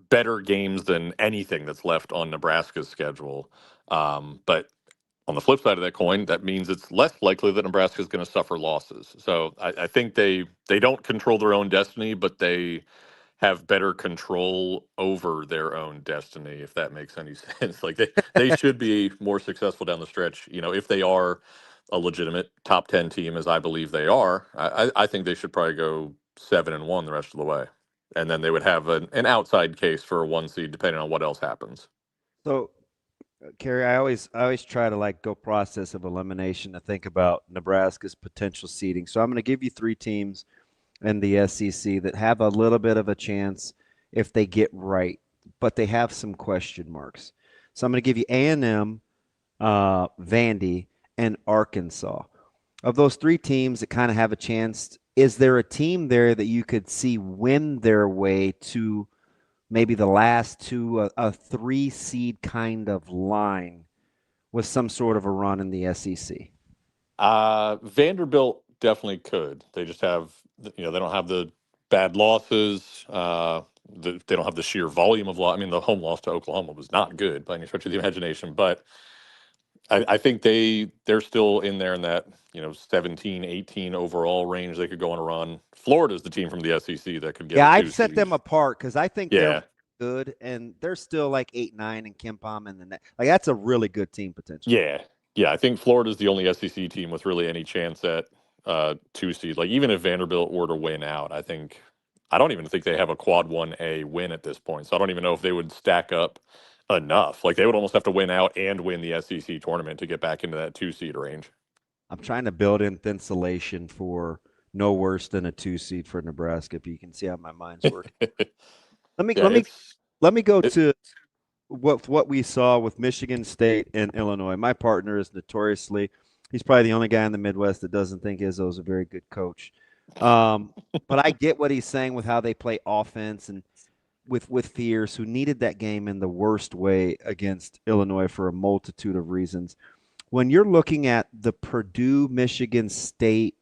better games than anything that's left on Nebraska's schedule. But on the flip side of that coin, that means it's less likely that Nebraska is going to suffer losses. So I think they don't control their own destiny, but they have better control over their own destiny, if that makes any sense. Like they should be more successful down the stretch. If they are a legitimate top 10 team, as I believe they are, I think they should probably go 7-1 the rest of the way. And then they would have an outside case for a 1 seed, depending on what else happens. So, Kerry, I always try to go process of elimination to think about Nebraska's potential seeding. So I'm going to give you 3 teams in the SEC that have a little bit of a chance if they get right, but they have some question marks. So I'm going to give you A&M, Vandy, and Arkansas. Of those 3 teams that kind of have a chance, is there a team there that you could see win their way to maybe the last 2, a 3 seed kind of line with some sort of a run in the SEC? Vanderbilt definitely could. They just have, they don't have the bad losses. They don't have the sheer volume of loss. I mean, the home loss to Oklahoma was not good by any stretch of the imagination, but I think they're still in there in that 17, 18 overall range. They could go on a run. Florida's the team from the SEC that could get. Yeah, I'd set them apart because I think they're good, and they're still 8-9 and Kempom and the net. That's a really good team potential. Yeah. I think Florida's the only SEC team with really any chance at 2 seed. Even if Vanderbilt were to win out, I don't even think they have a quad 1A win at this point. So I don't even know if they would stack up enough. They would almost have to win out and win the SEC tournament to get back into that 2 seed range. I'm trying to build in insulation for no worse than a 2 seed for Nebraska, but you can see how my mind's working. Let me go to what we saw with Michigan State and Illinois. My partner is notoriously, he's probably the only guy in the Midwest that doesn't think Izzo's a very good coach. But I get what he's saying with how they play offense and with Fierce, who needed that game in the worst way against Illinois for a multitude of reasons. When you're looking at the Purdue, Michigan State,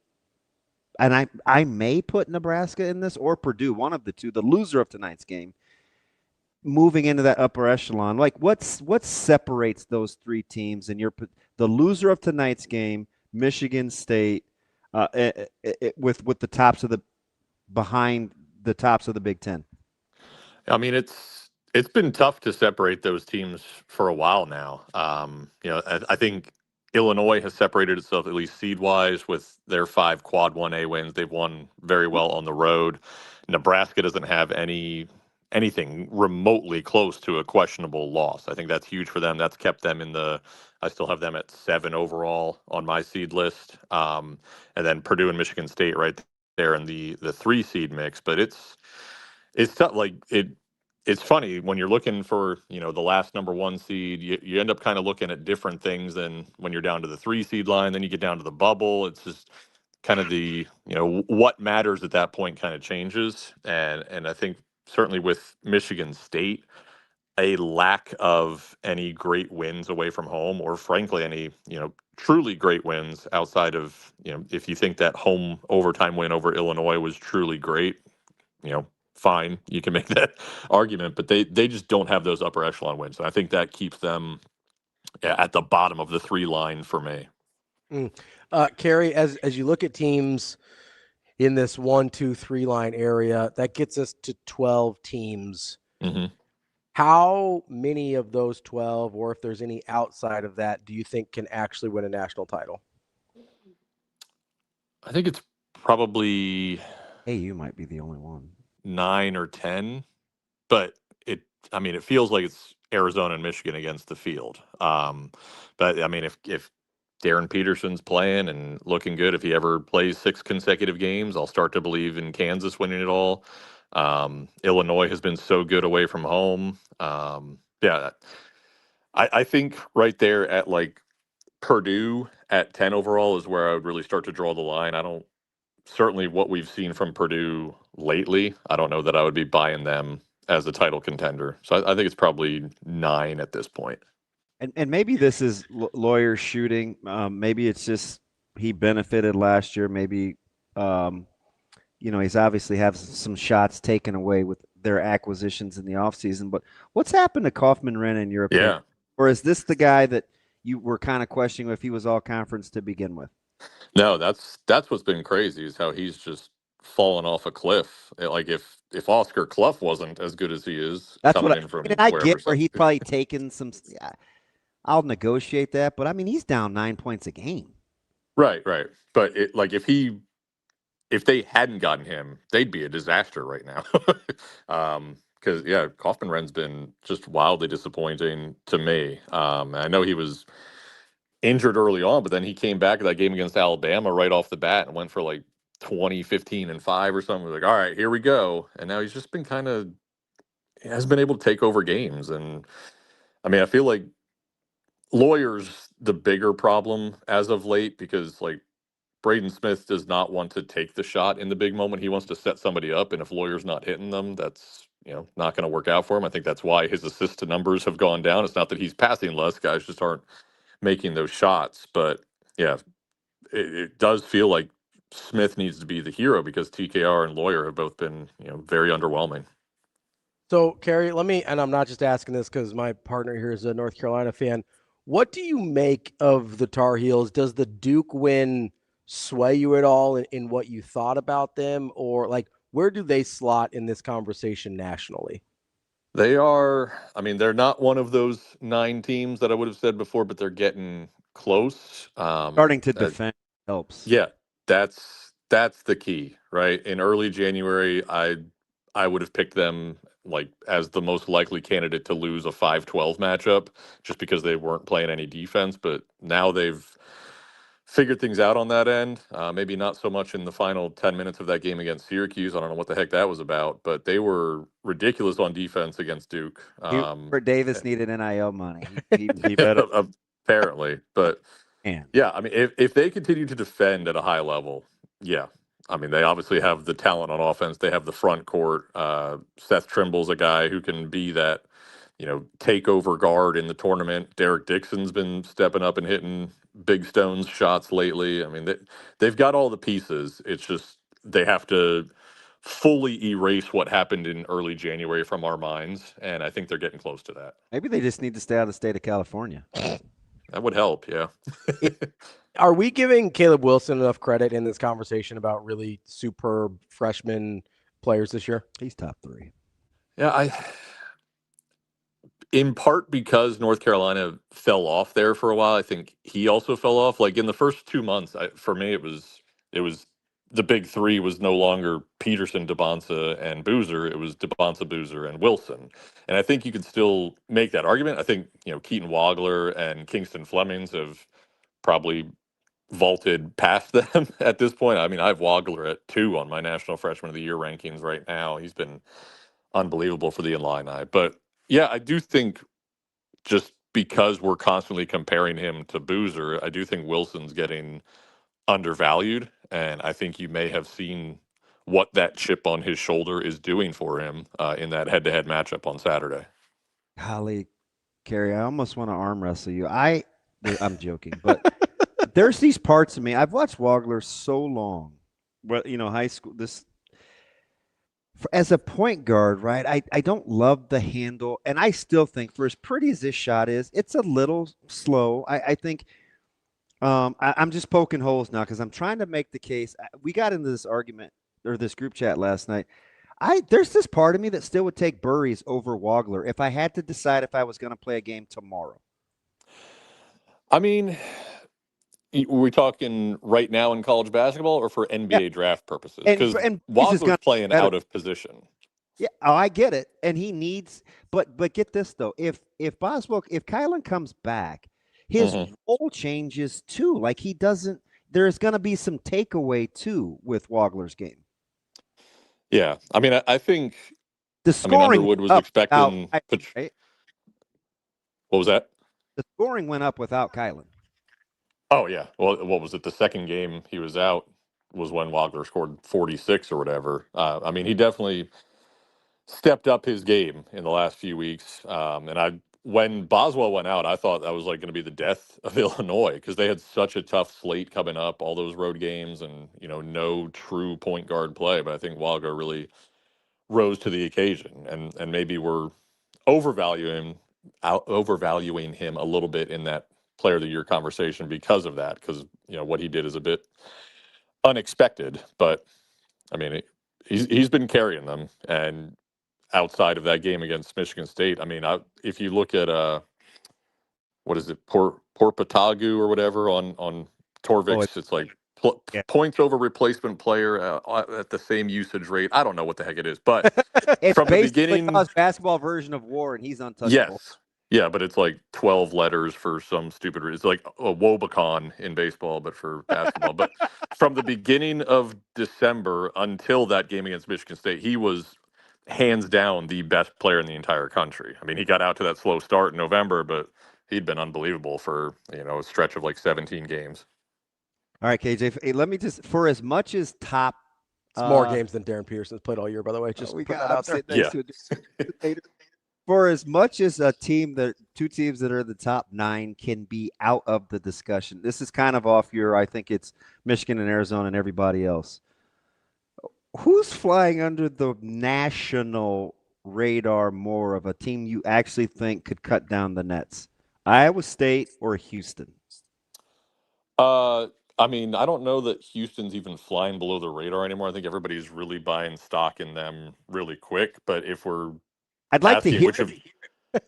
and I may put Nebraska in this or Purdue, one of the two, the loser of tonight's game, moving into that upper echelon, like what separates those three teams? And the loser of tonight's game, Michigan State, with the tops of the behind the tops of the Big Ten. I mean, it's been tough to separate those teams for a while now. I think Illinois has separated itself at least seed-wise with their 5 quad 1A wins. They've won very well on the road. Nebraska doesn't have anything remotely close to a questionable loss. I think that's huge for them. That's kept them I still have them at 7 overall on my seed list. And then Purdue and Michigan State right there in the 3 seed mix. But it's tough. It's funny when you're looking for, the last number 1 seed, you end up kind of looking at different things than when you're down to the 3 seed line, then you get down to the bubble. It's just kind of what matters at that point kind of changes. And I think certainly with Michigan State, a lack of any great wins away from home, or frankly, any, truly great wins outside of, if you think that home overtime win over Illinois was truly great, fine, you can make that argument, but they just don't have those upper echelon wins. And I think that keeps them at the bottom of the 3 line for me. KERRY, as you look at teams in this 1, 2, 3 line area, that gets us to 12 teams. Mm-hmm. How many of those 12, or if there's any outside of that, do you think can actually win a national title? I think it's probably you might be the only one. 9 or 10, but it feels like it's Arizona and Michigan against the field. But I mean, if Darryn Peterson's playing and looking good, if he ever plays 6 consecutive games, I'll start to believe in Kansas winning it all. Illinois has been so good away from home. I think right there at Purdue at 10 overall is where I would really start to draw the line. Certainly what we've seen from Purdue lately, I don't know that I would be buying them as a title contender. So I think it's probably 9 at this point. And maybe this is lawyer shooting. Maybe it's just he benefited last year. Maybe, he's obviously have some shots taken away with their acquisitions in the offseason. But what's happened to Kaufman-Renn in your opinion? Yeah. Or is this the guy that you were kind of questioning if he was all conference to begin with? No, that's what's been crazy is how he's just fallen off a cliff. Like if Oscar Clough wasn't as good as he is, that's coming what in from I get. Where he's probably taken some. Yeah, I'll negotiate that, but I mean he's down 9 points a game. Right. But if they hadn't gotten him, they'd be a disaster right now. Because Kaufman-Renn's been just wildly disappointing to me. I know he was injured early on, but then he came back to that game against Alabama right off the bat and went for 20, 15, and 5 or something. We're all right, here we go. And now he's just been hasn't been able to take over games. And I mean, I feel like Lawyer's the bigger problem as of late because Braden Smith does not want to take the shot in the big moment. He wants to set somebody up. And if Lawyer's not hitting them, that's, not going to work out for him. I think that's why his assist to numbers have gone down. It's not that he's passing less. Guys just aren't making those shots. But it does feel like Smith needs to be the hero because TKR and Lawyer have both been, very underwhelming. So, KERRY, and I'm not just asking this because my partner here is a North Carolina fan. What do you make of the Tar Heels? Does the Duke win sway you at all in what you thought about them? Or where do they slot in this conversation nationally? They are, they're not one of those 9 teams that I would have said before, but they're getting close. Starting to defend helps. Yeah, that's the key, right? In early January, I would have picked them as the most likely candidate to lose a 5-12 matchup just because they weren't playing any defense. But now they've figured things out on that end. Maybe not so much in the final 10 minutes of that game against Syracuse. I don't know what the heck that was about, but they were ridiculous on defense against Duke. Davis needed NIL money. He Apparently, but man. yeah, I mean, if they continue to defend at a high level, yeah. I mean, they obviously have the talent on offense. They have the front court. Seth Trimble's a guy who can be that, takeover guard in the tournament. Derek Dixon's been stepping up and hitting big stones shots lately. I mean, they've got all the pieces. It's just they have to fully erase what happened in early January from our minds, and I think they're getting close to that. Maybe they just need to stay out of the state of California. That would help, yeah. Are we giving Caleb Wilson enough credit in this conversation about really superb freshman players this year? He's top 3. Yeah, in part because North Carolina fell off there for a while. I think he also fell off. Like in the first 2 months, for me, it was the big 3 was no longer Peterson, DeBonsa, and Boozer. It was DeBonsa, Boozer, and Wilson. And I think you could still make that argument. I think Keaton Wagler and Kingston Flemings have probably vaulted past them at this point. I mean, I have Wagler at 2 on my National Freshman of the Year rankings right now. He's been unbelievable for the Illini. But yeah, I do think just because we're constantly comparing him to Boozer, I do think Wilson's getting undervalued. And I think you may have seen what that chip on his shoulder is doing for him in that head-to-head matchup on Saturday. Golly, KERRY, I almost want to arm wrestle you. I'm joking, but there's these parts of me. I've watched Wagler so long. Well, high school, as a point guard, right? I don't love the handle, and I still think for as pretty as this shot is, it's a little slow. I think I'm just poking holes now because I'm trying to make the case. We got into this argument or this group chat last night. There's this part of me that still would take Burries over Wagler if I had to decide if I was going to play a game tomorrow. I mean, were we talking right now in college basketball or for NBA draft purposes? Because Wagler's playing out of position. Yeah, I get it, and he needs. But get this though, if Kylan comes back, his role changes too. Like he doesn't. There's going to be some takeaway too with Wagler's game. Yeah, I mean, I think the scoring Underwood was expecting. Right? What was that? The scoring went up without Kylan. Oh yeah. Well, what was it? The second game he was out was when Wagler scored 46 or whatever. I mean, he definitely stepped up his game in the last few weeks. And when Boswell went out, I thought that was like going to be the death of Illinois because they had such a tough slate coming up, all those road games, and no true point guard play. But I think Wagler really rose to the occasion, and maybe we're overvaluing him a little bit in that player of the year conversation because of that, because what he did is a bit unexpected. But I mean, he's been carrying them, and outside of that game against Michigan State, I mean, if you look at what is it, Porpatagu or whatever on Torvix, it's like points over replacement player at the same usage rate. I don't know what the heck it is, but it's from the beginning, college basketball version of war, and he's untouchable. Yes. Yeah, but it's like 12 letters for some stupid reason. It's like a Wobacon in baseball, but for basketball. But from the beginning of December until that game against Michigan State, he was hands down the best player in the entire country. I mean, he got out to that slow start in November, but he'd been unbelievable for, a stretch of like 17 games. All right, KJ, let me just, for as much as top. It's more games than Darryn Peterson's played all year, by the way. Just we put got that out there. Yeah. For as much as two teams that are in the top 9 can be out of the discussion, this is kind of off I think it's Michigan and Arizona and everybody else. Who's flying under the national radar more of a team you actually think could cut down the nets? Iowa State or Houston? I mean, I don't know that Houston's even flying below the radar anymore. I think everybody's really buying stock in them really quick. But if we're I'd like to hear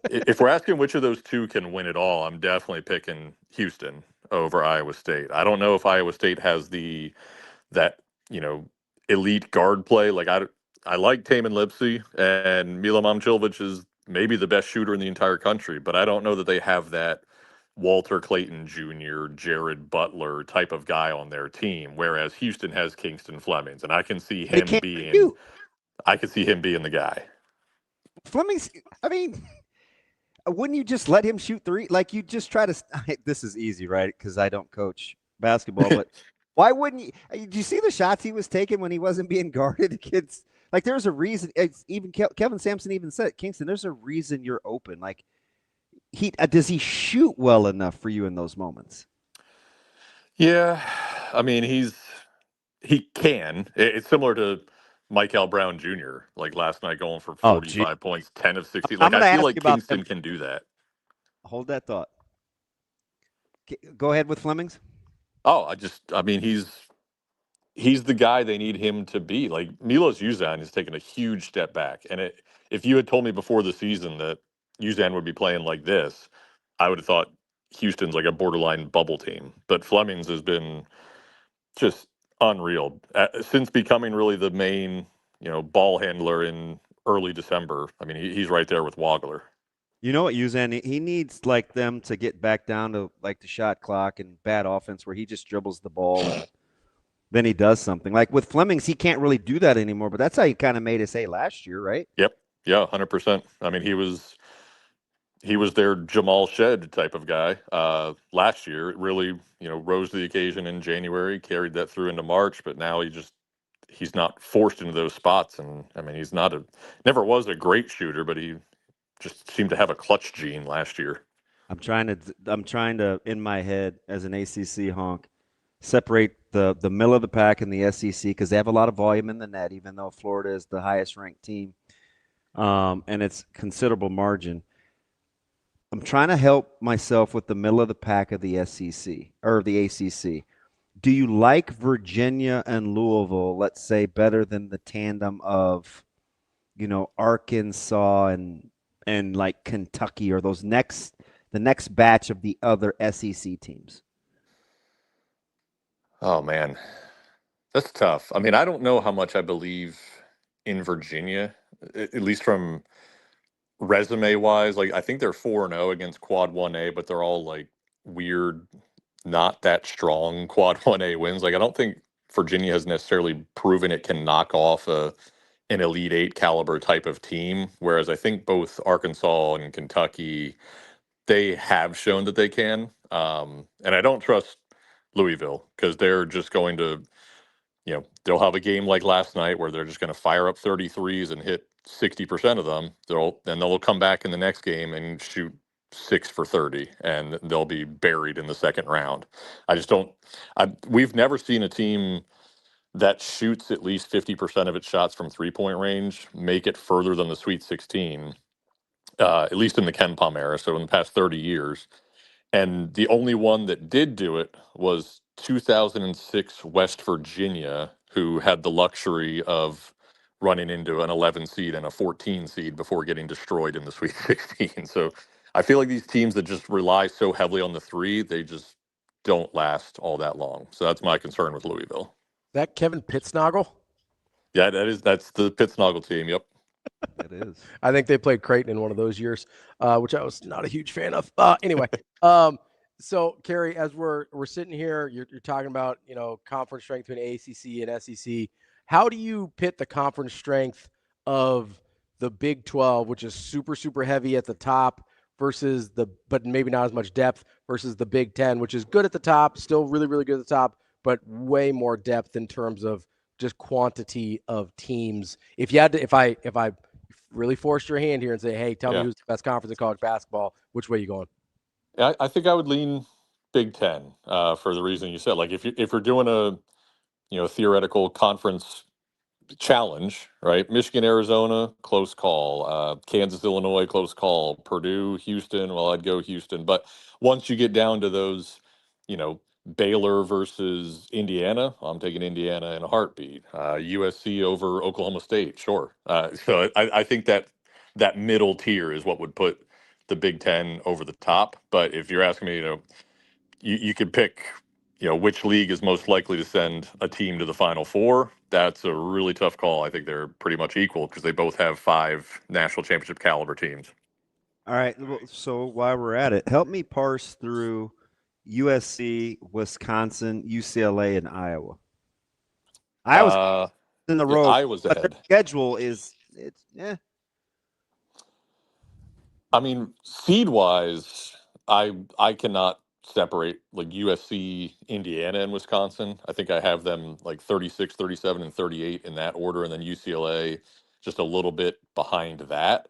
if we're asking which of those two can win it all, I'm definitely picking Houston over Iowa State. I don't know if Iowa State has that elite guard play. Like I like Tamin Lipsey, and Mila Momcilovic is maybe the best shooter in the entire country, but I don't know that they have that Walter Clayton Jr., Jared Butler type of guy on their team, whereas Houston has Kingston Flemings, and I can see But he him can't being shoot. the guy. Fleming's. I mean, wouldn't you just let him shoot three? Like you just try to. This is easy, right? Because I don't coach basketball, but why wouldn't you? Do you see the shots he was taking when he wasn't being guarded? Kids, like there's a reason. It's even Kevin Sampson even said, Kingston, there's a reason you're open. Like does he shoot well enough for you in those moments? Yeah, I mean he can. It's similar to Michael Brown Jr. Like last night going for 45 points, 10 of 60. Like I feel like Kingston can do that. Hold that thought. Go ahead with Flemings. Oh, I mean he's the guy they need him to be. Like Milos Uzan has taken a huge step back, and if you had told me before the season that Uzan would be playing like this, I would have thought Houston's like a borderline bubble team. But Flemings has been just unreal since becoming really the main, ball handler in early December. I mean, he's right there with Wagler. You know what, Uzan? He needs like them to get back down to like the shot clock and bad offense where he just dribbles the ball and then he does something. Like with Flemings, he can't really do that anymore. But that's how he kind of made us say last year, right? Yep. Yeah, 100%. I mean, he was their Jamal Shed type of guy last year. It really, rose to the occasion in January, carried that through into March, but now he's not forced into those spots. And I mean, he's never was a great shooter, but he just seemed to have a clutch gene last year. I'm trying to in my head as an ACC honk separate the middle of the pack and the SEC because they have a lot of volume in the net, even though Florida is the highest ranked team, and it's considerable margin. I'm trying to help myself with the middle of the pack of the SEC or the ACC. Do you like Virginia and Louisville, let's say, better than the tandem of, Arkansas and like Kentucky or the next batch of the other SEC teams? Oh man, that's tough. I mean, I don't know how much I believe in Virginia, at least from resume wise. Like I think they're 4-0 against Quad 1A, but they're all like weird, not that strong Quad 1A wins. Like I don't think Virginia has necessarily proven it can knock off an Elite Eight caliber type of team. Whereas I think both Arkansas and Kentucky, they have shown that they can. And I don't trust Louisville because they're just going to, they'll have a game like last night where they're just going to fire up 33s and hit 60% of them. Then they'll come back in the next game and shoot 6 for 30, and they'll be buried in the second round. We've never seen a team that shoots at least 50% of its shots from 3-point range make it further than the Sweet 16, at least in the Ken Pom era, so in the past 30 years. And the only one that did do it was 2006 West Virginia, who had the luxury of running into an 11 seed and a 14 seed before getting destroyed in the Sweet 16. So I feel like these teams that just rely so heavily on the three, they just don't last all that long. So that's my concern with Louisville. Is that Kevin Pittsnoggle? Yeah, that's the Pittsnoggle team. Yep. It is. I think they played Creighton in one of those years, which I was not a huge fan of. Anyway, so KERRY, as we're sitting here, you're talking about conference strength between ACC and SEC. How do you pit the conference strength of the Big 12, which is super super heavy at the top, versus but maybe not as much depth, versus the Big 10, which is good at the top, still really really good at the top, but way more depth in terms of just quantity of teams. If I really forced your hand here and say, hey, tell me who's the best conference in college basketball, which way are you going? I think I would lean Big 10 for the reason you said. Like if we're doing a theoretical conference challenge, right? Michigan, Arizona, close call. Kansas, Illinois, close call. Purdue, Houston, well, I'd go Houston. But once you get down to those, Baylor versus Indiana, I'm taking Indiana in a heartbeat. USC over Oklahoma State, sure. So I think that middle tier is what would put the Big 10 over the top. But if you're asking me, you could pick, which league is most likely to send a team to the Final Four. That's a really tough call. I think they're pretty much equal because they both have 5 national championship caliber teams. All right. So while we're at it, help me parse through USC, Wisconsin, UCLA, and Iowa. Iowa's in the road. Iowa's But their ahead. schedule I mean, seed-wise, I cannot separate like USC, Indiana, and Wisconsin. I think I have them like 36, 37, and 38 in that order, and then UCLA just a little bit behind that.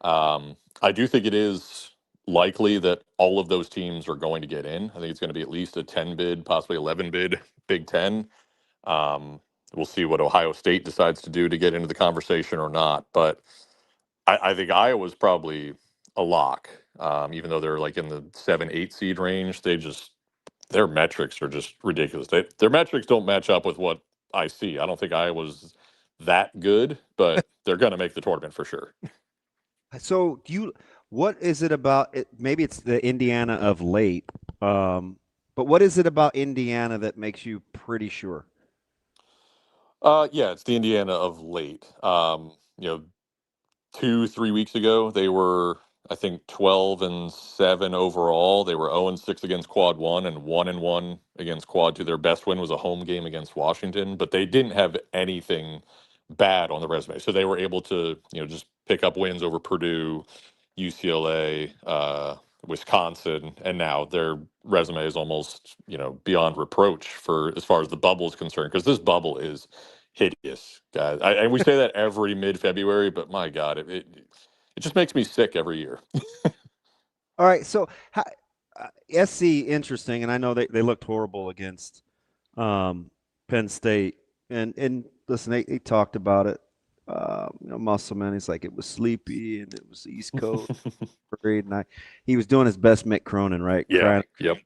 I do think it is likely that all of those teams are going to get in. I think it's going to be at least a 10 bid, possibly 11 bid Big Ten. We'll see what Ohio State decides to do to get into the conversation or not. But I think Iowa's probably a lock, even though they're like in the 7-8 seed range. Their metrics are just ridiculous. Their metrics don't match up with what I see. I don't think Iowa's that good, but they're going to make the tournament for sure. So what is it about it? Maybe it's the Indiana of late, but what is it about Indiana that makes you pretty sure? Yeah, it's the Indiana of late. 2-3 weeks ago, they were, I think, 12-7 overall. They were 0-6 against Quad 1 and 1-1 against Quad 2. Their best win was a home game against Washington, but they didn't have anything bad on the resume. So they were able to, just pick up wins over Purdue, UCLA, Wisconsin, and now their resume is almost, beyond reproach for as far as the bubble is concerned, because this bubble is hideous, guys. And we say that every mid-February, but my God, it just makes me sick every year. All right, so SC interesting, and I know they looked horrible against Penn State, and listen, they talked about it. Musselman, he's like, it was sleepy and it was East Coast parade, and he was doing his best Mick Cronin, right? Yeah. Yep.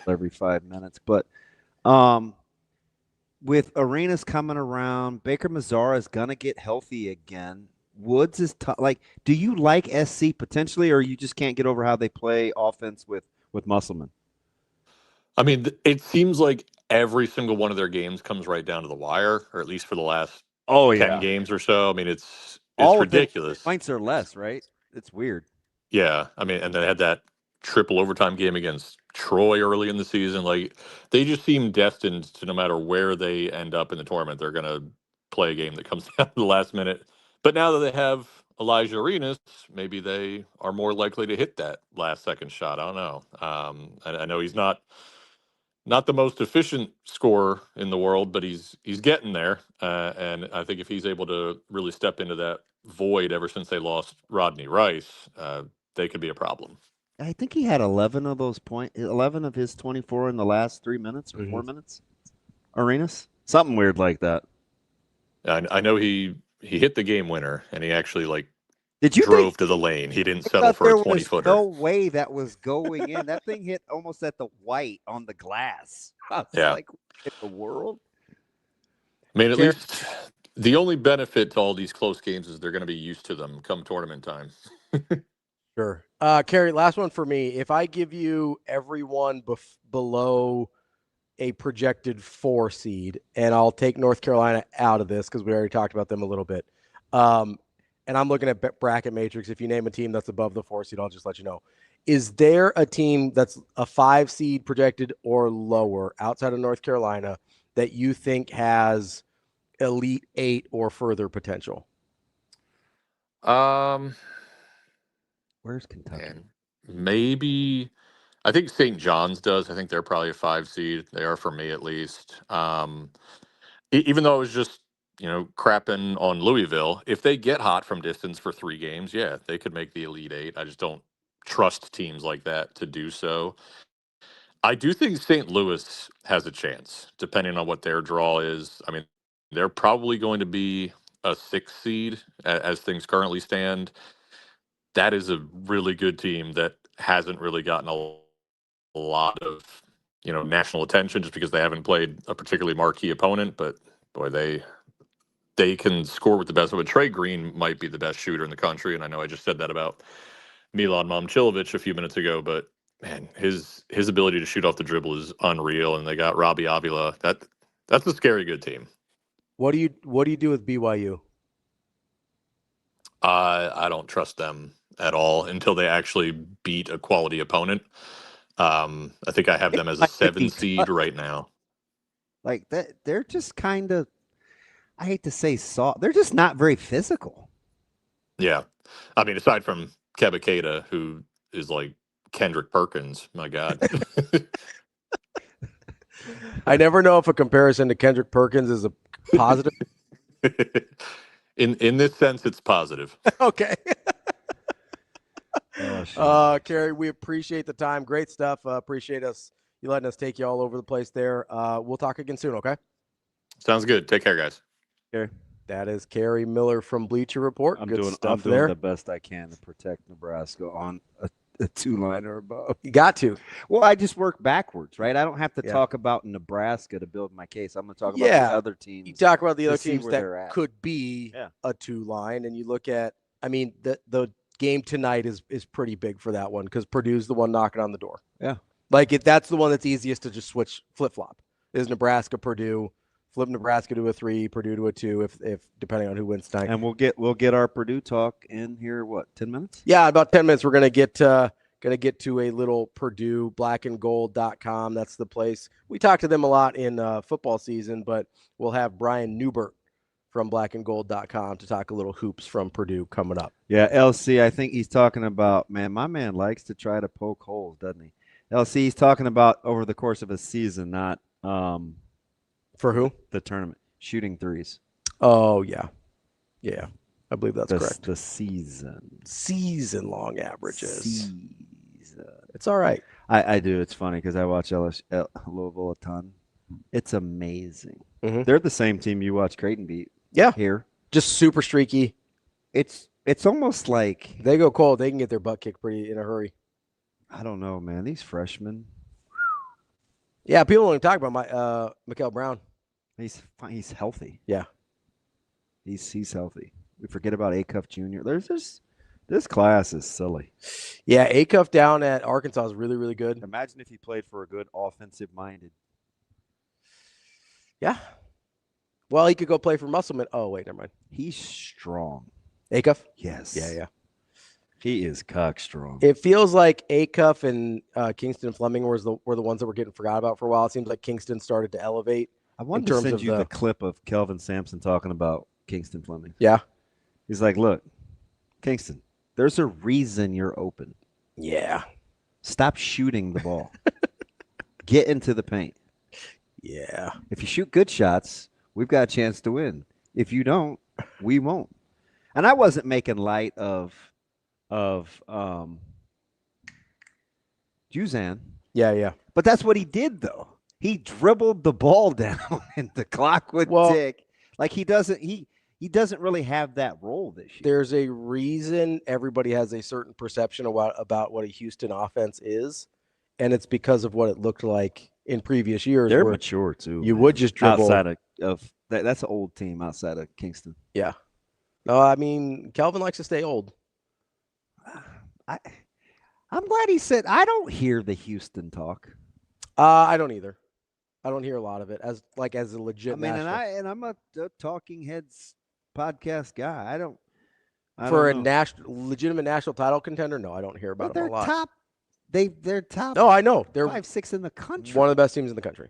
Every 5 minutes, but with arenas coming around, Baker Mazzara is gonna get healthy again. Woods is tough. Like, do you like SC potentially, or you just can't get over how they play offense with Musselman? I mean, it seems like every single one of their games comes right down to the wire, or at least for the last 10 games or so. I mean, it's all ridiculous. Points are less, right? It's weird. Yeah, I mean, and they had that triple overtime game against Troy early in the season. Like, they just seem destined to, no matter where they end up in the tournament, they're going to play a game that comes down to the last minute. But now that they have Elijah Arenas, maybe they are more likely to hit that last second shot. I don't know. I know he's not the most efficient scorer in the world, but he's getting there. And I think if he's able to really step into that void ever since they lost Rodney Rice, they could be a problem. I think he had 11 of those 11 of his 24 in the last 3 minutes or 4 minutes. Arenas, something weird like that. I know he hit the game winner, and he actually Did you drove to the lane. He didn't settle for a 20-footer. No way that was going in. That thing hit almost at the white on the glass. I was like, what in the world? I mean, at least the only benefit to all these close games is they're going to be used to them come tournament time. Sure. KERRY, last one for me. If I give you everyone below a projected 4 seed, and I'll take North Carolina out of this because we already talked about them a little bit. And I'm looking at bracket matrix. If you name a team that's above the 4 seed, I'll just let you know. Is there a team that's a 5 seed projected or lower outside of North Carolina that you think has Elite 8 or further potential? Where's Kentucky? Maybe, I think St. John's does. I think they're probably a 5 seed. They are for me, at least. Even though it was just, crapping on Louisville, if they get hot from distance for 3 games, yeah, they could make the Elite 8. I just don't trust teams like that to do so. I do think St. Louis has a chance, depending on what their draw is. I mean, they're probably going to be a 6 seed as things currently stand. That is a really good team that hasn't really gotten a lot of, national attention just because they haven't played a particularly marquee opponent. But boy, they can score with the best of it. Trey Green might be the best shooter in the country, and I know I just said that about Milan Momcilovic a few minutes ago, but man, his ability to shoot off the dribble is unreal. And they got Robbie Avila. That's a scary good team. What do you do with BYU? I don't trust them at all until they actually beat a quality opponent. I think I have them as a 7 seed right now. Like that, they're just kind of, I hate to say soft. They're just not very physical. Yeah. I mean, aside from Kebaketa, who is like Kendrick Perkins, my God. I never know if a comparison to Kendrick Perkins is a positive. In this sense, it's positive. Okay. KERRY, we appreciate the time. Great stuff. Appreciate you letting us take you all over the place there. We'll talk again soon, okay? Sounds good. Take care, guys. Okay. That is KERRY Miller from Bleacher Report. I'm Good doing stuff the there. best I can to protect Nebraska on a 2-line or above. You got to. Well, I just work backwards, right? I don't have to talk about Nebraska to build my case. I'm going to talk about the other teams. You talk about the other see teams where that they're at. could be a 2-line, and you look at, I mean, the game tonight is pretty big for that one because Purdue's the one knocking on the door. Yeah. Like that's the one that's easiest to just flip-flop is Nebraska, Purdue. Flip Nebraska to a 3, Purdue to a 2, if depending on who wins tonight. And we'll get our Purdue talk in here. What, 10 minutes? Yeah, about 10 minutes. We're gonna get to a little Purdue blackandgold.com. That's the place. We talk to them a lot in football season, but we'll have Brian Neubert from blackandgold.com to talk a little hoops from Purdue coming up. Yeah, LC. I think he's talking about my man likes to try to poke holes, doesn't he? LC. He's talking about over the course of a season, not for who? The tournament. Shooting threes. Oh, yeah. Yeah. I believe that's correct. The season. Season-long averages. It's all right. I do. It's funny because I watch Louisville a ton. It's amazing. Mm-hmm. They're the same team you watch Creighton beat. Yeah. Here. Just super streaky. It's almost like they go cold. They can get their butt kicked pretty in a hurry. I don't know, man. These freshmen. Yeah, people don't even talk about Mikael Brown. He's healthy. Yeah, he's healthy. We forget about Acuff Jr. This class is silly. Yeah, Acuff down at Arkansas is really, really good. Imagine if he played for a good offensive-minded. Yeah. Well, he could go play for Musselman. Oh, wait, never mind. He's strong. Acuff? Yes. Yeah. He is cock strong. It feels like Acuff and Kingston Fleming were the ones that were getting forgot about for a while. It seems like Kingston started to elevate. I wanted to send you the clip of Kelvin Sampson talking about Kingston Fleming. Yeah. He's like, look, Kingston, there's a reason you're open. Yeah. Stop shooting the ball. Get into the paint. Yeah. If you shoot good shots, we've got a chance to win. If you don't, we won't. And I wasn't making light of Juzan. Yeah. But that's what he did, though. He dribbled the ball down, and the clock would tick. Like he doesn't really have that role this year. There's a reason everybody has a certain perception about what a Houston offense is, and it's because of what it looked like in previous years. They're mature too. You would just dribble outside of that's an old team outside of Kingston. Yeah. No, I mean Kelvin likes to stay old. I'm glad he said I don't hear the Houston talk. I don't either. I don't hear a lot of it as a legit. I mean, national. and I'm a Talking Heads podcast guy. I don't legitimate national title contender. No, I don't hear about them a lot. Top. They're top. No, I know they're 5-6 in the country. One of the best teams in the country.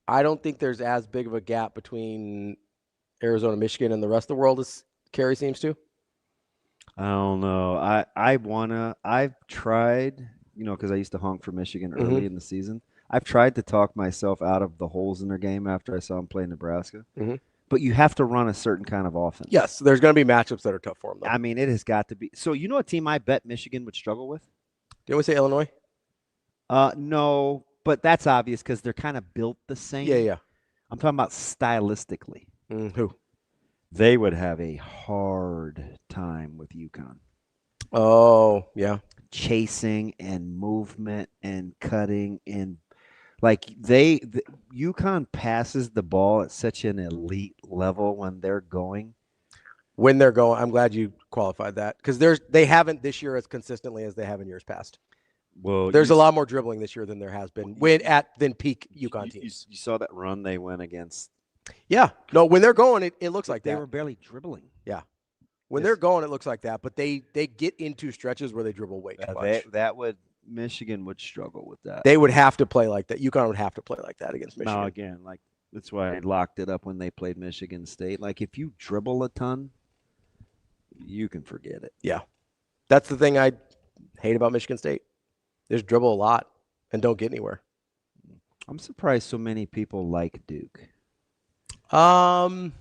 I don't think there's as big of a gap between Arizona, Michigan, and the rest of the world as KERRY seems to. I don't know. I've tried, because I used to honk for Michigan early in the season. I've tried to talk myself out of the holes in their game after I saw them play Nebraska. Mm-hmm. But you have to run a certain kind of offense. Yes, there's going to be matchups that are tough for them, though. I mean, it has got to be. So, a team I bet Michigan would struggle with? Didn't we say Illinois? No, but that's obvious because they're kind of built the same. Yeah. I'm talking about stylistically. Who? They would have a hard time with UConn. Oh, yeah. Chasing and movement and cutting and UConn passes the ball at such an elite level when they're going. I'm glad you qualified that because they haven't this year as consistently as they have in years past. Well, there's a lot more dribbling this year than there has been than peak UConn teams. You saw that run they went against. Yeah, no, when they're going, it looks like they that. were barely dribbling. Yeah, When they're going, it looks like that, but they get into stretches where they dribble way too much. Michigan would struggle with that. They would have to play like that. UConn would have to play like that against Michigan. Now, again, like that's why I locked it up when they played Michigan State. Like, if you dribble a ton, you can forget it. Yeah. That's the thing I hate about Michigan State. They just dribble a lot and don't get anywhere. I'm surprised so many people like Duke. Yeah,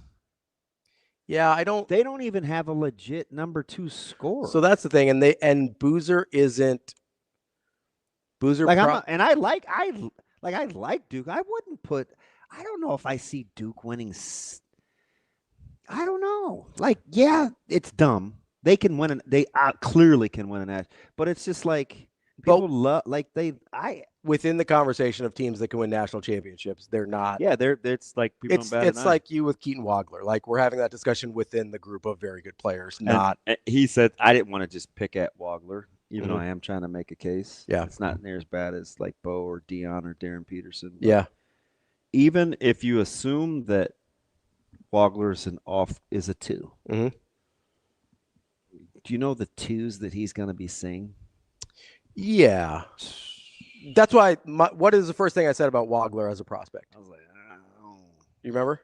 I don't. They don't even have a legit number 2 scorer. So that's the thing, and Boozer isn't. Boozer, like I like Duke. I wouldn't put. I don't know if I see Duke winning. I don't know. Like, yeah, it's dumb. They can win. They clearly can win an national. But it's just like people love. Like within the conversation of teams that can win national championships, they're not. Yeah, it's like people. It's like you with Keaton Wagler. Like, we're having that discussion within the group of very good players. Not. And he said, I didn't want to just pick at Wagler, even though I am trying to make a case. Yeah, it's not near as bad as like Bo or Dion or Darryn Peterson. Yeah. Even if you assume that Wagler's is a 2. Mm-hmm. Do you know the 2s that he's going to be seeing? Yeah. That's why what is the first thing I said about Wagler as a prospect? I was like, oh. You remember?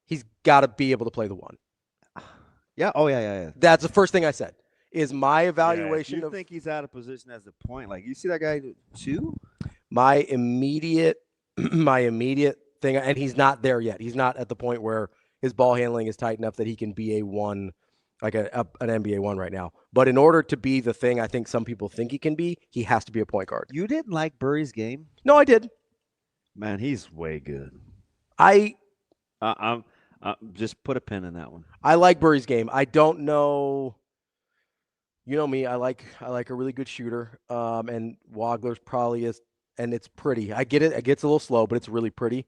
He's got to be able to play the 1. Yeah. Oh, yeah. That's the first thing I said. Is my evaluation you think he's out of position as a point? Like, you see that guy 2? My immediate thing, and he's not there yet. He's not at the point where his ball handling is tight enough that he can be a 1, like an NBA 1 right now. But in order to be the thing I think some people think he can be, he has to be a point guard. You didn't like Burry's game? No, I did. Man, he's way good. I'm just put a pin in that one. I like Burry's game. I don't know. You know me. I like a really good shooter. And Wagler's probably is, and it's pretty. I get it. It gets a little slow, but it's really pretty.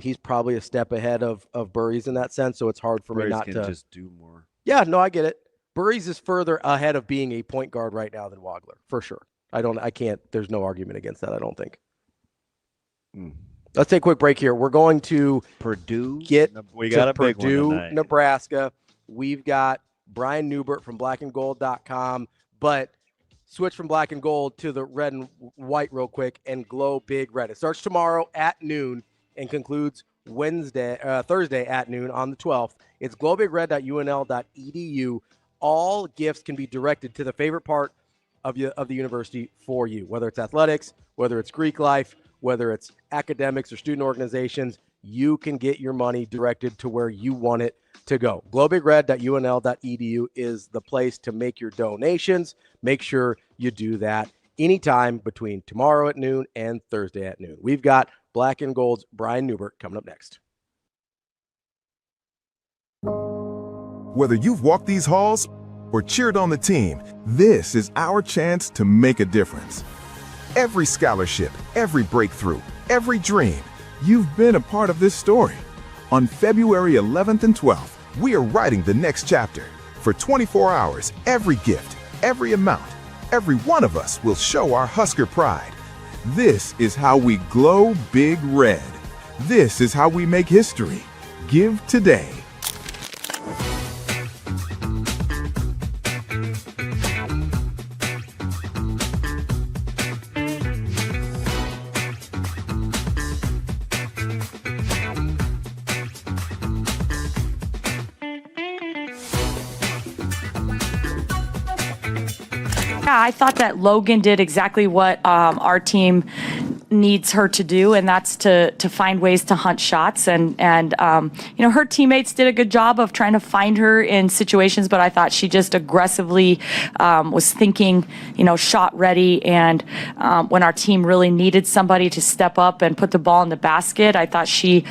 He's probably a step ahead of Burry's in that sense, so it's hard for me not to just do more. Yeah, no, I get it. Burry's is further ahead of being a point guard right now than Wagler, for sure. I can't. There's no argument against that, I don't think. Let's take a quick break here. We're going to Purdue. We got a big Purdue, one tonight. Nebraska. We've got Brian Neubert from blackandgold.com, but switch from black and gold to the red and white real quick and glow big red. It starts tomorrow at noon and concludes Thursday at noon on the 12th. It's glowbigred.unl.edu. All gifts can be directed to the favorite part of the university for you, whether it's athletics, whether it's Greek life, whether it's academics or student organizations. You can get your money directed to where you want it to go. glowbigred.unl.edu is the place to make your donations. Make sure you do that anytime between tomorrow at noon and Thursday at noon. We've got Black and Gold's Brian Neubert coming up next. Whether you've walked these halls or cheered on the team, this is our chance to make a difference. Every scholarship, every breakthrough, every dream, you've been a part of this story. On February 11th and 12th, we are writing the next chapter. For 24 hours, every gift, every amount, every one of us will show our Husker pride. This is how we glow big red. This is how we make history. Give today. Yeah, I thought that Logan did exactly what our team needs her to do, and that's to find ways to hunt shots. And her teammates did a good job of trying to find her in situations, but I thought she just aggressively was thinking, shot ready. And when our team really needed somebody to step up and put the ball in the basket, I thought she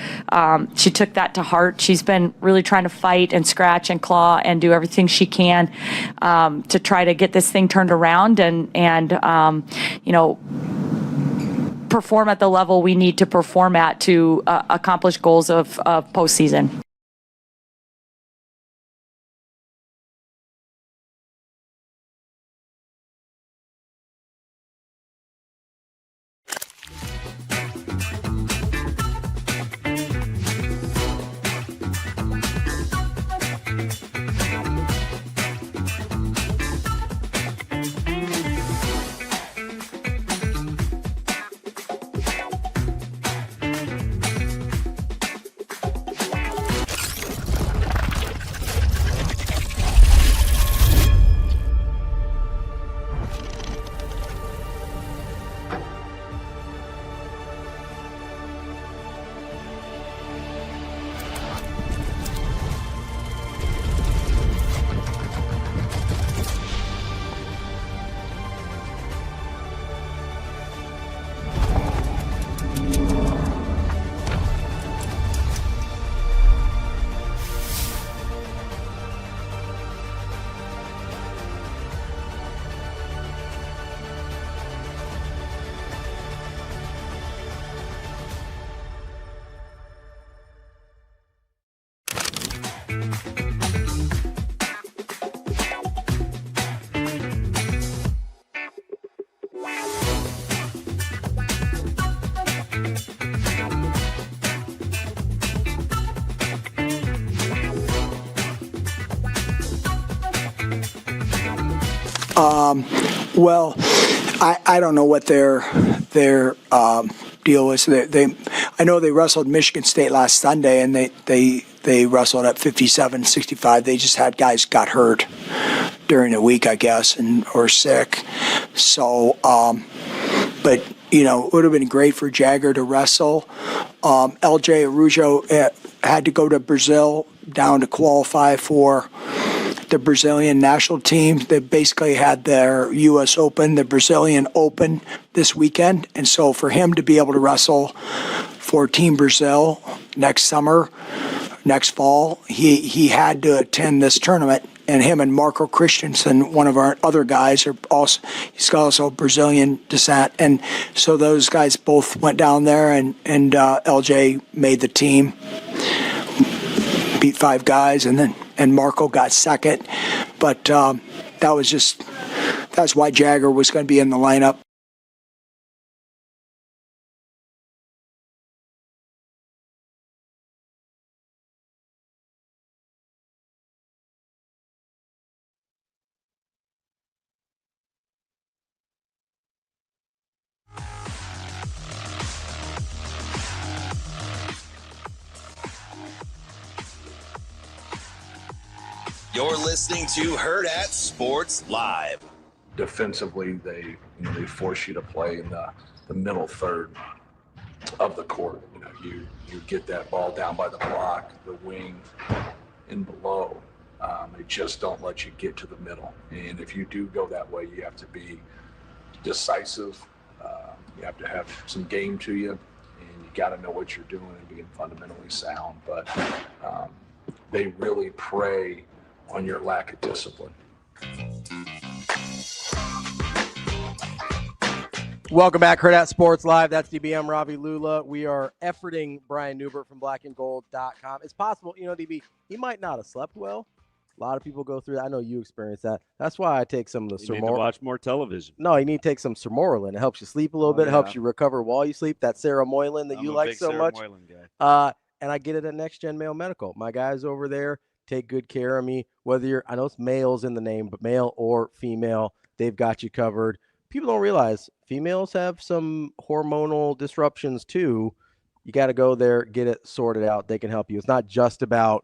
took that to heart. She's been really trying to fight and scratch and claw and do everything she can to try to get this thing turned around and perform at the level we need to perform at to accomplish goals of postseason. Well, I don't know what their deal is. I know they wrestled Michigan State last Sunday, and they wrestled at 57-65. They just had guys got hurt during the week, I guess, or sick. So, but it would have been great for Jagger to wrestle. LJ Araujo had to go to Brazil down to qualify for the Brazilian national team. They basically had their U.S. Open, the Brazilian Open this weekend. And so for him to be able to wrestle for Team Brazil next fall, he had to attend this tournament. And him and Marco Christensen, one of our other guys, he's also Brazilian descent. And so those guys both went down there, and LJ made the team, beat 5 guys, and Marco got second. But that's why Jagger was going to be in the lineup. You're listening to Hurrdat Sports Live. Defensively, they force you to play in the middle third of the court. You get that ball down by the block, the wing, and below. They just don't let you get to the middle. And if you do go that way, you have to be decisive. You have to have some game to you, and you got to know what you're doing and being fundamentally sound. But they really prey on your lack of discipline. Welcome back, Hurrdat Sports Live. That's DBM Ravi Lulla. We are efforting Brian NEUBERT from blackandgold.com. It's possible, DB, he might not have slept well. A lot of people go through that. I know you experienced that. That's why I take some of the You need to watch more television. No, you need to take some Sermorelin. It helps you sleep a little bit. It helps you recover while you sleep. That Sarah Moylan that you like so much. And I get it at Next Gen Male Medical. My guys over there take good care of me. Whether I know it's males in the name, but male or female, they've got you covered. People don't realize females have some hormonal disruptions too. You got to go there, get it sorted out. They can help you. It's not just about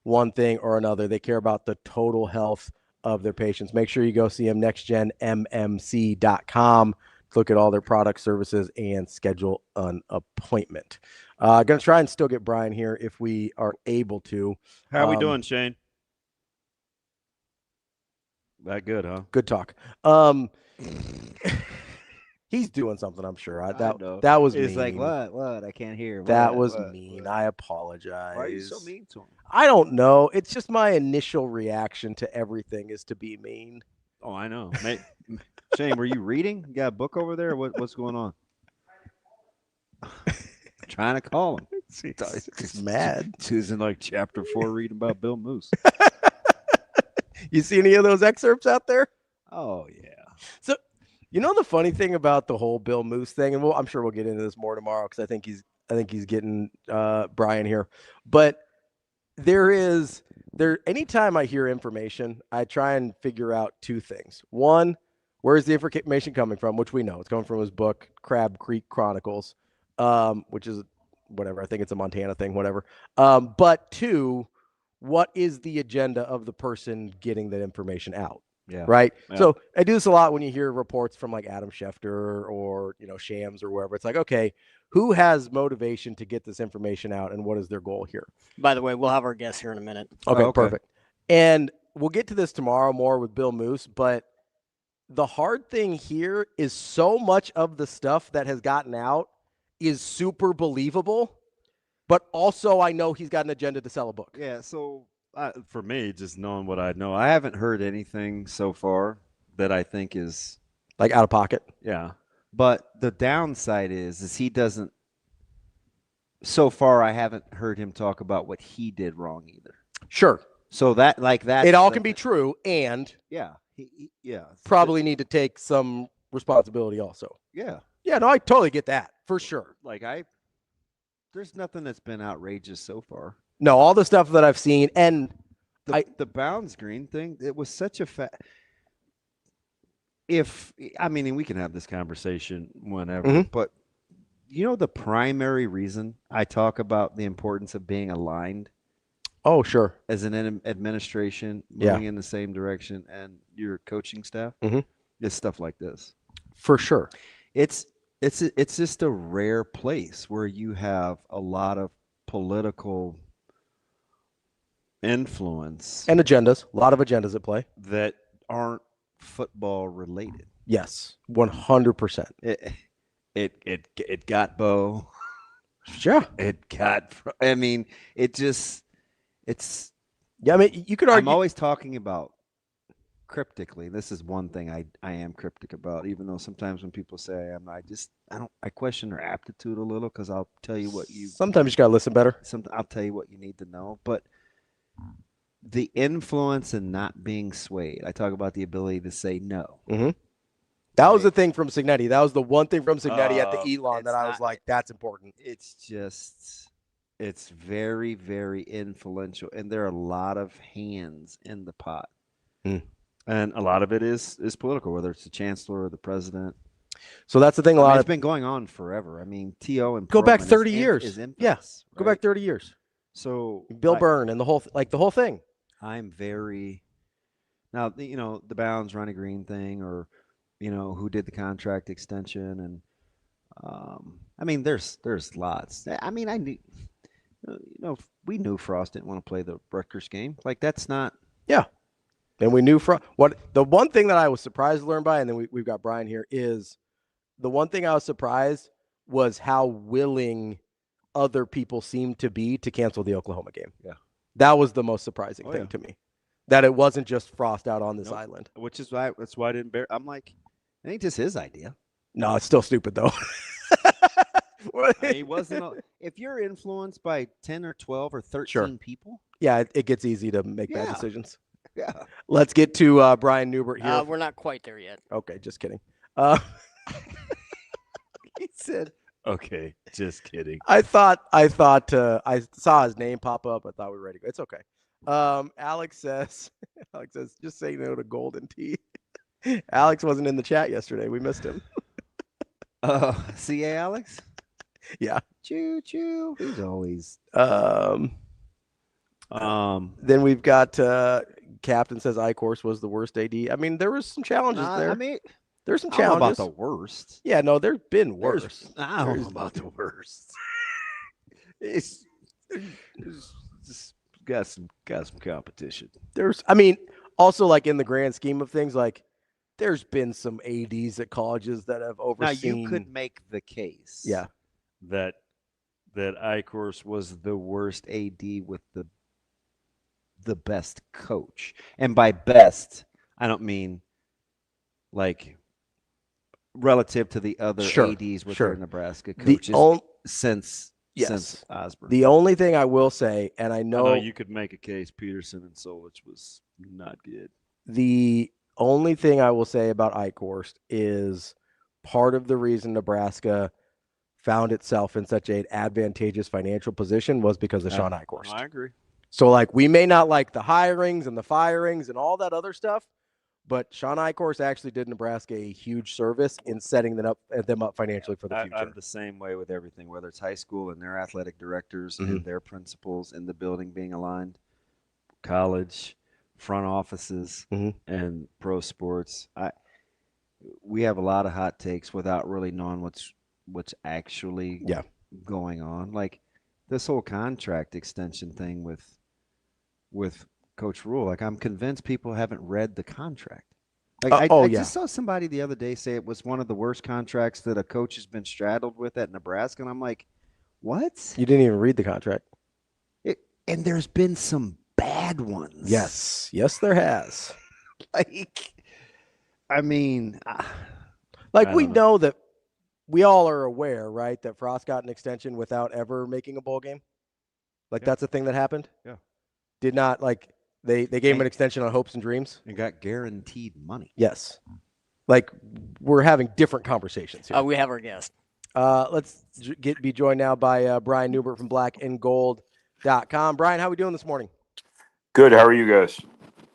one thing or another. They care about the total health of their patients. Make sure you go see them, nextgenmmc.com. Look at all their products, services, and schedule an appointment. Going to try and still get Brian here if we are able to. How are we doing, Shane? That good, huh? Good talk. He's doing something, I'm sure. That was mean. It's like, what? I can't hear. That was mean. I apologize. Why are you so mean to him? I don't know. It's just my initial reaction to everything is to be mean. Oh, I know. Shane, were you reading? You got a book over there? What's going on? Trying to call him. He's mad. He's in like chapter 4 reading about Bill Moos. You see any of those excerpts out there? Oh, yeah. So, the funny thing about the whole Bill Moos thing, and I'm sure we'll get into this more tomorrow because I think he's getting Brian here. But anytime I hear information, I try and figure out 2 things. One, where's the information coming from? Which we know it's coming from his book, Crab Creek Chronicles, which is whatever. I think it's a Montana thing, whatever. But 2, what is the agenda of the person getting that information out? Yeah. Right. Yeah. So I do this a lot when you hear reports from like Adam Schefter or, Shams or wherever. It's like, okay, who has motivation to get this information out and what is their goal here? By the way, we'll have our guest here in a minute. Okay, perfect. And we'll get to this tomorrow more with Bill Moos, but the hard thing here is so much of the stuff that has gotten out is super believable, but also I know he's got an agenda to sell a book. Yeah, so for me, just knowing what I know, I haven't heard anything so far that I think is like out of pocket. Yeah. But the downside is he doesn't, so far I haven't heard him talk about what he did wrong either. Sure. So that it all can be true. And yeah, probably need to take some responsibility also. Yeah. Yeah, no, I totally get that for sure. Like there's nothing that's been outrageous so far. No, all the stuff that I've seen, and the Bounds Green thing, it was such a we can have this conversation whenever, but the primary reason I talk about the importance of being aligned. Oh, sure. As an administration moving in the same direction and your coaching staff, is stuff like this. For sure. It's just a rare place where you have a lot of political influence and agendas, a lot of agendas at play that aren't football related. Yes, 100%. It got Bo. Sure. It got. I mean, it's. Yeah, I mean, you could argue. I'm always talking about cryptically. This is one thing I am cryptic about, even though sometimes when people say I am, I question their aptitude a little, because I'll tell you what you. Sometimes you gotta listen better. I'll tell you what you need to know, but the influence and not being swayed. I talk about the ability to say no. That was the thing from Cignetti. That was the one thing from Cignetti at the Elon that I was like, that's important. It's very, very influential, and there are a lot of hands in the pot. And a lot of it is political, whether it's the chancellor or the president. So that's the thing. It's been going on forever. I mean, T.O. and go back 30 is years. Infamous, Yes, right? go back 30 years. So Bill Byrne and the whole thing. I'm very now. The Bounds Ronnie Green thing, or who did the contract extension, and I mean, there's lots. I mean, I knew. We knew Frost didn't want to play the Rutgers game. Like, that's not. Yeah. And we knew the one thing that I was surprised to learn by, and then we've got Brian here, is the one thing I was surprised was how willing other people seemed to be to cancel the Oklahoma game. Yeah. That was the most surprising thing to me. That it wasn't just Frost out on this island. Which is why I didn't bear. I'm like, I think just his idea. No, it's still stupid though. He wasn't. If you're influenced by 10 or 12 or 13 people. Yeah, it gets easy to make bad decisions. Yeah. Let's get to Brian NEUBERT here. We're not quite there yet. Okay, just kidding. He said, "Okay, just kidding." I thought I saw his name pop up. I thought we were ready to go. It's okay. Alex says, just say no to Golden Tea. Alex wasn't in the chat yesterday. We missed him. CA Alex? Yeah. Choo choo. He's always. Then we've got Captain says Icourse was the worst AD. I mean, there was some challenges there. I mean, there's some I don't know challenges. about the worst. Yeah, no, there's been worse. I don't know about the worst. It's just got some competition. Also, like, in the grand scheme of things, like, there's been some ADs at colleges that have overseen. Now, you could make the case. Yeah. That Icourse was the worst AD with the best coach. And by best, I don't mean like relative to the other ADs with their Nebraska coaches since Osborne. The only thing I will say, and I know you could make a case Peterson and Solich was not good. The only thing I will say about Icourse is part of the reason Nebraska found itself in such an advantageous financial position was because of Sean Icourse. I agree. So, like, we may not like the hirings and the firings and all that other stuff, but Sean Icourse actually did Nebraska a huge service in setting them up financially for the future. I'm the same way with everything, whether it's high school and their athletic directors and their principals in the building being aligned, college, front offices, and pro sports. We have a lot of hot takes without really knowing what's actually going on. Like this whole contract extension thing with Coach Rule. Like, I'm convinced people haven't read the contract. Like, I just saw somebody the other day say it was one of the worst contracts that a coach has been straddled with at Nebraska, and I'm like, what? You didn't even read the contract. And there's been some bad ones. Yes, there has. Like, I mean, we know that we all are aware, right, that Frost got an extension without ever making a bowl game. Like, that's a thing that happened. Yeah. Did not, like, they gave him an extension on hopes and dreams. And got guaranteed money. Yes. Like, we're having different conversations here. We have our guest. Let's be joined now by Brian NEUBERT from blackandgold.com. Brian, how are we doing this morning? Good. How are you guys?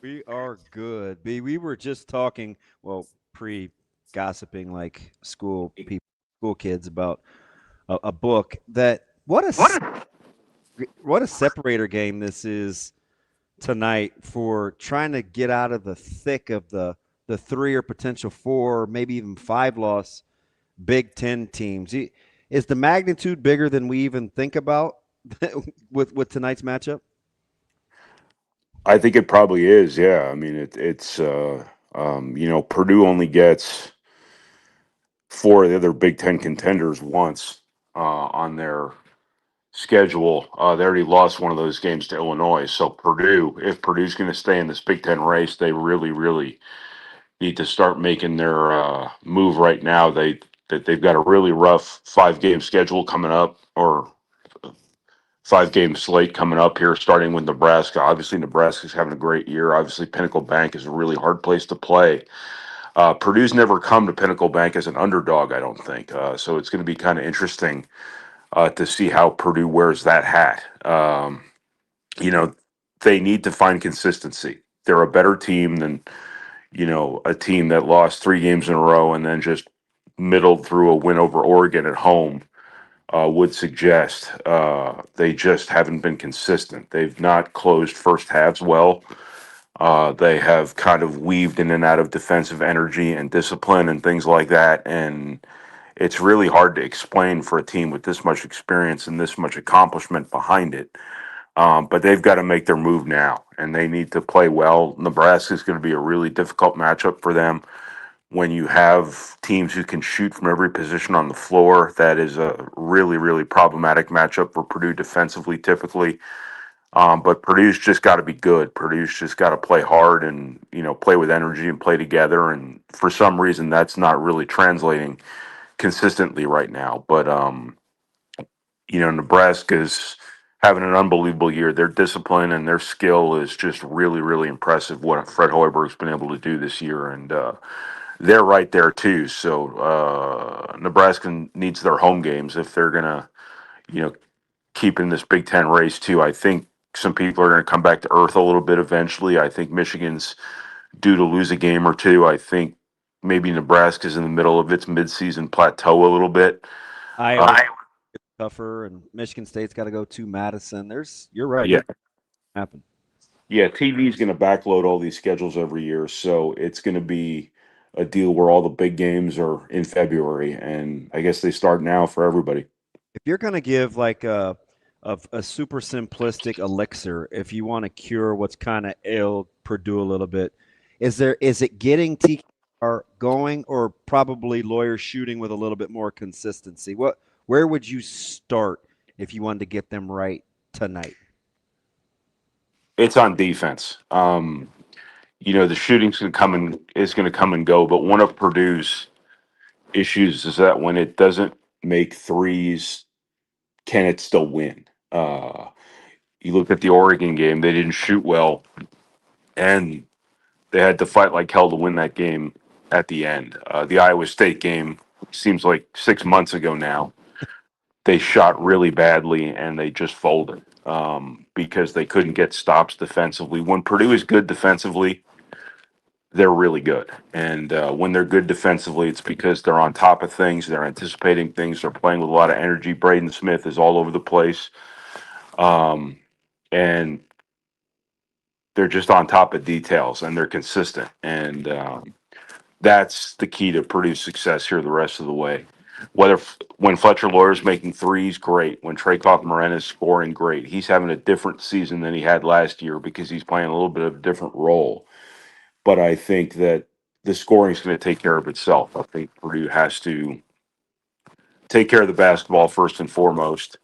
We are good. We were just talking, pre-gossiping like school kids about a book. That what a separator game this is tonight for trying to get out of the thick of the 3 or potential 4, maybe even 5 loss Big Ten teams. Is the magnitude bigger than we even think about with tonight's matchup? I think it probably is. Yeah. I mean, it's Purdue only gets 4 of the other Big Ten contenders once on their schedule. They already lost one of those games to Illinois. So if Purdue's going to stay in this Big Ten race, they really, really need to start making their move right now. They've got a really rough 5-game schedule coming up, or 5-game slate coming up here, starting with Nebraska. Obviously, Nebraska's having a great year. Obviously, Pinnacle Bank is a really hard place to play. Purdue's never come to Pinnacle Bank as an underdog, I don't think. So it's going to be kind of interesting to see how Purdue wears that hat. They need to find consistency. They're a better team than, a team that lost 3 games in a row and then just middled through a win over Oregon at home would suggest. They just haven't been consistent. They've not closed first halves well. They have kind of weaved in and out of defensive energy and discipline and things like that. And it's really hard to explain for a team with this much experience and this much accomplishment behind it. But they've got to make their move now, and they need to play well. Nebraska is going to be a really difficult matchup for them. When you have teams who can shoot from every position on the floor, that is a really, really problematic matchup for Purdue defensively, typically. But Purdue's just got to be good. Purdue's just got to play hard and, play with energy and play together. And for some reason, that's not really translating consistently right now. But, Nebraska's having an unbelievable year. Their discipline and their skill is just really, really impressive, what Fred Hoiberg's been able to do this year. And they're right there, too. So Nebraska needs their home games if they're going to, keep in this Big Ten race, too. I think some people are going to come back to earth a little bit eventually. I think Michigan's due to lose a game or two. I think maybe Nebraska's in the middle of its midseason plateau a little bit. Iowa tougher, and Michigan State's got to go to Madison. You're right. Yeah. Happen. Yeah, TV's going to backload all these schedules every year, so it's going to be a deal where all the big games are in February, and I guess they start now for everybody. If you're going to give like a super simplistic elixir, if you want to cure what's kind of ailed Purdue a little bit, is it getting TKR going, or probably lawyers shooting with a little bit more consistency? Where would you start if you wanted to get them right tonight? It's on defense. The shooting's going to come and go, but one of Purdue's issues is that when it doesn't make threes, can it still win? You look at the Oregon game; they didn't shoot well, and they had to fight like hell to win that game at the end. The Iowa State game seems like 6 months ago now. They shot really badly and they just folded because they couldn't get stops defensively. When Purdue is good defensively, they're really good. And when they're good defensively, it's because they're on top of things, they're anticipating things, they're playing with a lot of energy. Braden Smith is all over the place. And they're just on top of details and they're consistent. And that's the key to Purdue's success here the rest of the way. When Fletcher Lawyer's making threes, great. When Trey Coffin-Moran is scoring, great. He's having a different season than he had last year because he's playing a little bit of a different role. But I think that the scoring is going to take care of itself. I think Purdue has to take care of the basketball first and foremost,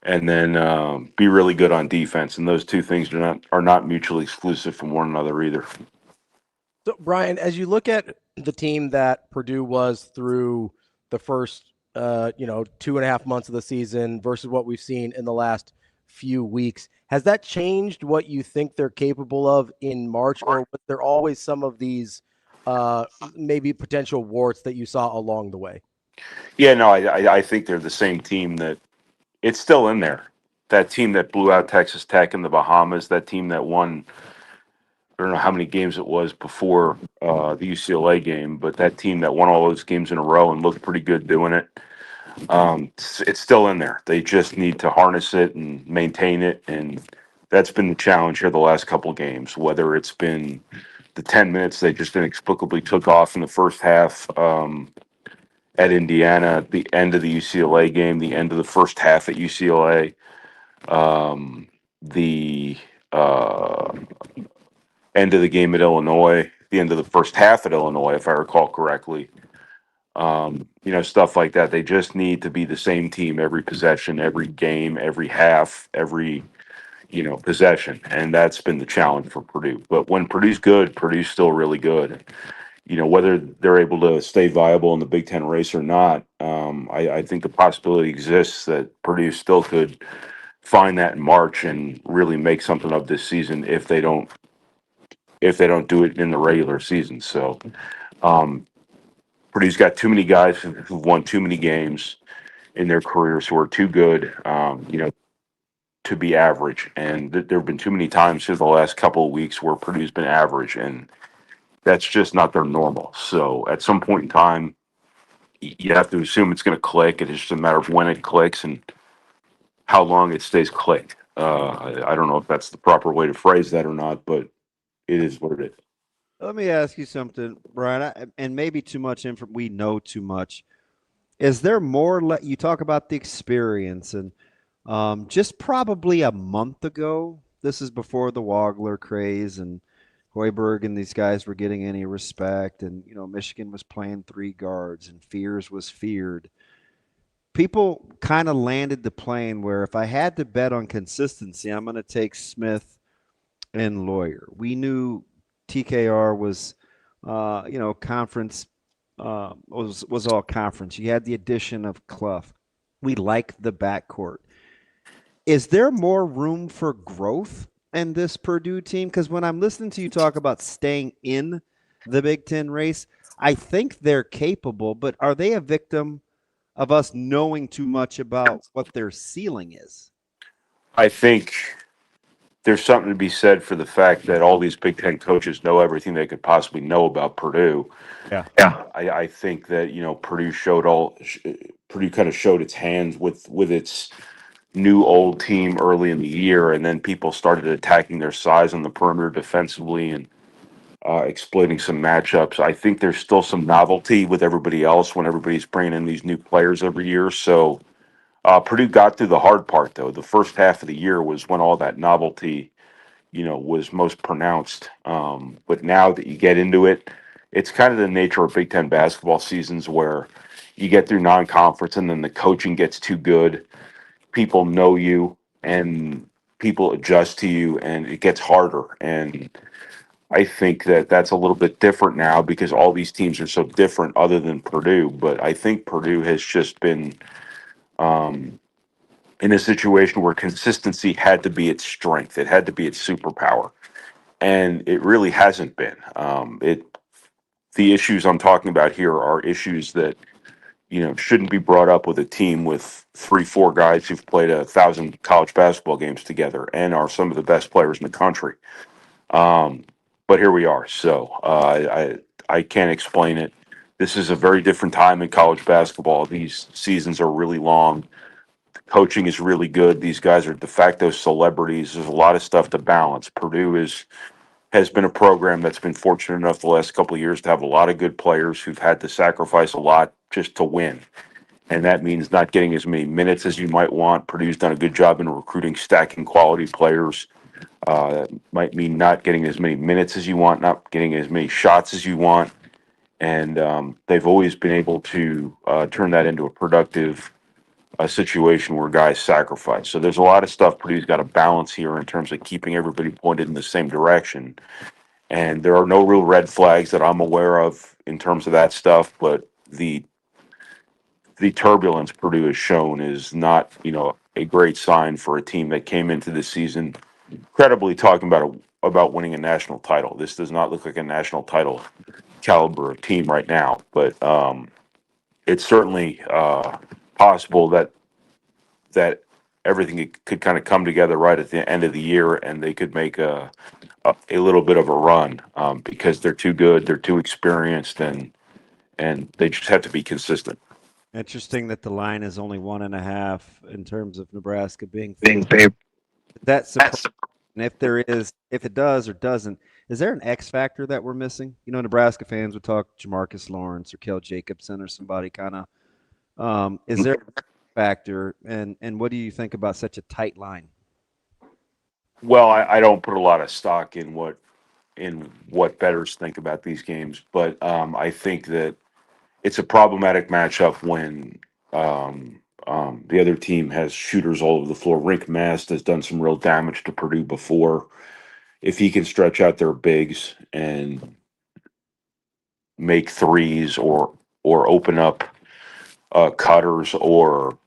and then be really good on defense. And those two things are not mutually exclusive from one another either. So, Brian, as you look at the team that Purdue was through the first, 2.5 months of the season versus what we've seen in the last few weeks, has that changed what you think they're capable of in March, or was there always some of these maybe potential warts that you saw along the way? Yeah, no, I think they're the same team that it's still in there. That team that blew out Texas Tech in the Bahamas, that team that won don't know how many games it was before the UCLA game, but that team that won all those games in a row and looked pretty good doing it, it's still in there. They just need to harness it and maintain it, and that's been the challenge here the last couple of games, whether it's been the 10 minutes they just inexplicably took off in the first half at Indiana, the end of the UCLA game, the end of the first half at UCLA, the end of the game at Illinois, the end of the first half at Illinois, if I recall correctly. Stuff like that. They just need to be the same team every possession, every game, every half, every possession, and that's been the challenge for Purdue. But when Purdue's good, Purdue's still really good. Whether they're able to stay viable in the Big Ten race or not, I think the possibility exists that Purdue still could find that in March and really make something of this season if they don't do it in the regular season. So Purdue's got too many guys who've won too many games in their careers who are too good, to be average. And there have been too many times in the last couple of weeks where Purdue's been average, and that's just not their normal. So at some point in time, you have to assume it's going to click. It's just a matter of when it clicks and how long it stays clicked. I don't know if that's the proper way to phrase that or not, but it is what it is. Let me ask you something, Brian, and maybe too much info. We know too much. Is there more? You talk about the experience, and just probably a month ago, this is before the Wagler craze and Hoiberg and these guys were getting any respect, and Michigan was playing three guards and Fears was feared. People kind of landed the plane where if I had to bet on consistency, I'm going to take Smith and Lawyer. We knew TKR was, conference was all conference. You had the addition of Clough. We like the backcourt. Is there more room for growth in this Purdue team? Because when I'm listening to you talk about staying in the Big Ten race, I think they're capable, but are they a victim of us knowing too much about what their ceiling is? I think there's something to be said for the fact that all these Big Ten coaches know everything they could possibly know about Purdue. Yeah. I think that Purdue kind of showed its hands with its new old team early in the year, and then people started attacking their size on the perimeter defensively and exploiting some matchups. I think there's still some novelty with everybody else when everybody's bringing in these new players every year. So Purdue got through the hard part, though. The first half of the year was when all that novelty, was most pronounced. But now that you get into it, it's kind of the nature of Big Ten basketball seasons where you get through non-conference and then the coaching gets too good. People know you and people adjust to you, and it gets harder. And I think that that's a little bit different now because all these teams are so different other than Purdue. But I think Purdue has just been in a situation where consistency had to be its strength. It had to be its superpower. And it really hasn't been. The issues I'm talking about here are issues that shouldn't be brought up with a team with 3-4 guys who've played 1,000 college basketball games together and are some of the best players in the country. But here we are. So I can't explain it. This is a very different time in college basketball. These seasons are really long. The coaching is really good. These guys are de facto celebrities. There's a lot of stuff to balance. Purdue has been a program that's been fortunate enough the last couple of years to have a lot of good players who've had to sacrifice a lot just to win. And that means not getting as many minutes as you might want. Purdue's done a good job in recruiting, stacking quality players. Might mean not getting as many minutes as you want, not getting as many shots as you want. And they've always been able to turn that into a productive situation where guys sacrifice. So there's a lot of stuff Purdue's got to balance here in terms of keeping everybody pointed in the same direction. And there are no real red flags that I'm aware of in terms of that stuff, but the turbulence Purdue has shown is not, a great sign for a team that came into this season credibly talking about winning a national title. This does not look like a national title caliber of team right now, but it's certainly possible that everything could kind of come together right at the end of the year, and they could make a a little bit of a run because they're too good, they're too experienced, and they just have to be consistent. Interesting that the line is only 1.5 in terms of Nebraska being favored. That's and if it does or doesn't, is there an X factor that we're missing? You know, Nebraska fans would talk Jamarcus Lawrence or Kel Jacobson or somebody kind of. Is there a factor, and what do you think about such a tight line? Well, I don't put a lot of stock in what bettors think about these games, but I think that it's a problematic matchup when the other team has shooters all over the floor. Rink Mast has done some real damage to Purdue before. If he can stretch out their bigs and make threes or open up cutters or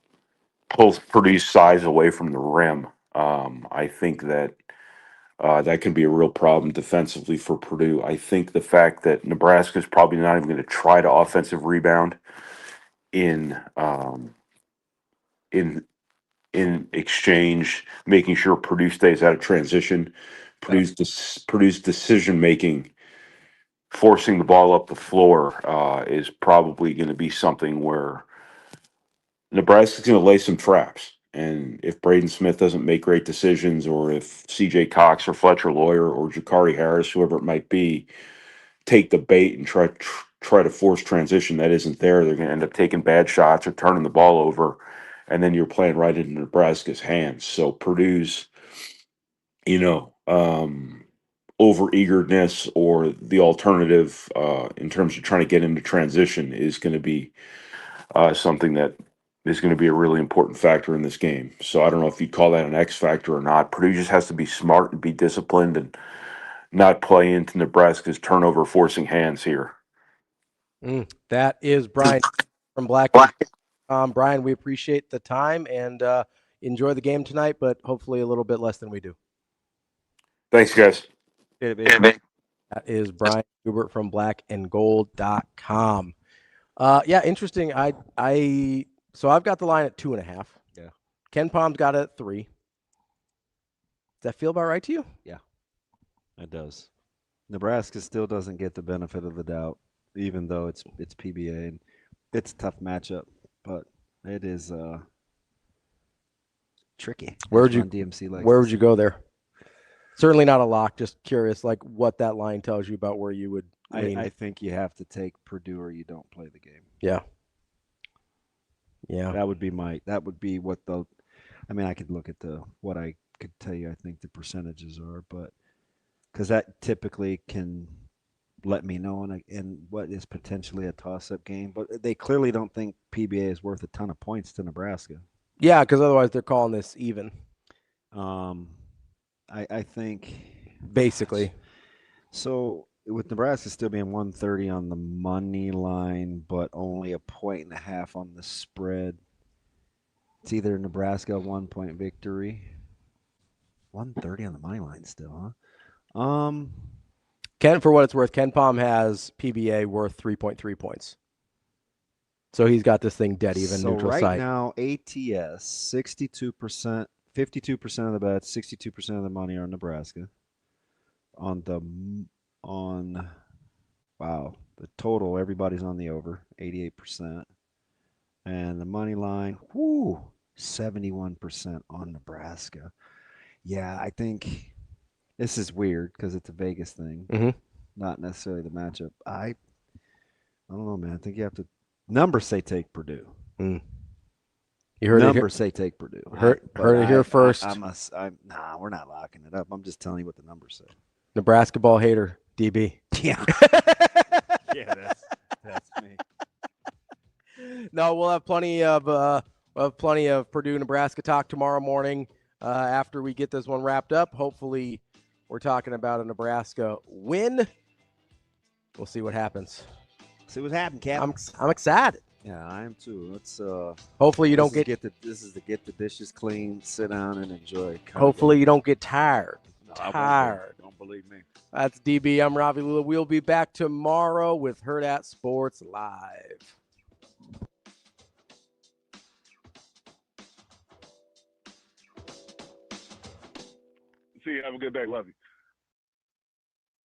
pull Purdue's size away from the rim, I think that that can be a real problem defensively for Purdue. I think the fact that Nebraska is probably not even going to try to offensive rebound in exchange, making sure Purdue stays out of transition, Purdue's decision making, forcing the ball up the floor is probably going to be something where Nebraska's going to lay some traps. And if Braden Smith doesn't make great decisions, or if CJ Cox or Fletcher Lawyer or Jakari Harris, whoever it might be, take the bait and try to force transition that isn't there, they're going to end up taking bad shots or turning the ball over, and then you're playing right into Nebraska's hands. So Purdue's, over eagerness or the alternative in terms of trying to get into transition is going to be something that is going to be a really important factor in this game. So I don't know if you'd call that an X factor or not. Purdue just has to be smart and be disciplined and not play into Nebraska's turnover forcing hands here. That is Brian from Black. Brian, we appreciate the time and enjoy the game tonight, but hopefully a little bit less than we do. Thanks, guys. That is Brian NEUBERT from blackandgold.com. Yeah, interesting. So I've got the line at 2.5. Yeah. Ken Palm's got it at 3. Does that feel about right to you? Yeah, it does. Nebraska still doesn't get the benefit of the doubt, even though it's PBA and it's a tough matchup, but it is tricky. Where would you go there? Certainly not a lock. Just curious, like what that line tells you about where you would lean. I think you have to take Purdue or you don't play the game. Yeah. Yeah. That would be what I could look at what I could tell you I think the percentages are, but because that typically can let me know in what is potentially a toss-up game. But they clearly don't think PBA is worth a ton of points to Nebraska. Yeah, because otherwise they're calling this even. I think basically. So with Nebraska still being 130 on the money line, but only 1.5 on the spread, it's either Nebraska 1-point victory. 130 on the money line still, huh? Ken, for what it's worth, Ken Palm has PBA worth 3.3 points. So he's got this thing dead even, neutral right site. Right now, ATS, 62%, 52% of the bets, 62% of the money are Nebraska. The total, everybody's on the over, 88%. And the money line, 71% on Nebraska. Yeah, I think this is weird because it's a Vegas thing, not necessarily the matchup. I don't know, man. I think you have to. Numbers say take Purdue. You heard numbers say take Purdue. Heard it here first. We're not locking it up. I'm just telling you what the numbers say. Nebraska ball hater, DB. Yeah. Yeah, that's me. No, we'll have plenty of Purdue Nebraska talk tomorrow morning after we get this one wrapped up. Hopefully, we're talking about a Nebraska win. We'll see what happens. See what happens, Cap. I'm excited. Yeah, I am too. Let's hopefully you don't get the dishes clean, sit down and enjoy. Hopefully you don't get tired. Don't believe me. That's DB. I'm Ravi Lulla. We'll be back tomorrow with Hurrdat Sports Live. See you. Have a good day. Love you.